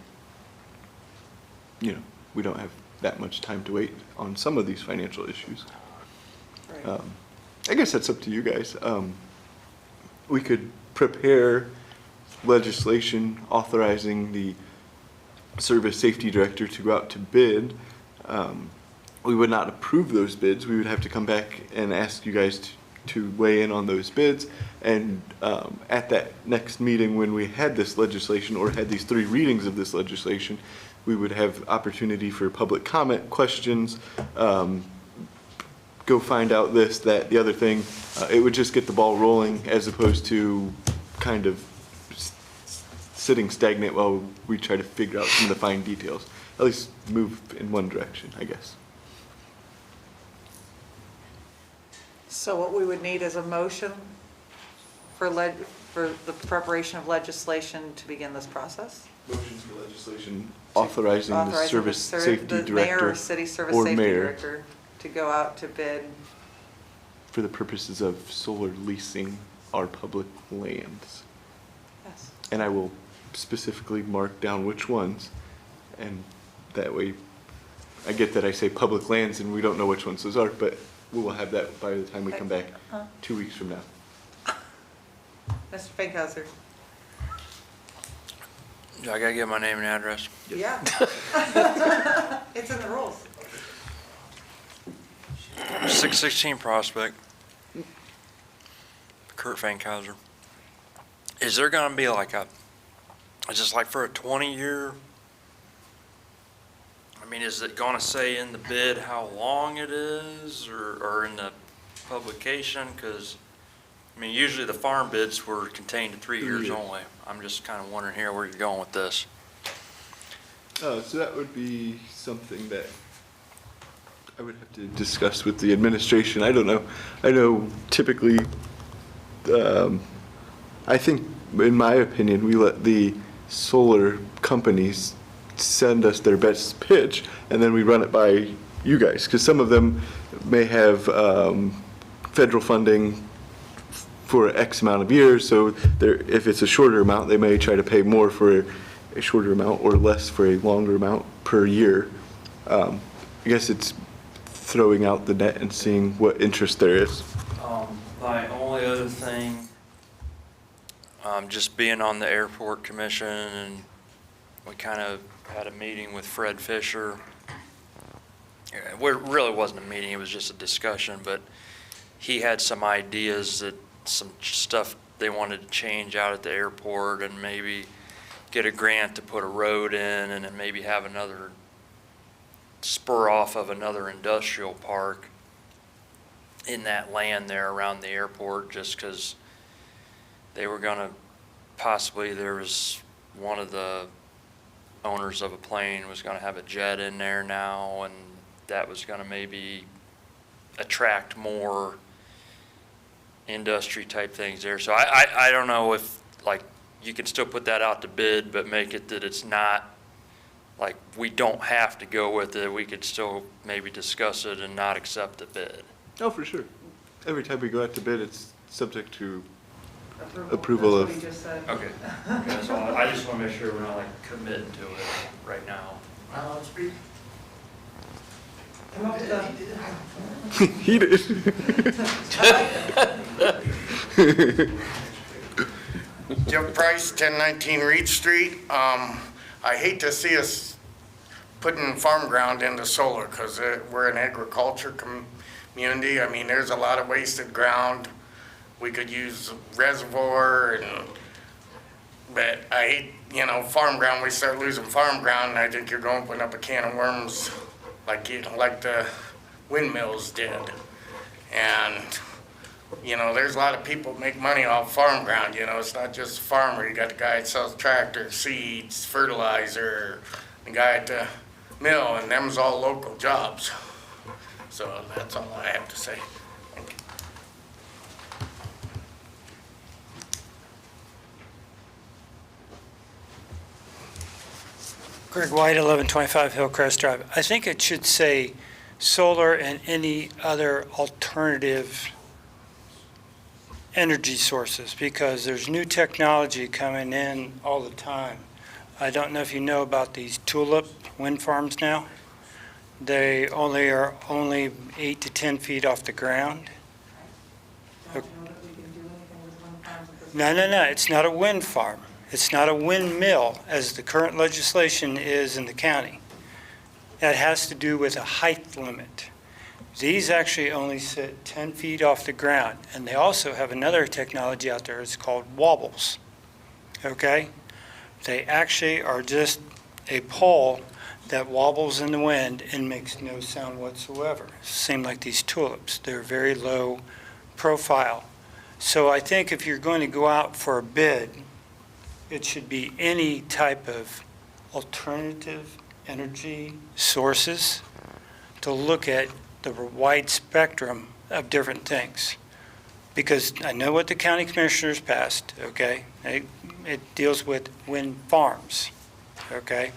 you know, we don't have that much time to wait on some of these financial issues. Right. I guess that's up to you guys. We could prepare legislation authorizing the service safety director to go out to bid. We would not approve those bids. We would have to come back and ask you guys to weigh in on those bids. And at that next meeting when we had this legislation or had these 3 readings of this legislation, we would have opportunity for public comment, questions, go find out this, that, the other thing. It would just get the ball rolling as opposed to kind of sitting stagnant while we try to figure out some of the fine details. At least move in one direction, I guess. So what we would need is a motion for the preparation of legislation to begin this process? Motion for legislation authorizing the service safety director. The mayor or city service or safety mayor director to go out to bid. for the purposes of solar leasing our public lands. Yes. And I will specifically mark down which ones, and that way, I get that I say public lands and we don't know which ones those are, but we will have that by the time we come back 2 weeks from now. Mr. Fankhauser. I gotta get my name and address. Yeah. It's in the rules. 616 Prospect. Kurt Fankhauser. Is there gonna be like just like for a 20-year? I mean, is it gonna say in the bid how long it is or in the publication? Because, I mean, usually the farm bids were contained to 3 years only. I'm just kind of wondering here where you're going with this. So that would be something that I would have to discuss with the administration. I don't know. I know typically, I think, in my opinion, we let the solar companies send us their best pitch, and then we run it by you guys, because some of them may have federal funding for X amount of years, so if it's a shorter amount, they may try to pay more for a shorter amount or less for a longer amount per year. I guess it's throwing out the net and seeing what interest there is. My only other thing, just being on the airport commission, and we kind of had a meeting with Fred Fisher. It really wasn't a meeting, it was just a discussion, but he had some ideas that some stuff they wanted to change out at the airport and maybe get a grant to put a road in and then maybe have another spur off of another industrial park in that land there around the airport, just because they were going to possibly, there was one of the owners of a plane was gonna have a jet in there now, and that was gonna maybe attract more industry type things there. So I don't know if, like, you can still put that out to bid, but make it that it's not, like, we don't have to go with it. We could still maybe discuss it and not accept the bid. Oh, for sure. Every time we go out to bid, it's subject to approval of. That's what he just said. Okay. Okay, so I just want to make sure we're not like committing to it right now. Come up with a, He did. Jeff Price, 1019 Reed Street. I hate to see us putting farm ground into solar because we're an agriculture community. I mean, there's a lot of wasted ground. We could use reservoir, but I hate, farm ground. We start losing farm ground, and I think you're going to open up a can of worms like the windmills did. And there's a lot of people that make money off farm ground. It's not just a farmer. You got the guy that sells tractors, seeds, fertilizer, the guy at the mill, and them's all local jobs. So that's all I have to say. Thank you. Greg White, 1125 Hillcrest Drive. I think it should say solar and any other alternative energy sources, because there's new technology coming in all the time. I don't know if you know about these tulip wind farms now. They are only 8 to 10 feet off the ground. No, it's not a wind farm. It's not a windmill, as the current legislation is in the county. That has to do with a height limit. These actually only sit 10 feet off the ground, and they also have another technology out there. It's called wobbles, okay? They actually are just a pole that wobbles in the wind and makes no sound whatsoever. Same like these tulips. They're very low profile. So I think if you're going to go out for a bid, it should be any type of alternative energy sources to look at the wide spectrum of different things. Because I know what the county commissioners passed, okay? It deals with wind farms, okay?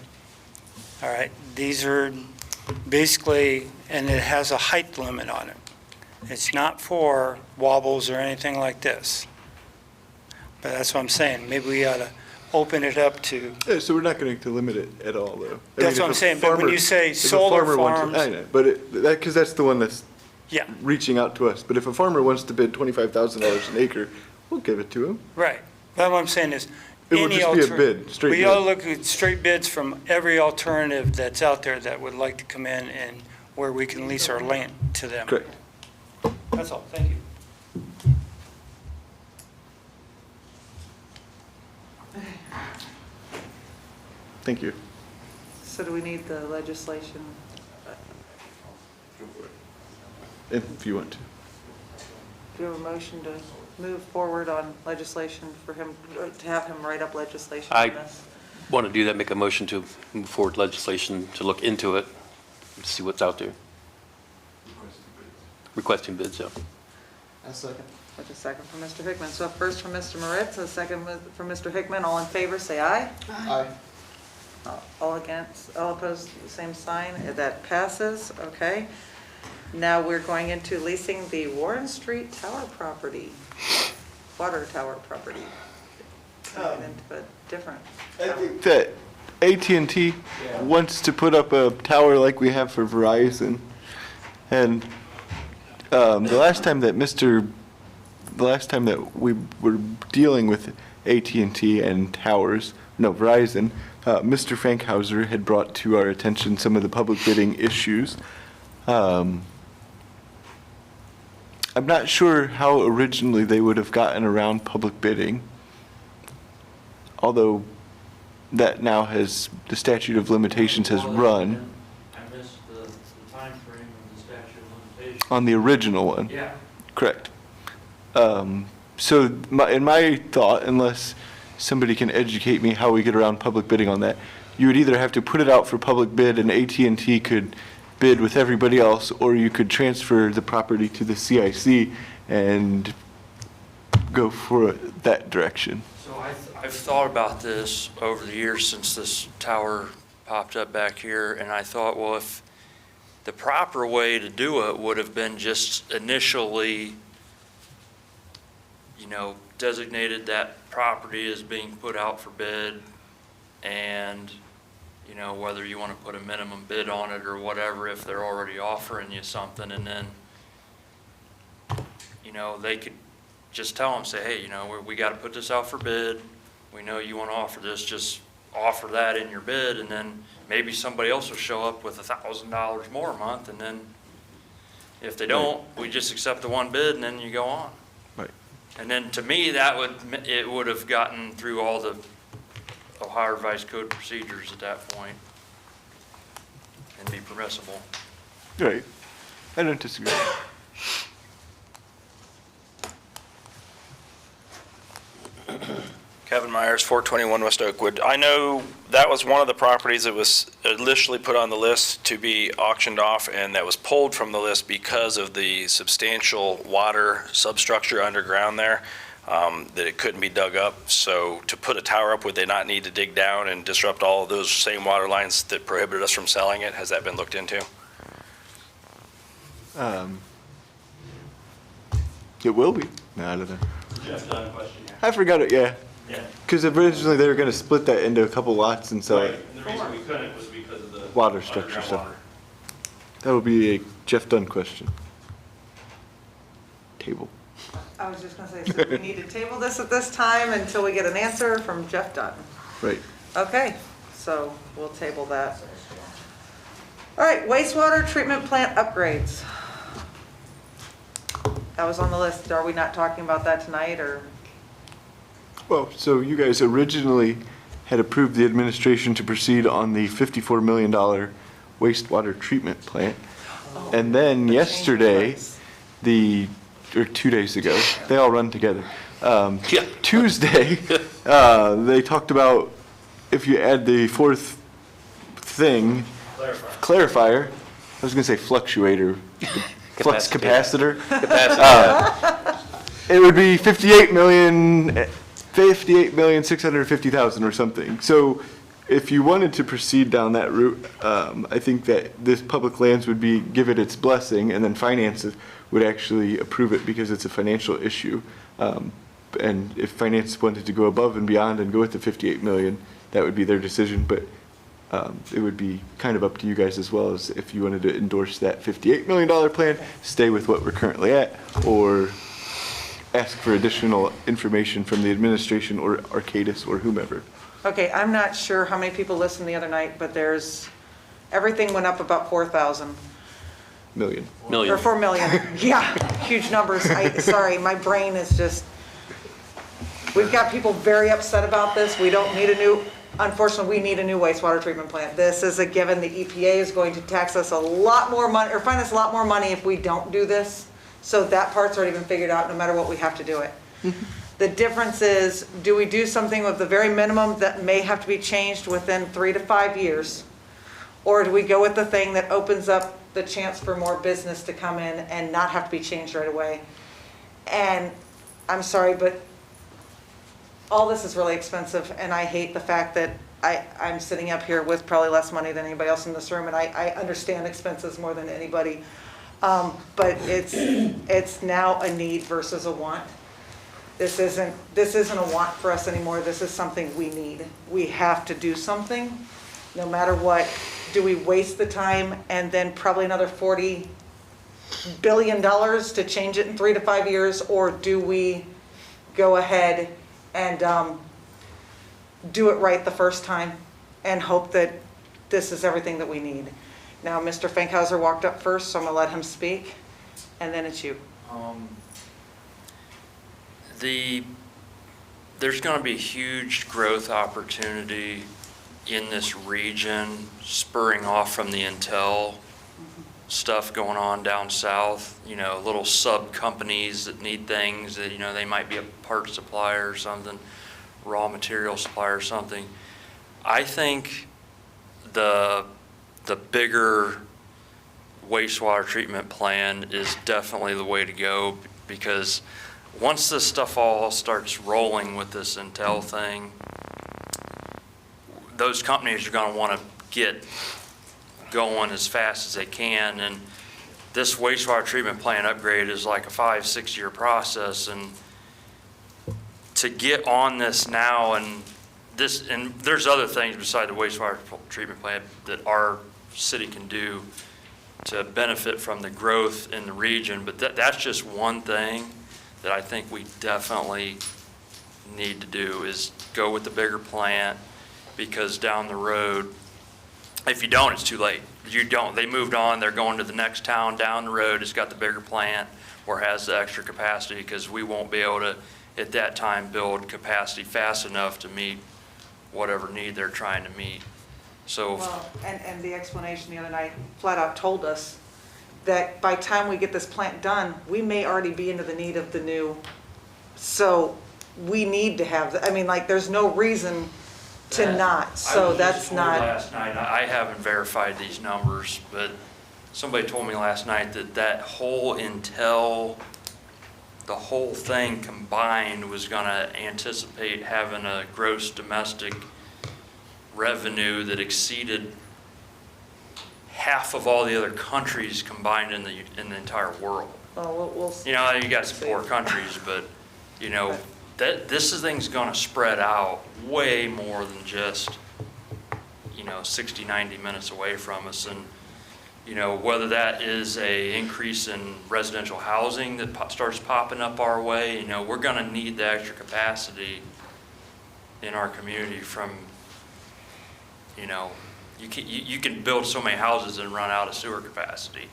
All right, these are basically, and it has a height limit on it. It's not for wobbles or anything like this. But that's what I'm saying. Maybe we ought to open it up to. Yeah, so we're not going to limit it at all, though. That's what I'm saying, but when you say solar farms. I know, but because that's the one that's reaching out to us. But if a farmer wants to bid $25,000 an acre, we'll give it to him. Right. But what I'm saying is, It would just be a bid, straight bid. We ought to look at straight bids from every alternative that's out there that would like to come in and where we can lease our land to them. Correct. That's all, thank you. Thank you. So do we need the legislation? If you want to. Do you have a motion to move forward on legislation for him, to have him write up legislation on I this? want to do that, make a motion to move forward legislation to look into it, see what's out there. Requesting bids, yeah. A second. With a second from Mr. Hickman. So first from Mr. Moritz, a second from Mr. Hickman. All in favor, say aye. Aye. All against, all opposed, same sign. That passes, okay. Now we're going into leasing the Warren Street Tower property, water tower property. Going into a different. I think that AT&T wants to put up a tower like we have for Verizon. And the last time that we were dealing with AT&T and towers, Verizon, Mr. Fankhauser had brought to our attention some of the public bidding issues. I'm not sure how originally they would have gotten around public bidding, although that now has, the statute of limitations has run. I missed the time frame of the statute of limitations. On the original one? Yeah. Correct. So in my thought, unless somebody can educate me how we get around public bidding on that. You would either have to put it out for public bid and AT&T could bid with everybody else, or you could transfer the property to the CIC and go for that direction. So I've thought about this over the years since this tower popped up back here, and I thought, well, if the proper way to do it would have been just initially, designated that property as being put out for bid, and, whether you want to put a minimum bid on it or whatever, if they're already offering you something, and then, they could just tell them, say, hey, we got to put this out for bid. We know you want to offer this, just offer that in your bid, and then maybe somebody else will show up with $1,000 more a month, and then if they don't, we just accept the one bid, and then you go on. Right. And then to me, it would have gotten through all the Ohio Revised Code procedures at that point and be permissible. Right. I don't disagree. Kevin Myers, 421 West Oakwood. I know that was one of the properties that was initially put on the list to be auctioned off, and that was pulled from the list because of the substantial water substructure underground there, that it couldn't be dug up. So to put a tower up, would they not need to dig down and disrupt all of those same water lines that prohibited us from selling it? Has that been looked into? It will be. No, I don't know. Jeff Dunn question. I forgot it, yeah. Yeah. Because originally they were going to split that into a couple lots and sell it. And the reason we couldn't was because of the Water structure underground stuff. water. That would be a Jeff Dunn question. Table. I was just gonna say, so we need to table this at this time until we get an answer from Jeff Dunn. Right. Okay, so we'll table that. All right, wastewater treatment plant upgrades. That was on the list. Are we not talking about that tonight, or? Well, so you guys originally had approved the administration to proceed on the $54 million wastewater treatment plant. And then yesterday, or 2 days ago, they all run together. Tuesday, they talked about if you add the fourth thing, clarifier, I was gonna say fluctuator, flux capacitor. It would be 58,650,000 or something. So if you wanted to proceed down that route, I think that this public lands would give it its blessing, and then finance would actually approve it because it's a financial issue. And if finance wanted to go above and beyond and go with the 58 million, that would be their decision. But it would be kind of up to you guys as well, as if you wanted to endorse that $58 million plan, stay with what we're currently at, or ask for additional information from the administration or Arcadis or whomever. Okay, I'm not sure how many people listened the other night, but everything went up about 4,000. Million. Or 4 million, yeah, huge numbers. Sorry, my brain is just, we've got people very upset about this. We don't need unfortunately, we need a new wastewater treatment plant. This is a given. The EPA is going to tax us a lot more money, or fine us a lot more money if we don't do this. So that part's already been figured out, no matter what, we have to do it. The difference is, do we do something with the very minimum that may have to be changed within 3 to 5 years? Or do we go with the thing that opens up the chance for more business to come in and not have to be changed right away? And I'm sorry, but all this is really expensive, and I hate the fact that I'm sitting up here with probably less money than anybody else in this room, and I understand expenses more than anybody. But it's now a need versus a want. This isn't a want for us anymore. This is something we need. We have to do something, no matter what. Do we waste the time and then probably another $40 billion to change it in 3 to 5 years, or do we go ahead and do it right the first time and hope that this is everything that we need? Now, Mr. Fankhauser walked up first, so I'm gonna let him speak, and then it's you. There's going to be huge growth opportunity in this region, spurring off from the Intel stuff going on down south. Little sub companies that need things that they might be a part supplier or something. raw material supplier or something. I think the bigger wastewater treatment plan is definitely the way to go, because once this stuff all starts rolling with this Intel thing, those companies are going to want to get going as fast as they can, and this wastewater treatment plant upgrade is like a 5-6 year process, and to get on this now, and there's other things beside the wastewater treatment plant that our city can do to benefit from the growth in the region, but that's just one thing that I think we definitely need to do, is go with the bigger plant, because down the road, if you don't, it's too late. You don't, they moved on, they're going to the next town down the road, it's got the bigger plant or has the extra capacity, because we won't be able to, at that time, build capacity fast enough to meet whatever need they're trying to meet. So, Well, and the explanation the other night flat out told us that by the time we get this plant done, we may already be into the need of the new, so we need to have, I mean, like, there's no reason to not, so that's not. Last night, I haven't verified these numbers, but somebody told me last night that whole Intel, the whole thing combined was gonna anticipate having a gross domestic revenue that exceeded half of all the other countries combined in the entire world. Well, we'll. You know, you got some poor countries, but, you know, this thing's gonna spread out way more than just, 60, 90 minutes away from us. And, whether that is a increase in residential housing that starts popping up our way, we're gonna need the extra capacity in our community from, you can build so many houses and run out of sewer capacity.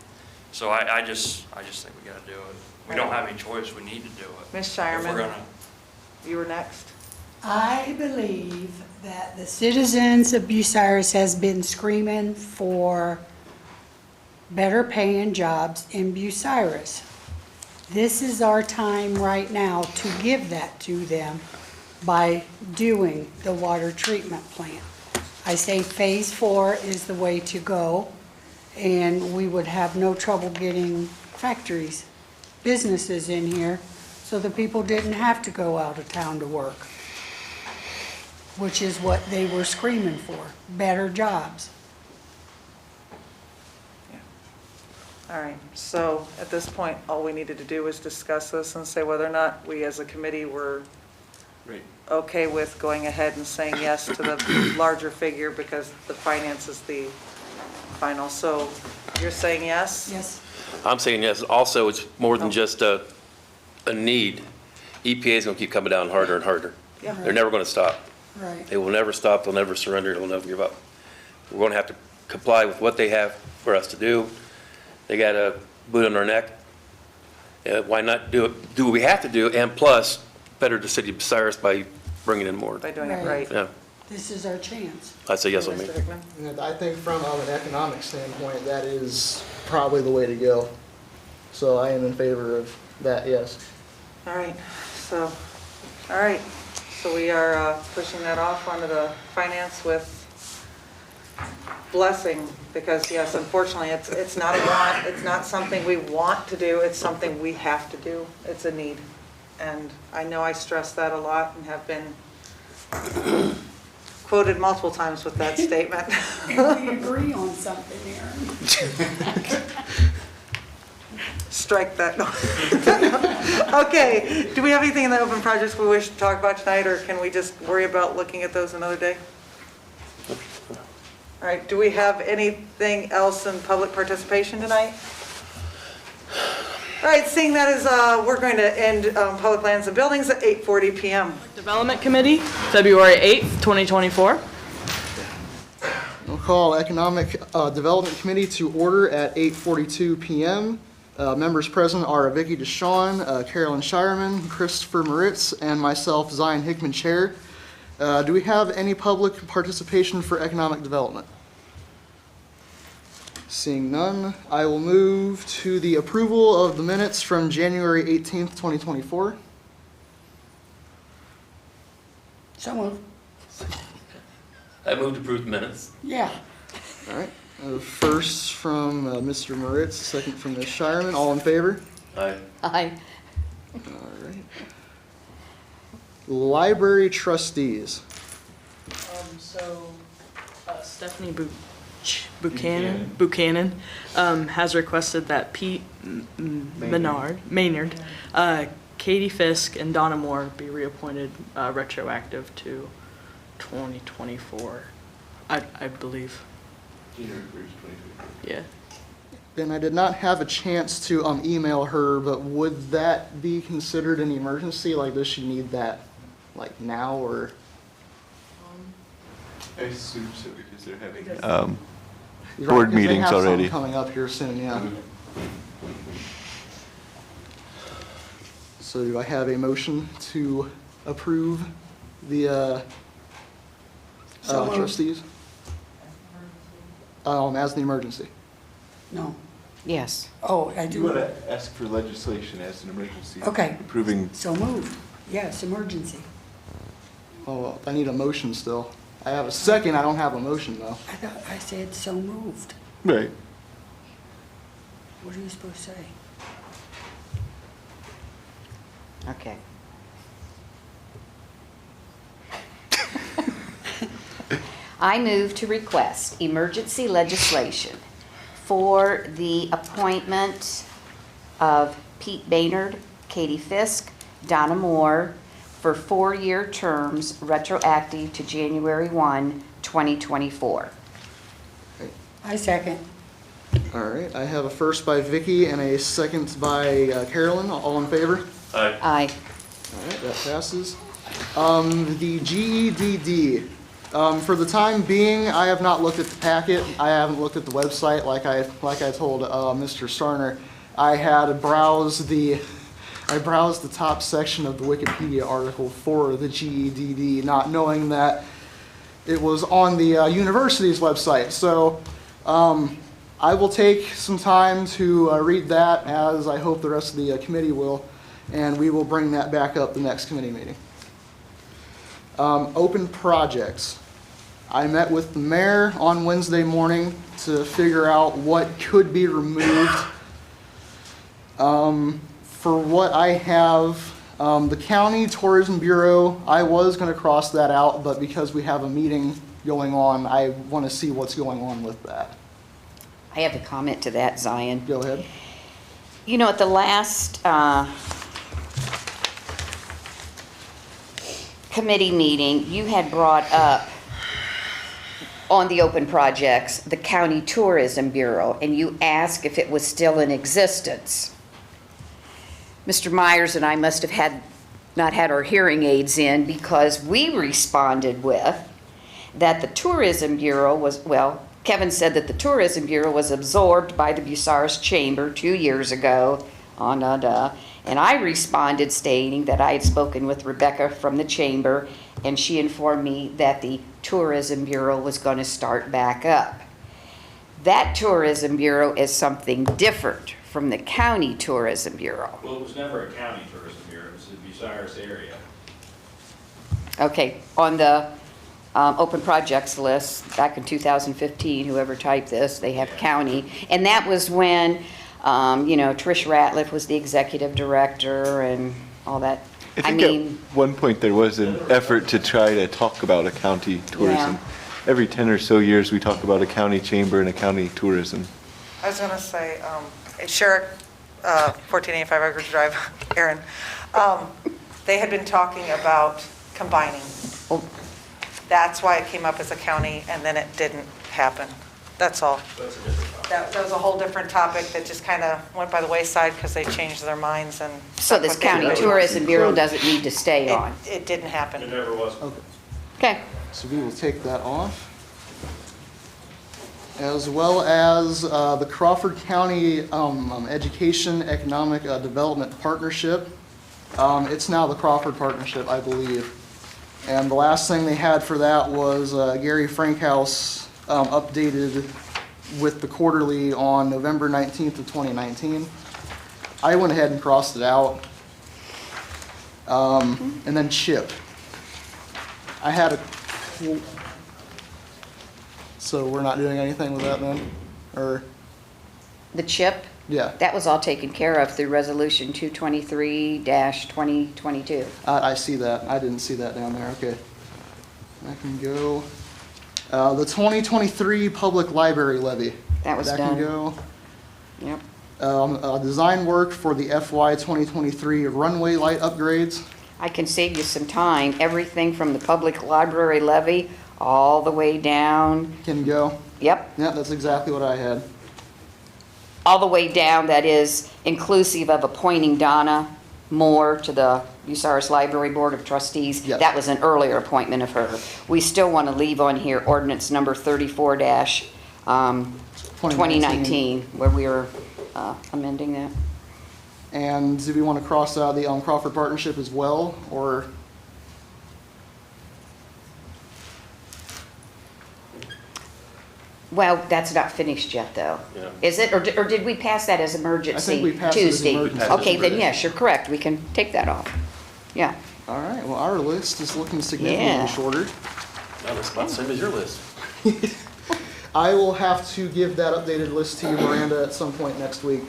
So I just think we gotta do it. We don't have any choice, we need to do it. Ms. If we're Shireman, gonna, you were next. I believe that the citizens of Bucyrus has been screaming for better paying jobs in Bucyrus. This is our time right now to give that to them by doing the water treatment plant. I say phase 4 is the way to go, and we would have no trouble getting factories, businesses in here, so the people didn't have to go out of town to work, which is what they were screaming for, better jobs. All right, so at this point, all we needed to do was discuss this and say whether or not we as a committee were okay with going ahead and saying yes to the larger figure, because the finance is the final. So you're saying yes? Yes. I'm saying yes. Also, it's more than just a need. EPA is going to keep coming down harder and harder. Yeah. They're never going to stop. Right. They will never stop. They'll never surrender. They'll never give up. We're going to have to comply with what they have for us to do. They got a boot on our neck. Why not do what we have to do, and plus better the city of Bucyrus by bringing in more. By doing it right. Yeah, This is our chance. I'd say yes on me. Mr. Hickman? And I think from an economic standpoint, that is probably the way to go. So I am in favor of that, yes. All right, so we are pushing that off onto the finance with blessing, because yes, unfortunately, it's not a want, it's not something we want to do, it's something we have to do, it's a need. And I know I stress that a lot and have been quoted multiple times with that statement. And we agree on something, Aaron. Strike that. Okay, do we have anything in the open projects we wish to talk about tonight, or can we just worry about looking at those another day? All right, do we have anything else in public participation tonight? All right, seeing that is, we're going to end public lands and buildings at 8:40 PM. Development Committee, February 8th, 2024. We'll call Economic Development Committee to order at 8:42 PM. Members present are Vicky DeShawn, Carolyn Shireman, Christopher Moritz, and myself, Zion Hickman, Chair. Do we have any public participation for economic development? Seeing none, I will move to the approval of the minutes from January 18th, 2024. So moved. I move to approve the minutes. Yeah. All right. First from Mr. Moritz, second from Ms. Shireman. All in favor? Aye. Aye. All right. Library trustees. Stephanie Buchanan has requested that Pete Maynard, Katie Fisk, and Donna Moore be reappointed retroactive to 2024, I believe. Yeah. And I did not have a chance to email her, but would that be considered an emergency? Like, does she need that, like, now, or? I assume so because they're having Right, board 'cause they meetings have something already. coming up here soon, yeah. So do I have a motion to approve the So moved. trustees? As the emergency. No. Yes. Oh, I You want do. to ask for legislation as an emergency? Okay. Approving, So moved. Yes, emergency. Oh, I need a motion still. I have a second, I don't have a motion, though. I thought I said so moved. right. What are you supposed to say? Okay. I move to request emergency legislation for the appointment of Pete Baynard, Katie Fisk, Donna Moore for 4-year terms retroactive to January 1, 2024. I second. All right, I have a first by Vicky and a second by Carolyn. All in favor? Aye. Aye. All right, that passes. The GEDD. For the time being, I have not looked at the packet. I haven't looked at the website like I told Mr. Starner. I browsed the top section of the Wikipedia article for the GEDD, not knowing that it was on the university's website. So I will take some time to read that, as I hope the rest of the committee will, and we will bring that back up the next committee meeting. Open projects. I met with the mayor on Wednesday morning to figure out what could be removed. For what I have, the County Tourism Bureau, I was going to cross that out, but because we have a meeting going on, I want to see what's going on with that. I have a comment to that, Zion. Go ahead. You know, at the last committee meeting, you had brought up on the open projects, the County Tourism Bureau, and you asked if it was still in existence. Mr. Myers and I must have not had our hearing aids in, because we responded with that the Tourism Bureau was, well, Kevin said that the Tourism Bureau was absorbed by the Bucyrus Chamber 2 years ago, and I responded stating that I had spoken with Rebecca from the Chamber, and she informed me that the Tourism Bureau was going to start back up. That Tourism Bureau is something different from the County Tourism Bureau. Well, it was never a county tourism bureau, it was the Bucyrus area. Okay, on the open projects list, back in 2015, whoever typed this, they have county. And that was when, Trish Ratliff was the executive director and all that. I think at one point there was an effort to try to talk about a county tourism. Yeah. Every 10 or so years, we talk about a county chamber and a county tourism. I was going to say, Sharrock, 1485 Edwards Drive, Aaron, they had been talking about combining. That's why it came up as a county, and then it didn't happen. That's all. That's a different topic. That was a whole different topic that just kind of went by the wayside because they changed their minds and. So this County Tourism Bureau doesn't need to stay on? It didn't happen. It never was. Okay. So we will take that off. As well as the Crawford County Education Economic Development Partnership. It's now the Crawford Partnership, I believe. And the last thing they had for that was Gary Fankhauser updated with the quarterly on November 19th of 2019. I went ahead and crossed it out. And then CHIP. I had a, so we're not doing anything with that then? Or, The CHIP, yeah, that was all taken care of through Resolution 223-2022. I see that. I didn't see that down there, okay. I can go, the 2023 public library levy. That was That done. can go. Yep. Design work for the FY 2023 runway light upgrades. I can save you some time. Everything from the public library levy all the way down. Can go. Yep. Yeah, that's exactly what I had. All the way down, that is inclusive of appointing Donna Moore to the Bucyrus Library Board of Trustees. Yes. That was an earlier appointment of her. We still want to leave on here ordinance number 34-2019, where we are amending that. And do we want to cross out the Crawford Partnership as well, or? Well, that's not finished yet, though. Yeah. Is it? Or did we pass that as emergency I think we passed it as Tuesday? emergency. Okay, then yes, you're correct. We can take that off. Yeah. All right, well, our list is looking significantly Yeah. shorter. That was about the same as your list. I will have to give that updated list to you, Miranda, at some point next week.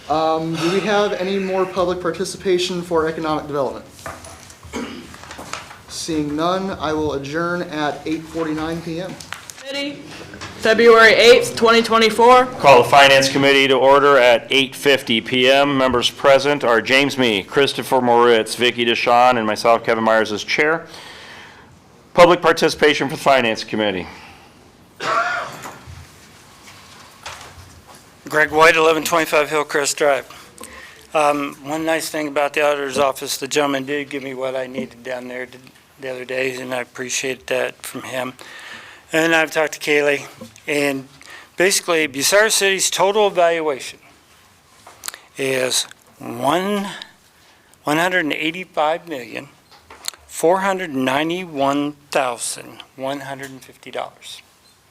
Do we have any more public participation for economic development? Seeing none, I will adjourn at 8:49 PM. Committee, February 8th, 2024. Call the Finance Committee to order at 8:50 PM. Members present are James Me, Christopher Moritz, Vicky DeShawn, and myself, Kevin Myers, as chair. Public participation for the Finance Committee. Greg White, 1125 Hillcrest Drive. One nice thing about the auditor's office, the gentleman did give me what I needed down there the other day, and I appreciate that from him. And I've talked to Kaylee, and basically Bucyrus City's total evaluation is $185,491,150.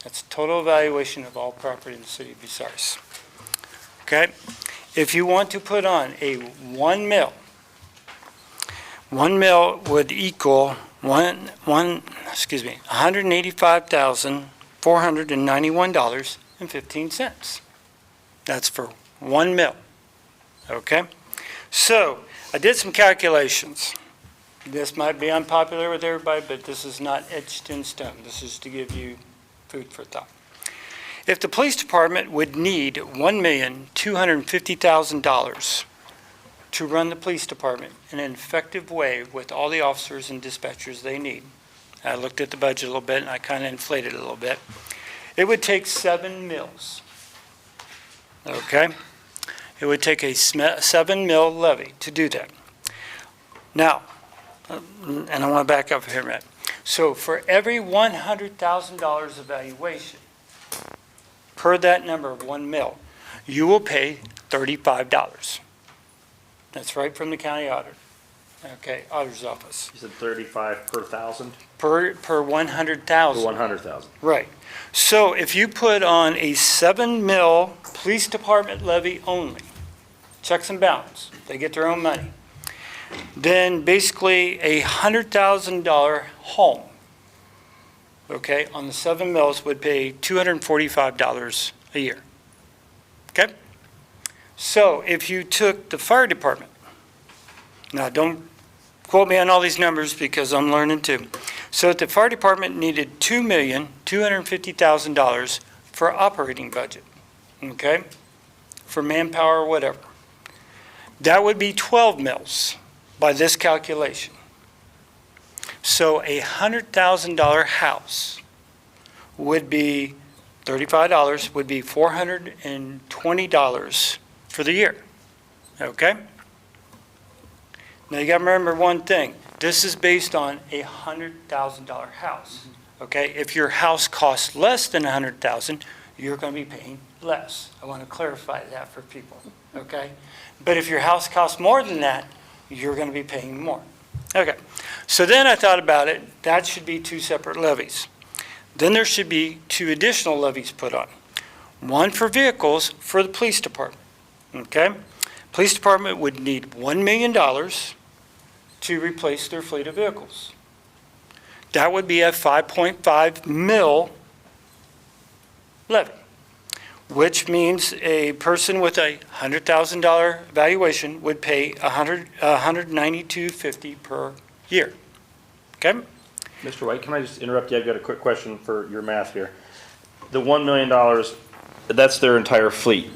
That's the total evaluation of all property in the city of Bucyrus. Okay? If you want to put on a 1 mil would equal $185,491.15. That's for 1 mil. Okay? So, I did some calculations. This might be unpopular with everybody, but this is not etched in stone. This is to give you food for thought. If the police department would need $1,250,000 to run the police department in an effective way with all the officers and dispatchers they need, I looked at the budget a little bit and I kind of inflated it a little bit. It would take 7 mils. Okay? It would take a 7 mil levy to do that. Now, and I want to back up here a minute. So for every $100,000 evaluation, per that number of 1 mil, you will pay $35. That's right from the county auditor. Okay, auditor's office. You said 35 per thousand? Per 100,000. 100,000. Right. So if you put on a 7 mil police department levy only, checks and balance, they get their own money, then basically a $100,000 home, okay, on the 7 mils would pay $245 a year. Okay? So if you took the fire department, now don't quote me on all these numbers because I'm learning too. So if the fire department needed $2,250,000 for operating budget, okay, for manpower or whatever, that would be 12 mils by this calculation. So a $100,000 house would be $35, would be $420 for the year. Okay? Now you got to remember one thing. This is based on a $100,000 house. Okay? If your house costs less than $100,000, you're going to be paying less. I want to clarify that for people. Okay? But if your house costs more than that, you're going to be paying more. Okay. So then I thought about it. That should be 2 separate levies. Then there should be 2 additional levies put on. One for vehicles for the police department. Okay? Police department would need $1 million to replace their fleet of vehicles. that would be a 5.5 mil levy, which means a person with a $100,000 valuation would pay $192.50 per year. Okay? Mr. White, can I just interrupt you? I've got a quick question for your math here. The $1 million, that's their entire fleet.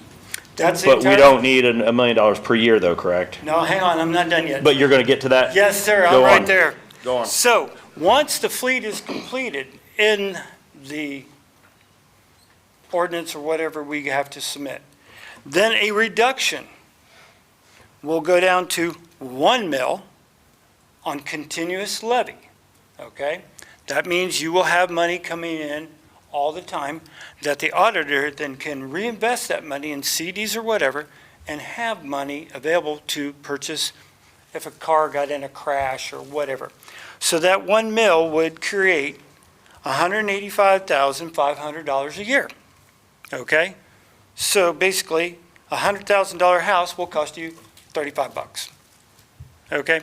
That's the But we entire- don't need $1 million per year though, correct? No, hang on, I'm not done yet. But you're going to get to that? Yes, sir, I'm Go right on. there. Go on. So, once the fleet is completed in the ordinance or whatever we have to submit, then a reduction will go down to 1 mil on continuous levy, okay? That means you will have money coming in all the time that the auditor then can reinvest that money in CDs or whatever and have money available to purchase if a car got in a crash or whatever. So that 1 mil would create $185,500 a year, okay? So basically, a $100,000 house will cost you $35, okay?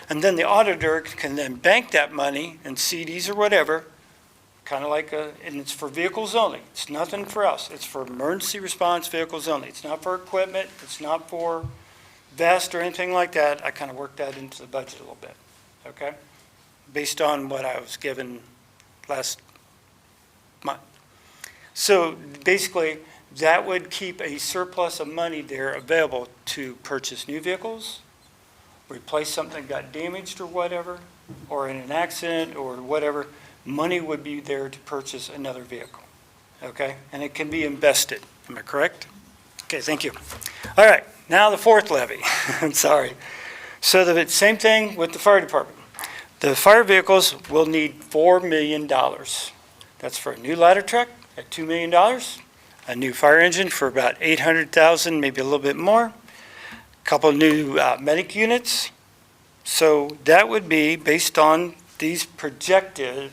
And then the auditor can then bank that money in CDs or whatever, kind of like and it's for vehicles only. It's nothing for us. It's for emergency response vehicles only. It's not for equipment. It's not for vest or anything like that. I kind of worked that into the budget a little bit, okay? Based on what I was given last month. So basically, that would keep a surplus of money there available to purchase new vehicles, replace something that got damaged or whatever, or in an accident or whatever. Money would be there to purchase another vehicle, okay? And it can be invested. Am I correct? Okay, thank you. All right, now the fourth levy. I'm sorry. So the same thing with the fire department. The fire vehicles will need $4 million. That's for a new ladder truck at $2 million, a new fire engine for about $800,000, maybe a little bit more, a couple new medic units. So that would be based on these projected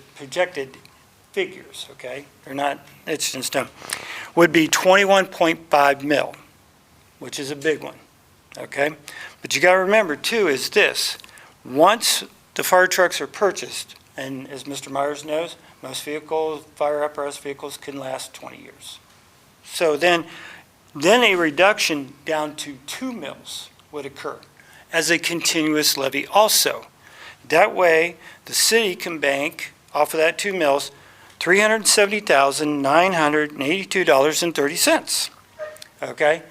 figures, okay? They're not etched in stone. Would be 21.5 mil, which is a big one, okay? But you got to remember too is this: once the fire trucks are purchased, and as Mr. Myers knows, most vehicles, fire apparatus vehicles, can last 20 years. So then a reduction down to 2 mils would occur as a continuous levy also. That way, the city can bank off of that 2 mils $370,982.30, okay?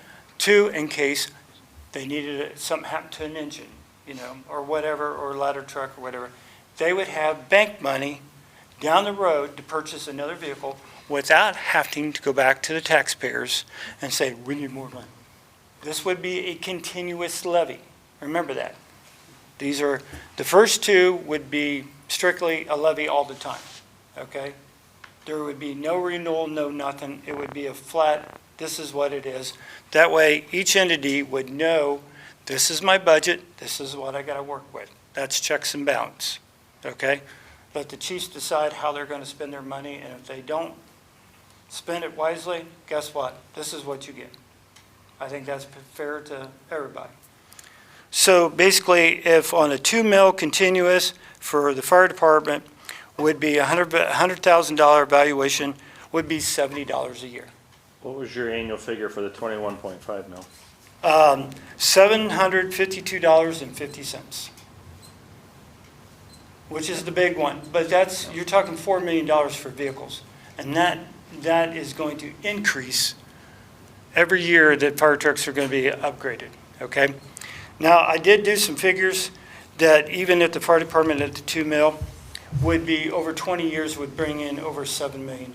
In case they needed something happened to an engine, or whatever, or ladder truck or whatever. They would have bank money down the road to purchase another vehicle without having to go back to the taxpayers and say, we need more money. This would be a continuous levy. Remember that. These are, the first two would be strictly a levy all the time, okay? There would be no renewal, no nothing. It would be a flat, this is what it is. That way, each entity would know, this is my budget, this is what I got to work with. That's checks and balance, okay? Let the chiefs decide how they're going to spend their money, and if they don't spend it wisely, guess what? This is what you get. I think that's fair to everybody. So basically, if on a 2 mil continuous for the fire department would be $100,000 valuation would be $70 a year. What was your annual figure for the 21.5 mil? $752.50, which is the big one. But that's, you're talking $4 million for vehicles. And that is going to increase every year that fire trucks are going to be upgraded, okay? Now, I did do some figures that even at the fire department at the 2 mil would be over 20 years would bring in over $7 million,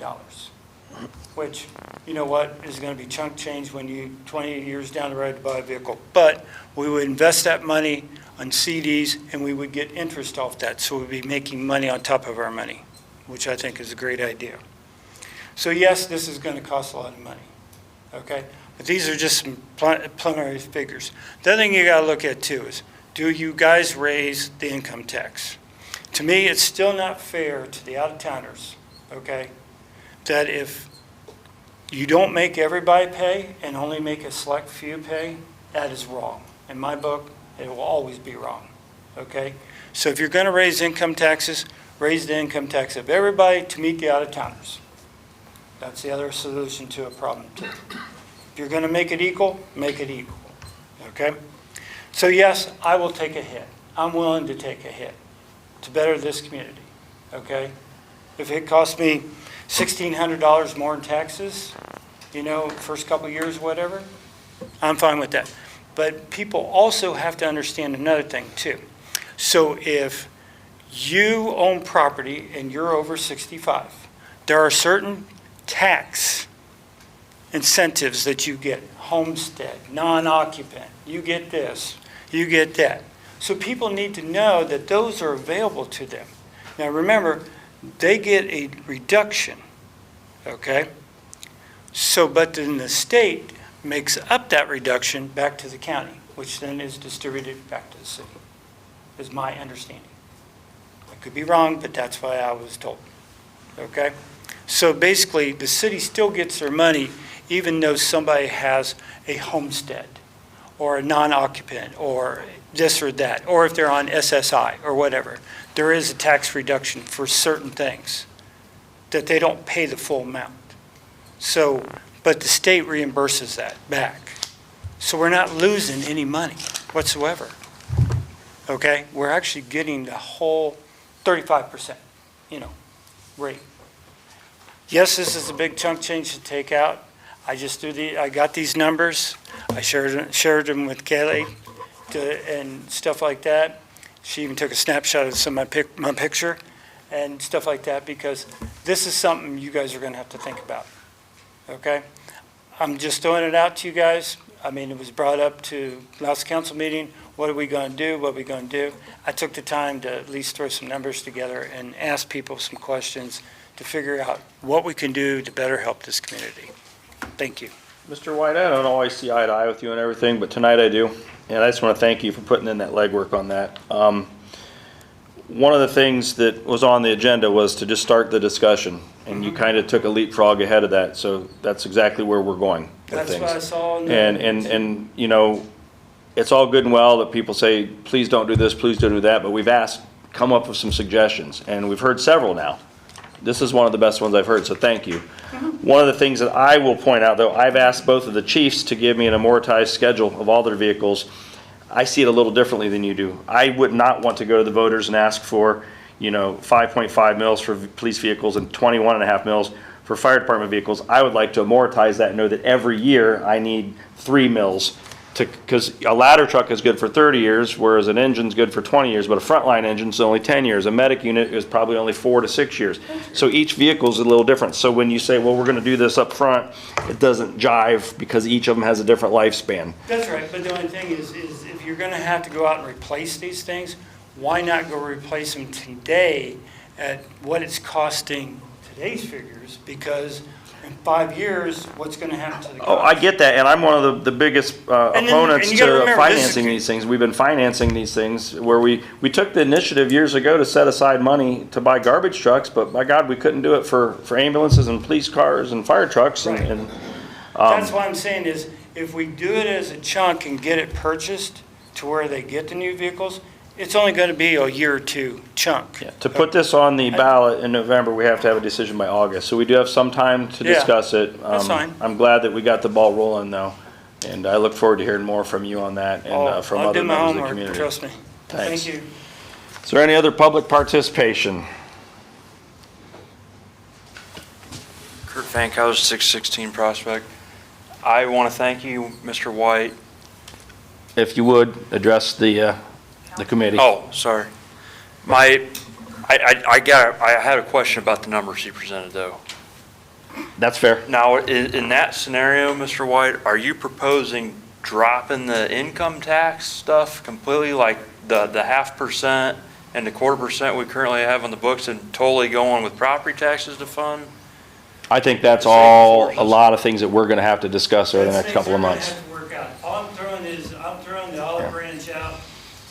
which, you know what, is going to be chunk change when you 20 years down the road to buy a vehicle. But we would invest that money on CDs and we would get interest off that. So we'd be making money on top of our money, which I think is a great idea. So yes, this is going to cost a lot of money, okay? But these are just some preliminary figures. The other thing you got to look at too is, do you guys raise the income tax? To me, it's still not fair to the out-of-towners, okay, that if you don't make everybody pay and only make a select few pay, that is wrong. In my book, it will always be wrong, okay? So if you're going to raise income taxes, raise the income tax of everybody to meet the out-of-towners. That's the other solution to a problem too. If you're gonna make it equal, make it equal, okay? So yes, I will take a hit. I'm willing to take a hit to better this community, okay? If it costs me $1,600 more in taxes, first couple of years, whatever, I'm fine with that. But people also have to understand another thing too. So if you own property and you're over 65, there are certain tax incentives that you get. Homestead, non-occupant, you get this, you get that. So people need to know that those are available to them. Now remember, they get a reduction, okay? So, but then the state makes up that reduction back to the county, which then is distributed back to the city, is my understanding. I could be wrong, but that's what I was told, okay? So basically, the city still gets their money even though somebody has a homestead or a non-occupant or this or that, or if they're on SSI or whatever. There is a tax reduction for certain things that they don't pay the full amount. So, but the state reimburses that back. So we're not losing any money whatsoever, okay? We're actually getting the whole 35%, rate. Yes, this is a big chunk change to take out. I got these numbers. I shared them with Kelly and stuff like that. She even took a snapshot of some of my picture and stuff like that, because this is something you guys are going to have to think about, okay? I'm just throwing it out to you guys. I mean, it was brought up to last council meeting. What are we going to do? What are we going to do? I took the time to at least throw some numbers together and ask people some questions to figure out what we can do to better help this community. Thank you. Mr. Wyatt, I don't always see eye to eye with you and everything, but tonight I do. And I just want to thank you for putting in that legwork on that. One of the things that was on the agenda was to just start the discussion, and you kind of took a leapfrog ahead of that, so that's exactly where we're going with things. That's what I saw. And it's all good and well that people say, please don't do this, please don't do that, but we've asked, come up with some suggestions, and we've heard several now. This is one of the best ones I've heard, so thank you. One of the things that I will point out, though, I've asked both of the chiefs to give me an amortized schedule of all their vehicles. I see it a little differently than you do. I would not want to go to the voters and ask for, 5.5 mils for police vehicles and 21.5 mils for fire department vehicles. I would like to amortize that and know that every year I need 3 mils because a ladder truck is good for 30 years, whereas an engine's good for 20 years, but a frontline engine's only 10 years. A medic unit is probably only 4 to 6 years. So each vehicle is a little different. So when you say, well, we're going to do this up front, it doesn't jive because each of them has a different lifespan. That's right, but the only thing is if you're going to have to go out and replace these things, why not go replace them today at what it's costing today's figures? Because in 5 years, what's going to happen to the cost? Oh, I get that, and I'm one of the biggest opponents to financing these things. We've been financing these things where we took the initiative years ago to set aside money to buy garbage trucks, but by God, we couldn't do it for ambulances and police cars and fire trucks. Right. That's what I'm saying is, if we do it as a chunk and get it purchased to where they get the new vehicles, it's only going to be a year or two chunk. Yeah. To put this on the ballot in November, we have to have a decision by August. So we do have some time to discuss it. That's fine. I'm glad that we got the ball rolling, though, and I look forward to hearing more from you on that and from other members of the community. Trust me. Thanks. Thank you. Is there any other public participation? Kurt Fankhauser, 616 Prospect. I want to thank you, Mr. White. If you would, address the committee. Oh, sorry. I had a question about the numbers you presented, though. That's fair. Now, in that scenario, Mr. White, are you proposing dropping the income tax stuff completely, like the 0.5% and the 1/4% we currently have on the books, and totally going with property taxes to fund? I think that's all a lot of things that we're going to have to discuss over the next couple of months. All I'm throwing the olive branch out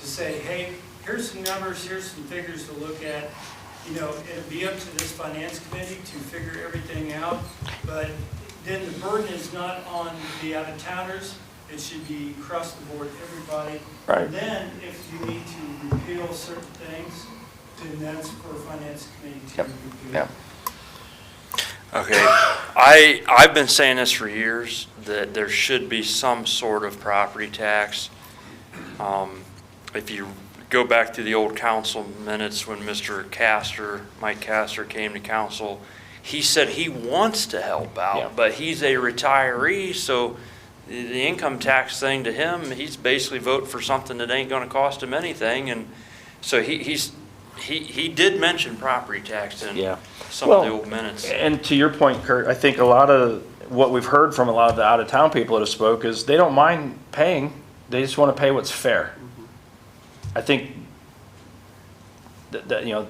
to say, hey, here's some numbers, here's some figures to look at. It'll be up to this finance committee to figure everything out, but then the burden is not on the out-of-towners. It should be across the board, everybody. Right. And then if you need to repeal certain things, And that's for finance committee to Yep, review. yep. Okay, I've been saying this for years, that there should be some sort of property tax. If you go back to the old council minutes when Mike Castor came to council, he said he wants to help out, Yeah. but he's a retiree, so the income tax thing to him, he's basically voting for something that ain't gonna cost him anything, and so he did mention property tax in Yeah. some of the Well, old minutes. And to your point, Kurt, I think a lot of what we've heard from a lot of the out-of-town people that have spoke is they don't mind paying, they just want to pay what's fair. I think that, you know,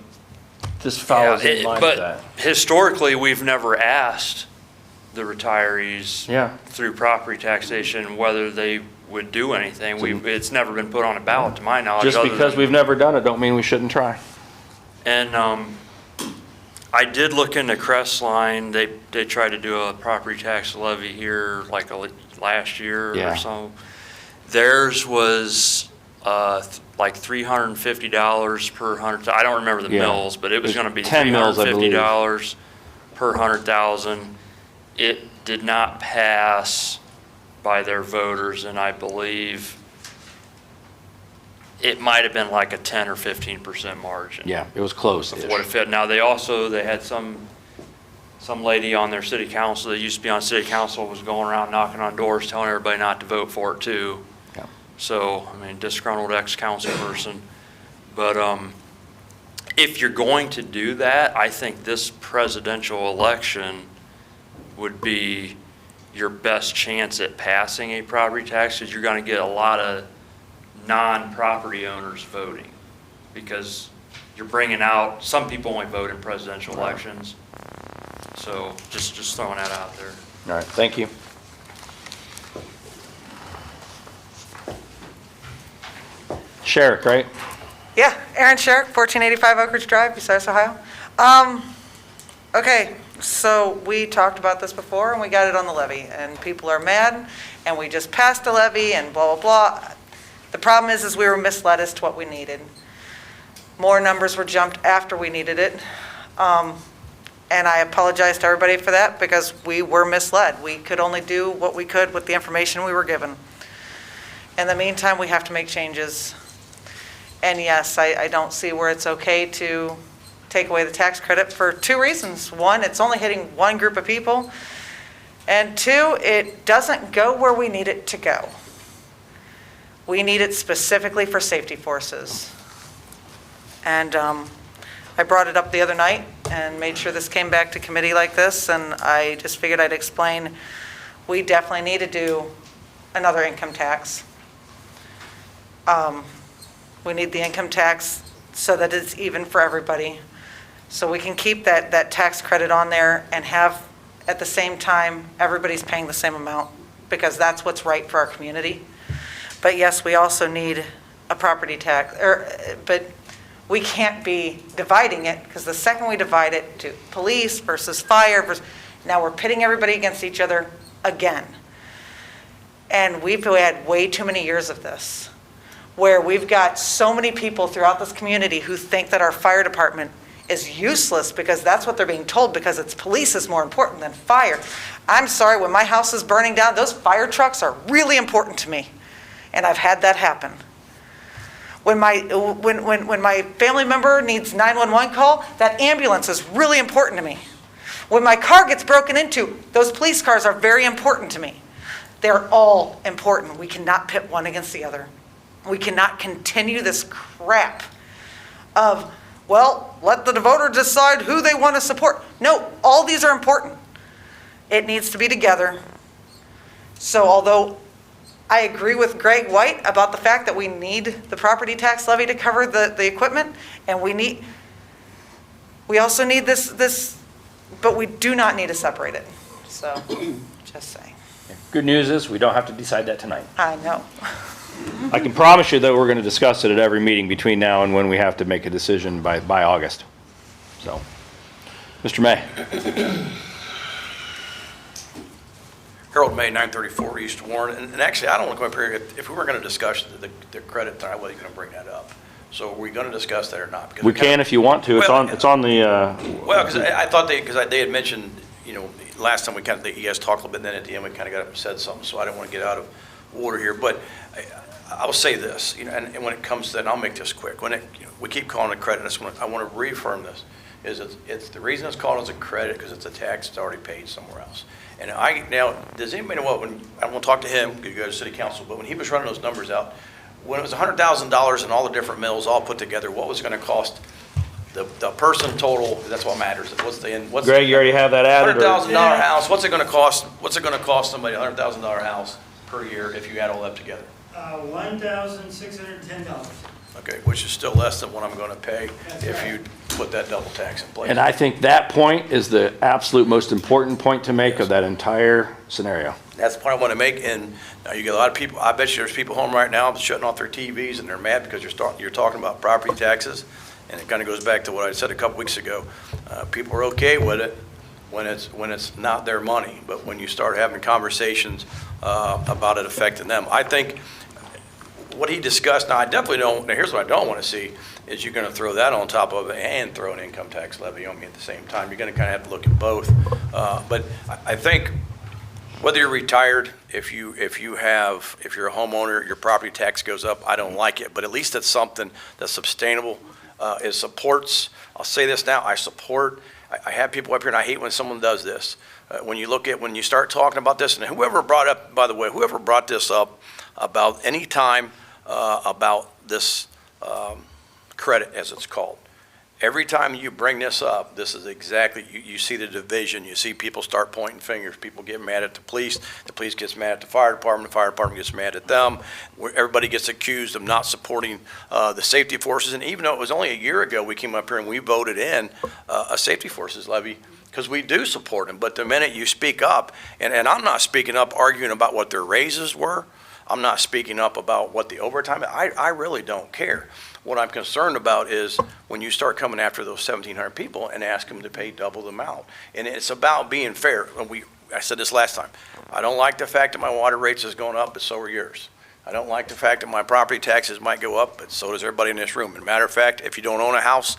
this follows in line with that. But historically, we've never asked the retirees Yeah. through property taxation whether they would do anything. It's never been put on a ballot, to my knowledge. Just other because than- we've never done it, don't mean we shouldn't try. And I did look into Crestline. They tried to do a property tax levy here like last year Yeah. or so. Theirs was like $350 per 100. I don't remember the Yeah. mills, but it was going to be 10 mills, I believe. $350 per 100,000. It did not pass by their voters, and I believe it might have been like a 10 or 15% margin. Yeah, it was close. Of what it fit. Now, they had some lady on their city council that used to be on city council was going around knocking on doors telling everybody not to vote for it too. Yeah. So, I mean, disgruntled ex-council person. But if you're going to do that, I think this presidential election would be your best chance at passing a property tax, because you're going to get a lot of non-property owners voting, because you're bringing out, some people only vote in presidential elections. So just throwing that out there. All right, thank you. Sharrock, right? Yeah, Aaron Sharrock, 1485 Oak Ridge Drive, Bucyrus, Ohio. Okay, so we talked about this before, and we got it on the levy, and people are mad, and we just passed the levy, and blah, blah, blah. The problem is we were misled as to what we needed. More numbers were jumped after we needed it. And I apologize to everybody for that, because we were misled. We could only do what we could with the information we were given. In the meantime, we have to make changes. And yes, I don't see where it's okay to take away the tax credit for two reasons. One, it's only hitting one group of people. And two, it doesn't go where we need it to go. We need it specifically for safety forces. And I brought it up the other night and made sure this came back to committee like this, and I just figured I'd explain. We definitely need to do another income tax. We need the income tax so that it's even for everybody. So we can keep that tax credit on there and have, at the same time, everybody's paying the same amount, because that's what's right for our community. But yes, we also need a property tax, but we can't be dividing it, because the second we divide it to police versus fire, now we're pitting everybody against each other again. And we've had way too many years of this, where we've got so many people throughout this community who think that our fire department is useless because that's what they're being told, because it's police is more important than fire. I'm sorry, when my house is burning down, those fire trucks are really important to me. And I've had that happen. When my family member needs 911 call, that ambulance is really important to me. When my car gets broken into, those police cars are very important to me. They're all important. We cannot pit one against the other. We cannot continue this crap of, well, let the voter decide who they want to support. No, all these are important. It needs to be together. So although I agree with Greg White about the fact that we need the property tax levy to cover the equipment, and we also need this, but we do not need to separate it. So, just saying. Good news is we don't have to decide that tonight. I know. I can promise you that we're going to discuss it at every meeting between now and when we have to make a decision by August. So, Mr. May. Harold May, 934 East Warren. And actually, I don't want to go up here, if we were going to discuss the credit, I wasn't going to bring that up. So are we going to discuss that or not? Because We can if you want to. Well, It's on the, Well, because I thought because they had mentioned, last time we you guys talked a little bit, and then at the end we kind of got up and said something, so I didn't want to get out of order here. But I'll say this, and when it comes to that, and I'll make this quick. When we keep calling it credit, I want to reaffirm this, is it's the reason it's called as a credit because it's a tax that's already paid somewhere else. And now, does anybody know what, I won't talk to him, because you go to city council, but when he was running those numbers out, when it was $100,000 and all the different mills all put together, what was it going to cost the person total? That's what matters. Greg, you already have that added? $100,000 house, what's it going to cost? What's it going to cost somebody a $100,000 house per year if you add all that together? $1,610. Okay, which is still less than what I'm going to pay if you put that double tax in place. And I think that point is the absolute most important point to make of that entire scenario. That's the point I want to make, and you get a lot of people, I bet you there's people home right now shutting off their TVs and they're mad because you're talking about property taxes, and it kind of goes back to what I said a couple weeks ago. People are okay with it when it's not their money, but when you start having conversations about it affecting them. I think what he discussed, now I definitely don't, now here's what I don't want to see, is you're going to throw that on top of it and throw an income tax levy on me at the same time. You're going to kind of have to look at both. But I think whether you're retired, if you're a homeowner, your property tax goes up, I don't like it. But at least it's something that's sustainable. It supports, I'll say this now, I have people up here, and I hate when someone does this. When you start talking about this, and whoever brought this up about any time about this credit, as it's called. Every time you bring this up, this is exactly, you see the division, you see people start pointing fingers, people get mad at the police gets mad at the fire department gets mad at them, everybody gets accused of not supporting the safety forces, and even though it was only a year ago we came up here and we voted in a safety forces levy, because we do support them, but the minute you speak up, and I'm not speaking up arguing about what their raises were, I'm not speaking up about what the overtime, I really don't care. What I'm concerned about is when you start coming after those 1,700 people and ask them to pay double the amount. And it's about being fair. I said this last time. I don't like the fact that my water rates is going up, but so are yours. I don't like the fact that my property taxes might go up, but so does everybody in this room. As a matter of fact, if you don't own a house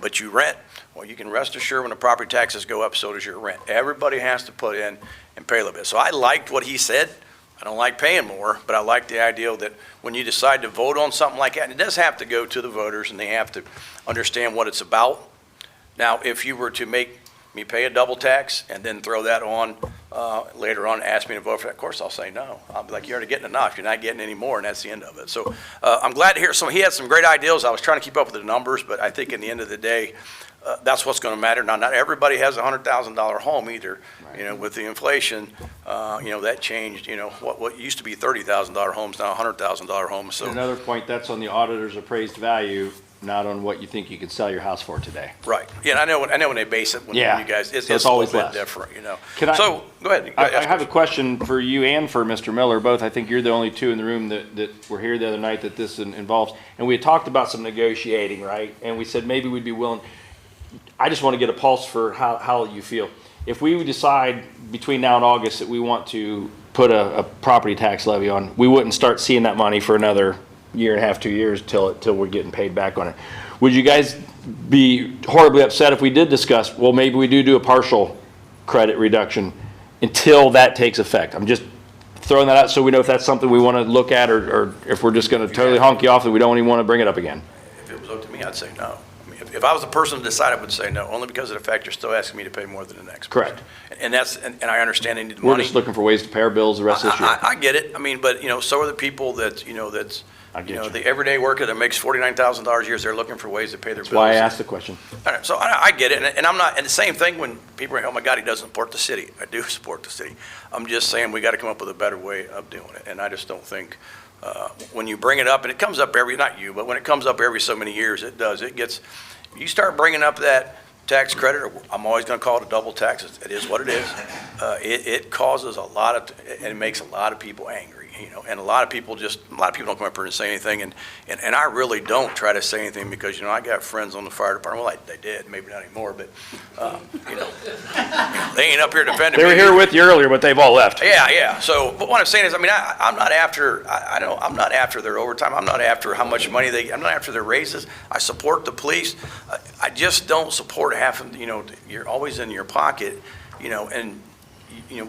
but you rent, well, you can rest assured when the property taxes go up, so does your rent. Everybody has to put in and pay a little bit. So I liked what he said. I don't like paying more, but I like the idea that when you decide to vote on something like that, and it does have to go to the voters and they have to understand what it's about. Now, if you were to make me pay a double tax and then throw that on later on, ask me to vote for that, of course I'll say no. I'll be like, you're already getting enough, you're not getting any more, and that's the end of it. So I'm glad to hear he had some great ideas. I was trying to keep up with the numbers, but I think in the end of the day, that's what's going to matter. Now, not everybody has a $100,000 home either. Right. With the inflation, that changed. What used to be $30,000 homes now $100,000 homes. So another point, that's on the auditor's appraised value, not on what you think you could sell your house for today. Right. Yeah, and I know when they base it. When you guys, it's always a little less. bit different. So go ahead. I have a question for you and for Mr. Miller. Both. I think you're the only two in the room that were here the other night that this involves. And we had talked about some negotiating, right? And we said maybe we'd be willing. I just want to get a pulse for how you feel. If we decide between now and August that we want to put a property tax levy on, we wouldn't start seeing that money for another year and a half, 2 years till we're getting paid back on it. Would you guys be horribly upset if we did discuss, well, maybe we do a partial credit reduction until that takes effect? I'm just throwing that out so we know if that's something we want to look at or if we're just going to totally honk you off and we don't even want to bring it up again. If it was up to me, I'd say no. If I was the person to decide, I would say no, only because of the fact you're still asking me to pay more than the next person. Correct. And I understand they need the We're money. just looking for ways to pay our bills the rest of this year. I get it. But so are the people that, the everyday worker that makes $49,000 a year, they're looking for ways to pay their bills. That's why I asked the question. All right, so I get it, and I'm not, and the same thing when people are, oh my God, he doesn't support the city. I do support the city. I'm just saying we got to come up with a better way of doing it, and I just don't think, when you bring it up, and it comes up but when it comes up every so many years, you start bringing up that tax credit, or I'm always going to call it a double tax. It is what it is. It causes and it makes a lot of people angry. and a lot of people don't come up here and say anything, and I really don't try to say anything because, I got friends on the fire department, well, they did, maybe not anymore, but, they ain't up here defending me. They were here with you earlier, but they've all left. Yeah, so, but what I'm saying is, I'm not after, I'm not after their overtime, I'm not after how much money I'm not after their raises. I support the police. I just don't support having, you're always in your pocket, and,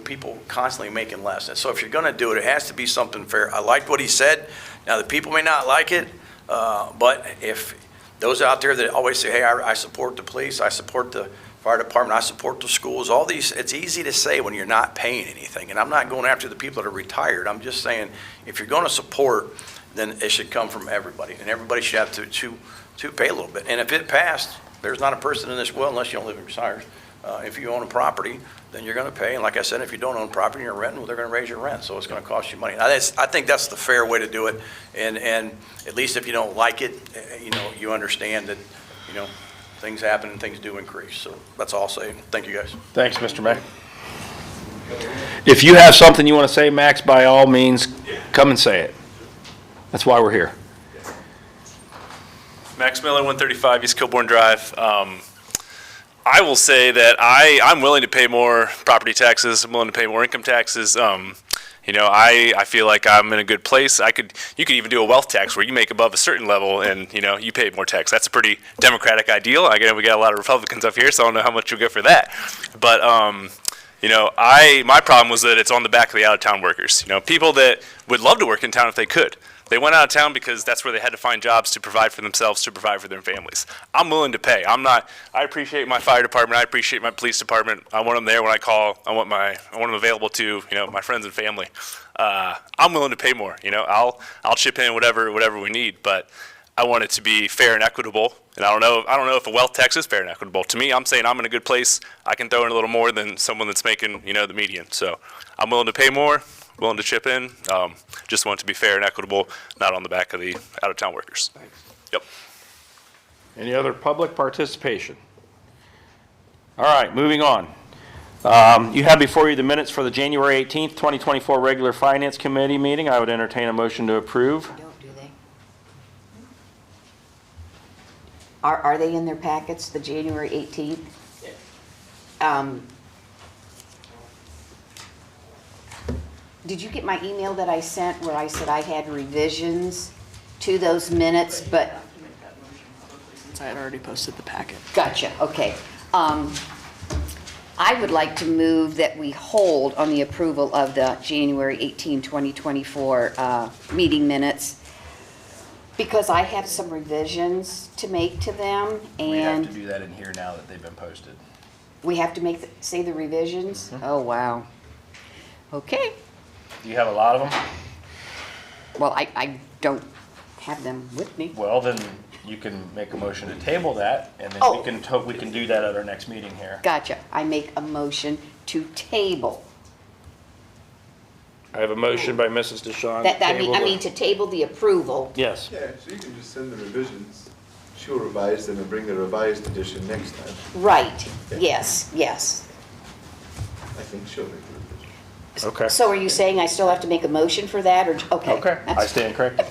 people constantly making less. And so if you're gonna do it, it has to be something fair. I liked what he said. Now, the people may not like it, but if those out there that always say, hey, I support the police, I support the fire department, I support the schools, all these, it's easy to say when you're not paying anything. And I'm not going after the people that are retired. I'm just saying, if you're gonna support, then it should come from everybody. And everybody should have to pay a little bit. And if it passed, there's not a person in this, well, unless you don't live in Bucyrus, if you own a property, then you're gonna pay. And like I said, if you don't own property and you're renting, well, they're gonna raise your rent. So it's gonna cost you money. I think that's the fair way to do it. And at least if you don't like it, you understand that, things happen and things do increase. So that's all I'll say. Thank you, guys. Thanks, Mr. Mack. If you have something you want to say, Max, by all means, come and say it. That's why we're here. Max Miller, 135 East Kilbourne Drive. I will say that I'm willing to pay more property taxes. I'm willing to pay more income taxes. I feel like I'm in a good place. You could even do a wealth tax where you make above a certain level and, you pay more tax. That's a pretty democratic ideal. Again, we got a lot of Republicans up here, so I don't know how much you'll get for that. But, my problem was that it's on the back of the out-of-town workers. People that would love to work in town if they could. They went out of town because that's where they had to find jobs to provide for themselves, to provide for their families. I'm willing to pay. I appreciate my fire department. I appreciate my police department. I want them there when I call. I want them available to, my friends and family. I'm willing to pay more. I'll chip in whatever we need, but I want it to be fair and equitable. And I don't know if a wealth tax is fair and equitable. To me, I'm saying I'm in a good place. I can throw in a little more than someone that's making, the median. So I'm willing to pay more. Willing to chip in, just want it to be fair and equitable, not on the back of the out-of-town workers. Thanks. Yep. Any other public participation? All right, moving on. You have before you the minutes for the January 18th, 2024 regular Finance Committee meeting. I would entertain a motion to approve. Don't do they? Are they in their packets, the January 18th? Did you get my email that I sent where I said I had revisions to those minutes, but? Since I had already posted the packet. Gotcha, okay. I would like to move that we hold on the approval of the January 18, 2024 meeting minutes because I have some revisions to make to them and. We have to do that in here now that they've been posted. We have to say the revisions? Mm-hmm. Oh, wow. Okay. Do you have a lot of them? Well, I don't have them with me. Well, then you can make a motion to table that, and then we can do that at our next meeting here. Gotcha. I make a motion to table. I have a motion by Mrs. DeShawn. I mean to table the approval. Yes. Yeah, so you can just send the revisions. She'll revise them and bring the revised edition next time. Right. Yeah. Yes. I think she'll make the revision. Okay. So are you saying I still have to make a motion for that, or, okay? Okay, I stand corrected.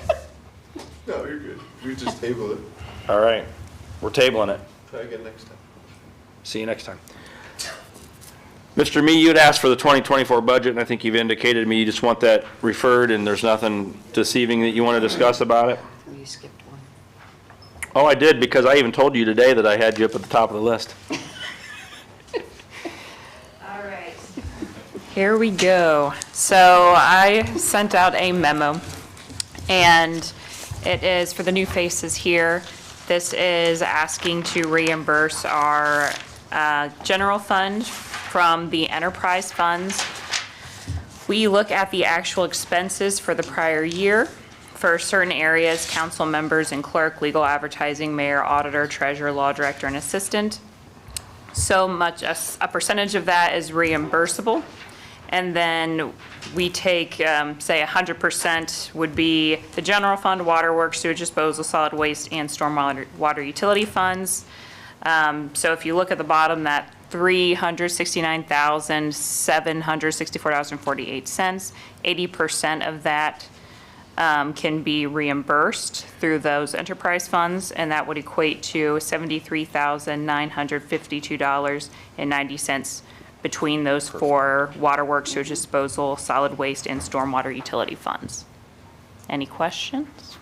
No, you're good. We just table it. All right, we're tabling it. Try again next time. See you next time. Mr. Mee, you had asked for the 2024 budget, and I think you've indicated to me you just want that referred, and there's nothing this evening that you want to discuss about it? You skipped one. Oh, I did, because I even told you today that I had you up at the top of the list. Here we go. So I sent out a memo, and it is for the new faces here. This is asking to reimburse our general fund from the enterprise funds. We look at the actual expenses for the prior year for certain areas: council members and clerk, legal, advertising, mayor, auditor, treasurer, law director, and assistant. So much, a percentage of that is reimbursable. And then we take, say 100% would be the general fund, waterworks, sewage disposal, solid waste, and stormwater water utility funds. So if you look at the bottom, that $369,764.48, 80% of that can be reimbursed through those enterprise funds, and that would equate to $73,952.90 between those four: waterworks, sewage disposal, solid waste, and stormwater utility funds. Any questions?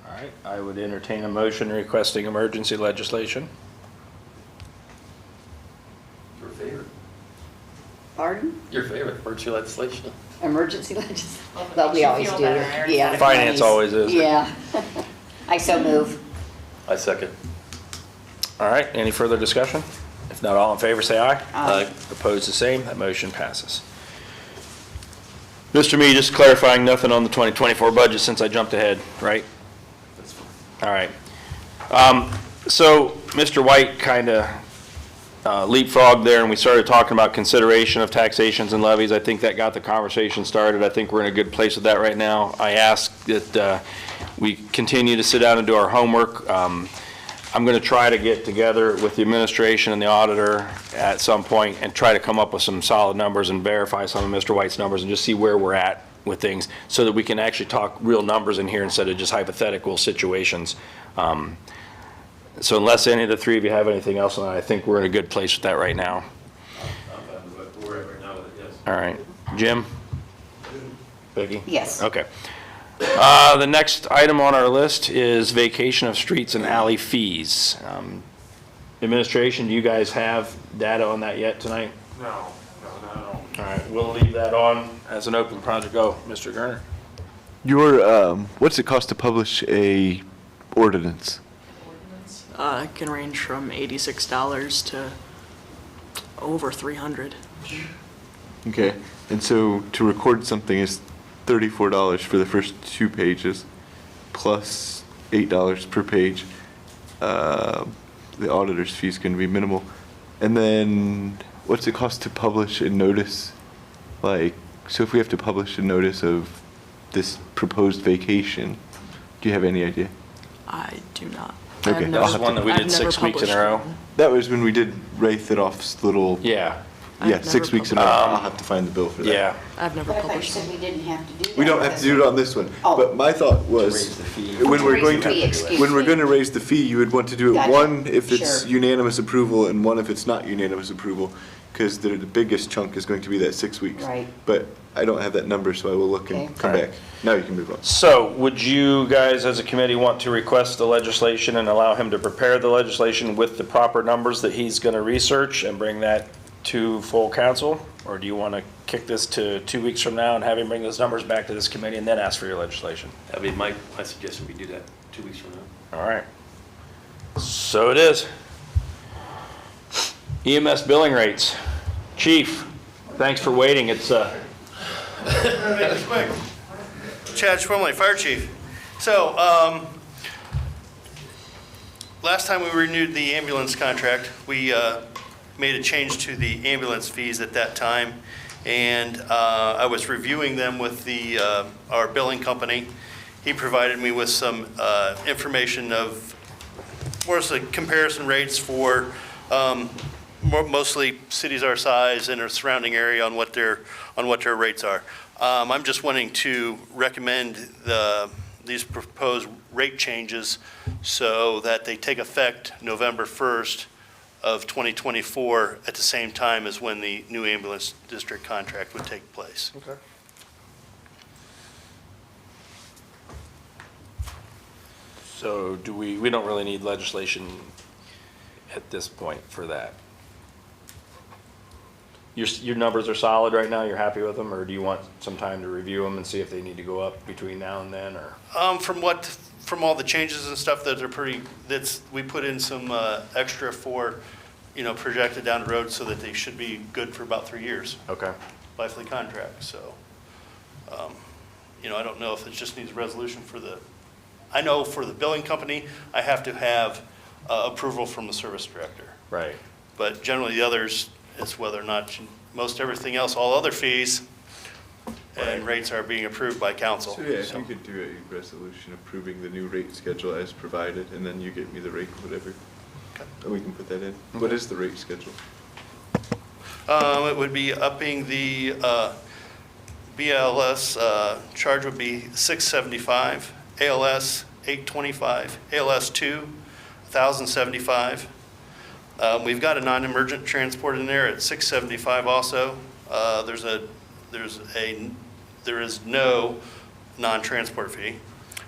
All right, I would entertain a motion requesting emergency legislation. Your favorite. Pardon? Your favorite, emergency legislation. Emergency legislation? Well, we always do, yeah. Finance always is. Yeah. I so move. I second. All right, any further discussion? If not, all in favor, say aye. Aye. Opposed, the same. That motion passes. Mr. Me, just clarifying, nothing on the 2024 budget since I jumped ahead, right? That's fine. All right. So Mr. White kind of leapfrogged there, and we started talking about consideration of taxations and levies. I think that got the conversation started. I think we're in a good place with that right now. I ask that we continue to sit down and do our homework. I'm going to try to get together with the administration and the auditor at some point and try to come up with some solid numbers and verify some of Mr. White's numbers and just see where we're at with things so that we can actually talk real numbers in here instead of just hypothetical situations. So unless any of the three of you have anything else, I think we're in a good place with that right now. We're at right now with it, yes. All right. Jim? Vicki? Yes. Okay. The next item on our list is vacation of streets and alley fees. Administration, do you guys have data on that yet tonight? No, not at all. All right, we'll leave that on as an open project. Go, Mr. Gerner. What's it cost to publish a ordinance? It can range from $86 to over $300. Okay, and so to record something is $34 for the first 2 pages, plus $8 per page. The auditor's fee is going to be minimal. And then what's it cost to publish a notice? Like, so if we have to publish a notice of this proposed vacation, do you have any idea? I do not. Okay, I've I'll have This one that we I've did 6 never weeks in a published row. one. That was when we did Ray Thidoff's little, Yeah, yeah, I've 6 never weeks in a row. published. I'll have to find the bill for that. yeah. I've never But I thought you published said one. we didn't have to do that. We don't have to do it on this one, but my thought was, Raise the fee. when we're Raise going the fee, to, excuse when we're me. going to raise the fee, you would want to do it, Gotcha. one, if it's Sure. unanimous approval, and one, if it's not unanimous approval, because the biggest chunk is going to be that 6 weeks. Right. But I don't have that number, so I will look and Okay. come back. Now you can move on. So would you guys, as a committee, want to request the legislation and allow him to prepare the legislation with the proper numbers that he's going to research and bring that to full council? Or do you want to kick this to 2 weeks from now and have him bring those numbers back to this committee and then ask for your legislation? That'd be my suggestion, we do that 2 weeks from now. All right. So it is. EMS billing rates. Chief, thanks for waiting. It's, Make this quick. Chad Schwemley, Fire Chief. So, last time we renewed the ambulance contract, we made a change to the ambulance fees at that time, and I was reviewing them with our billing company. He provided me with some information of more so comparison rates for mostly cities our size and our surrounding area on what their rates are. I'm just wanting to recommend these proposed rate changes so that they take effect November 1st of 2024 at the same time as when the new ambulance district contract would take place. Okay. So do we don't really need legislation at this point for that? Your numbers are solid right now, you're happy with them, or do you want some time to review them and see if they need to go up between now and then, or? From all the changes and stuff that are we put in some extra for, projected down the road so that they should be good for about 3 years. Okay. Life of the contract, so, I don't know if it just needs a resolution I know for the billing company, I have to have approval from the service director. Right. But generally the others, it's whether or not, most everything else, all other fees and rates are being approved by council. So yeah, if you could do a resolution approving the new rate schedule as provided, and then you get me the rate, whatever. Okay. And we can put that in. What is the rate schedule? It would be upping the BLS charge would be $675, ALS $825, ALS 2 $1,075. We've got a non-emergent transport in there at $675 also. There is no non-transport fee.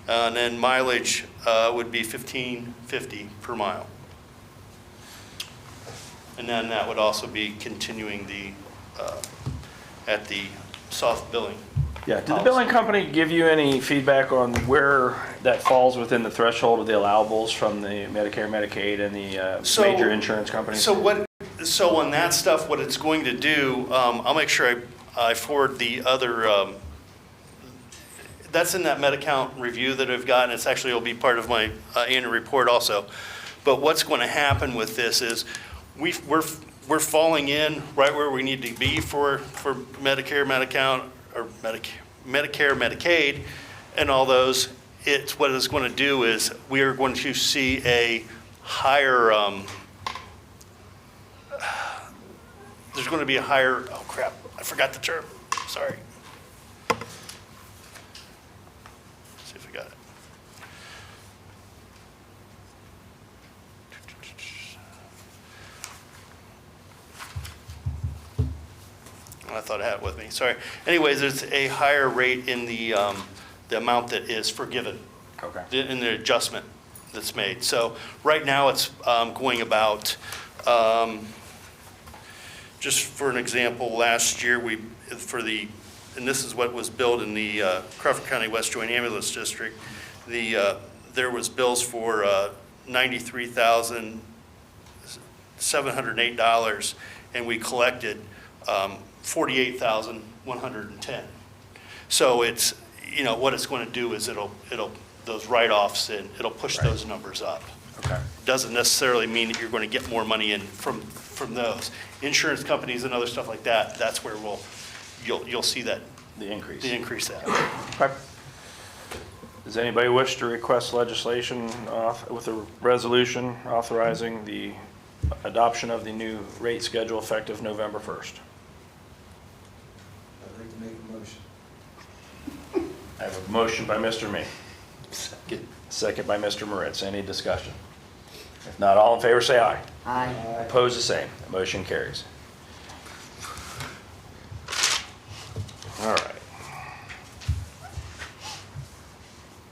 And then mileage would be $15.50 per mile. And then that would also be continuing at the soft billing. Yeah, did the billing company give you any feedback on where that falls within the threshold of the allowables from the Medicare, Medicaid, and the major insurance companies? So on that stuff, what it's going to do, I'll make sure I forward the other, that's in that Medi-Count review that I've got, and it's actually, it'll be part of my annual report also. But what's going to happen with this is we're falling in right where we need to be for Medicare, Medi-Count, or Medicare, Medicaid, and all those. What it's going to do is we are going to see a higher, there's going to be a higher, oh crap, I forgot the term, sorry. Let's see if I got it. I thought I had it with me, sorry. Anyways, there's a higher rate in the amount that is forgiven. Okay. In the adjustment that's made. So right now it's going about, just for an example, last year and this is what was billed in the Crawford County West Joint Ambulance District, there was bills for $93,708, and we collected $48,110. So it's, what it's going to do is it'll those write-offs, and it'll push those numbers up. Okay. Doesn't necessarily mean that you're going to get more money in from those. Insurance companies and other stuff like that, that's where you'll see that. The increase. The increase that. Okay. Does anybody wish to request legislation with a resolution authorizing the adoption of the new rate schedule effective November 1st? I'd like to make a motion. I have a motion by Mr. Mee. Second by Mr. Moritz. Any discussion? If not, all in favor say aye. Aye. Opposed, the same. The motion carries. All right.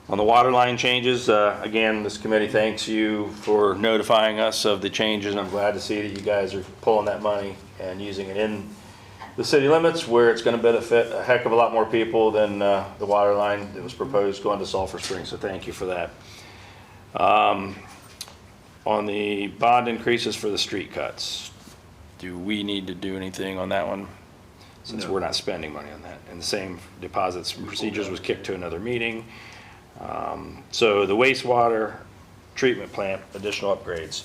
On the water line changes, again, this committee thanks you for notifying us of the changes, and I'm glad to see that you guys are pulling that money and using it in the city limits where it's going to benefit a heck of a lot more people than the water line that was proposed going to Sulphur Springs, so thank you for that. On the bond increases for the street cuts, do we need to do anything on that one? Since we're not spending money on that. And the same deposits and procedures was kicked to another meeting. So the wastewater treatment plant, additional upgrades.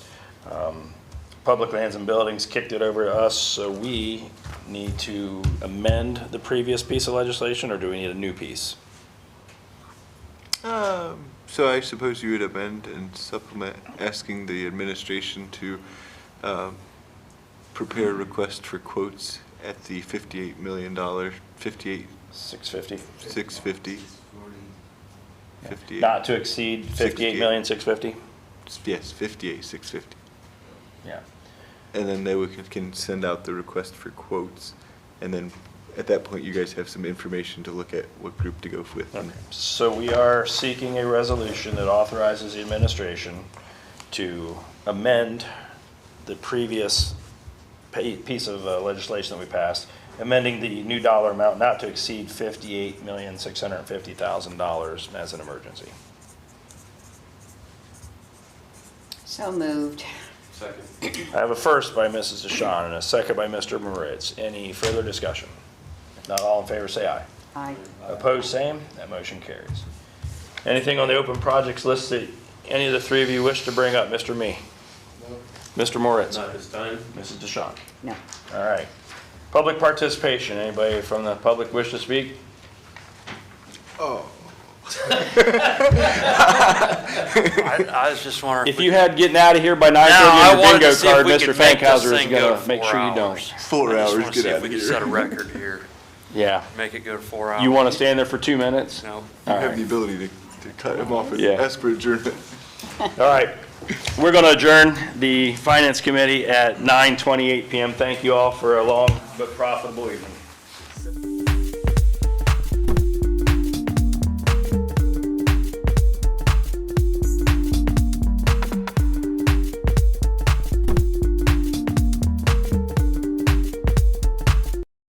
Public lands and buildings kicked it over to us, so we need to amend the previous piece of legislation, or do we need a new piece? So I suppose you would amend and supplement, asking the administration to prepare a request for quotes at the $58 million, $650. 58. Not to exceed 58,650,000? Yes, 58,650. Yeah. And then they can send out the request for quotes, and then at that point, you guys have some information to look at what group to go with. Okay. So we are seeking a resolution that authorizes the administration to amend the previous piece of legislation that we passed, amending the new dollar amount not to exceed $58,650,000 as an emergency. So moved. Second. I have a first by Mrs. DeShawn and a second by Mr. Moritz. Any further discussion? If not, all in favor say aye. Aye. Opposed, same. That motion carries. Anything on the open projects list that any of the three of you wish to bring up? Mr. Mee? No. Mr. Moritz? Not this time. Mrs. DeShawn? No. All right. Public participation. Anybody from the public wish to speak? Oh, I was just wondering. If you had getting out of here by 9:30 I on your wanted to bingo see if card, we Mr. could make this Fankhauser is thing go gonna to make 4 sure you don't. hours. 4 I just hours, wanna see get if out we of could here. set a record here, Yeah. make it go to 4 hours. You want to stand there for 2 minutes? No. You All have right. the ability to cut him off Yeah. as per adjournment. All right. We're going to adjourn the Finance Committee at 9:28 PM. Thank you all for a long but profitable evening.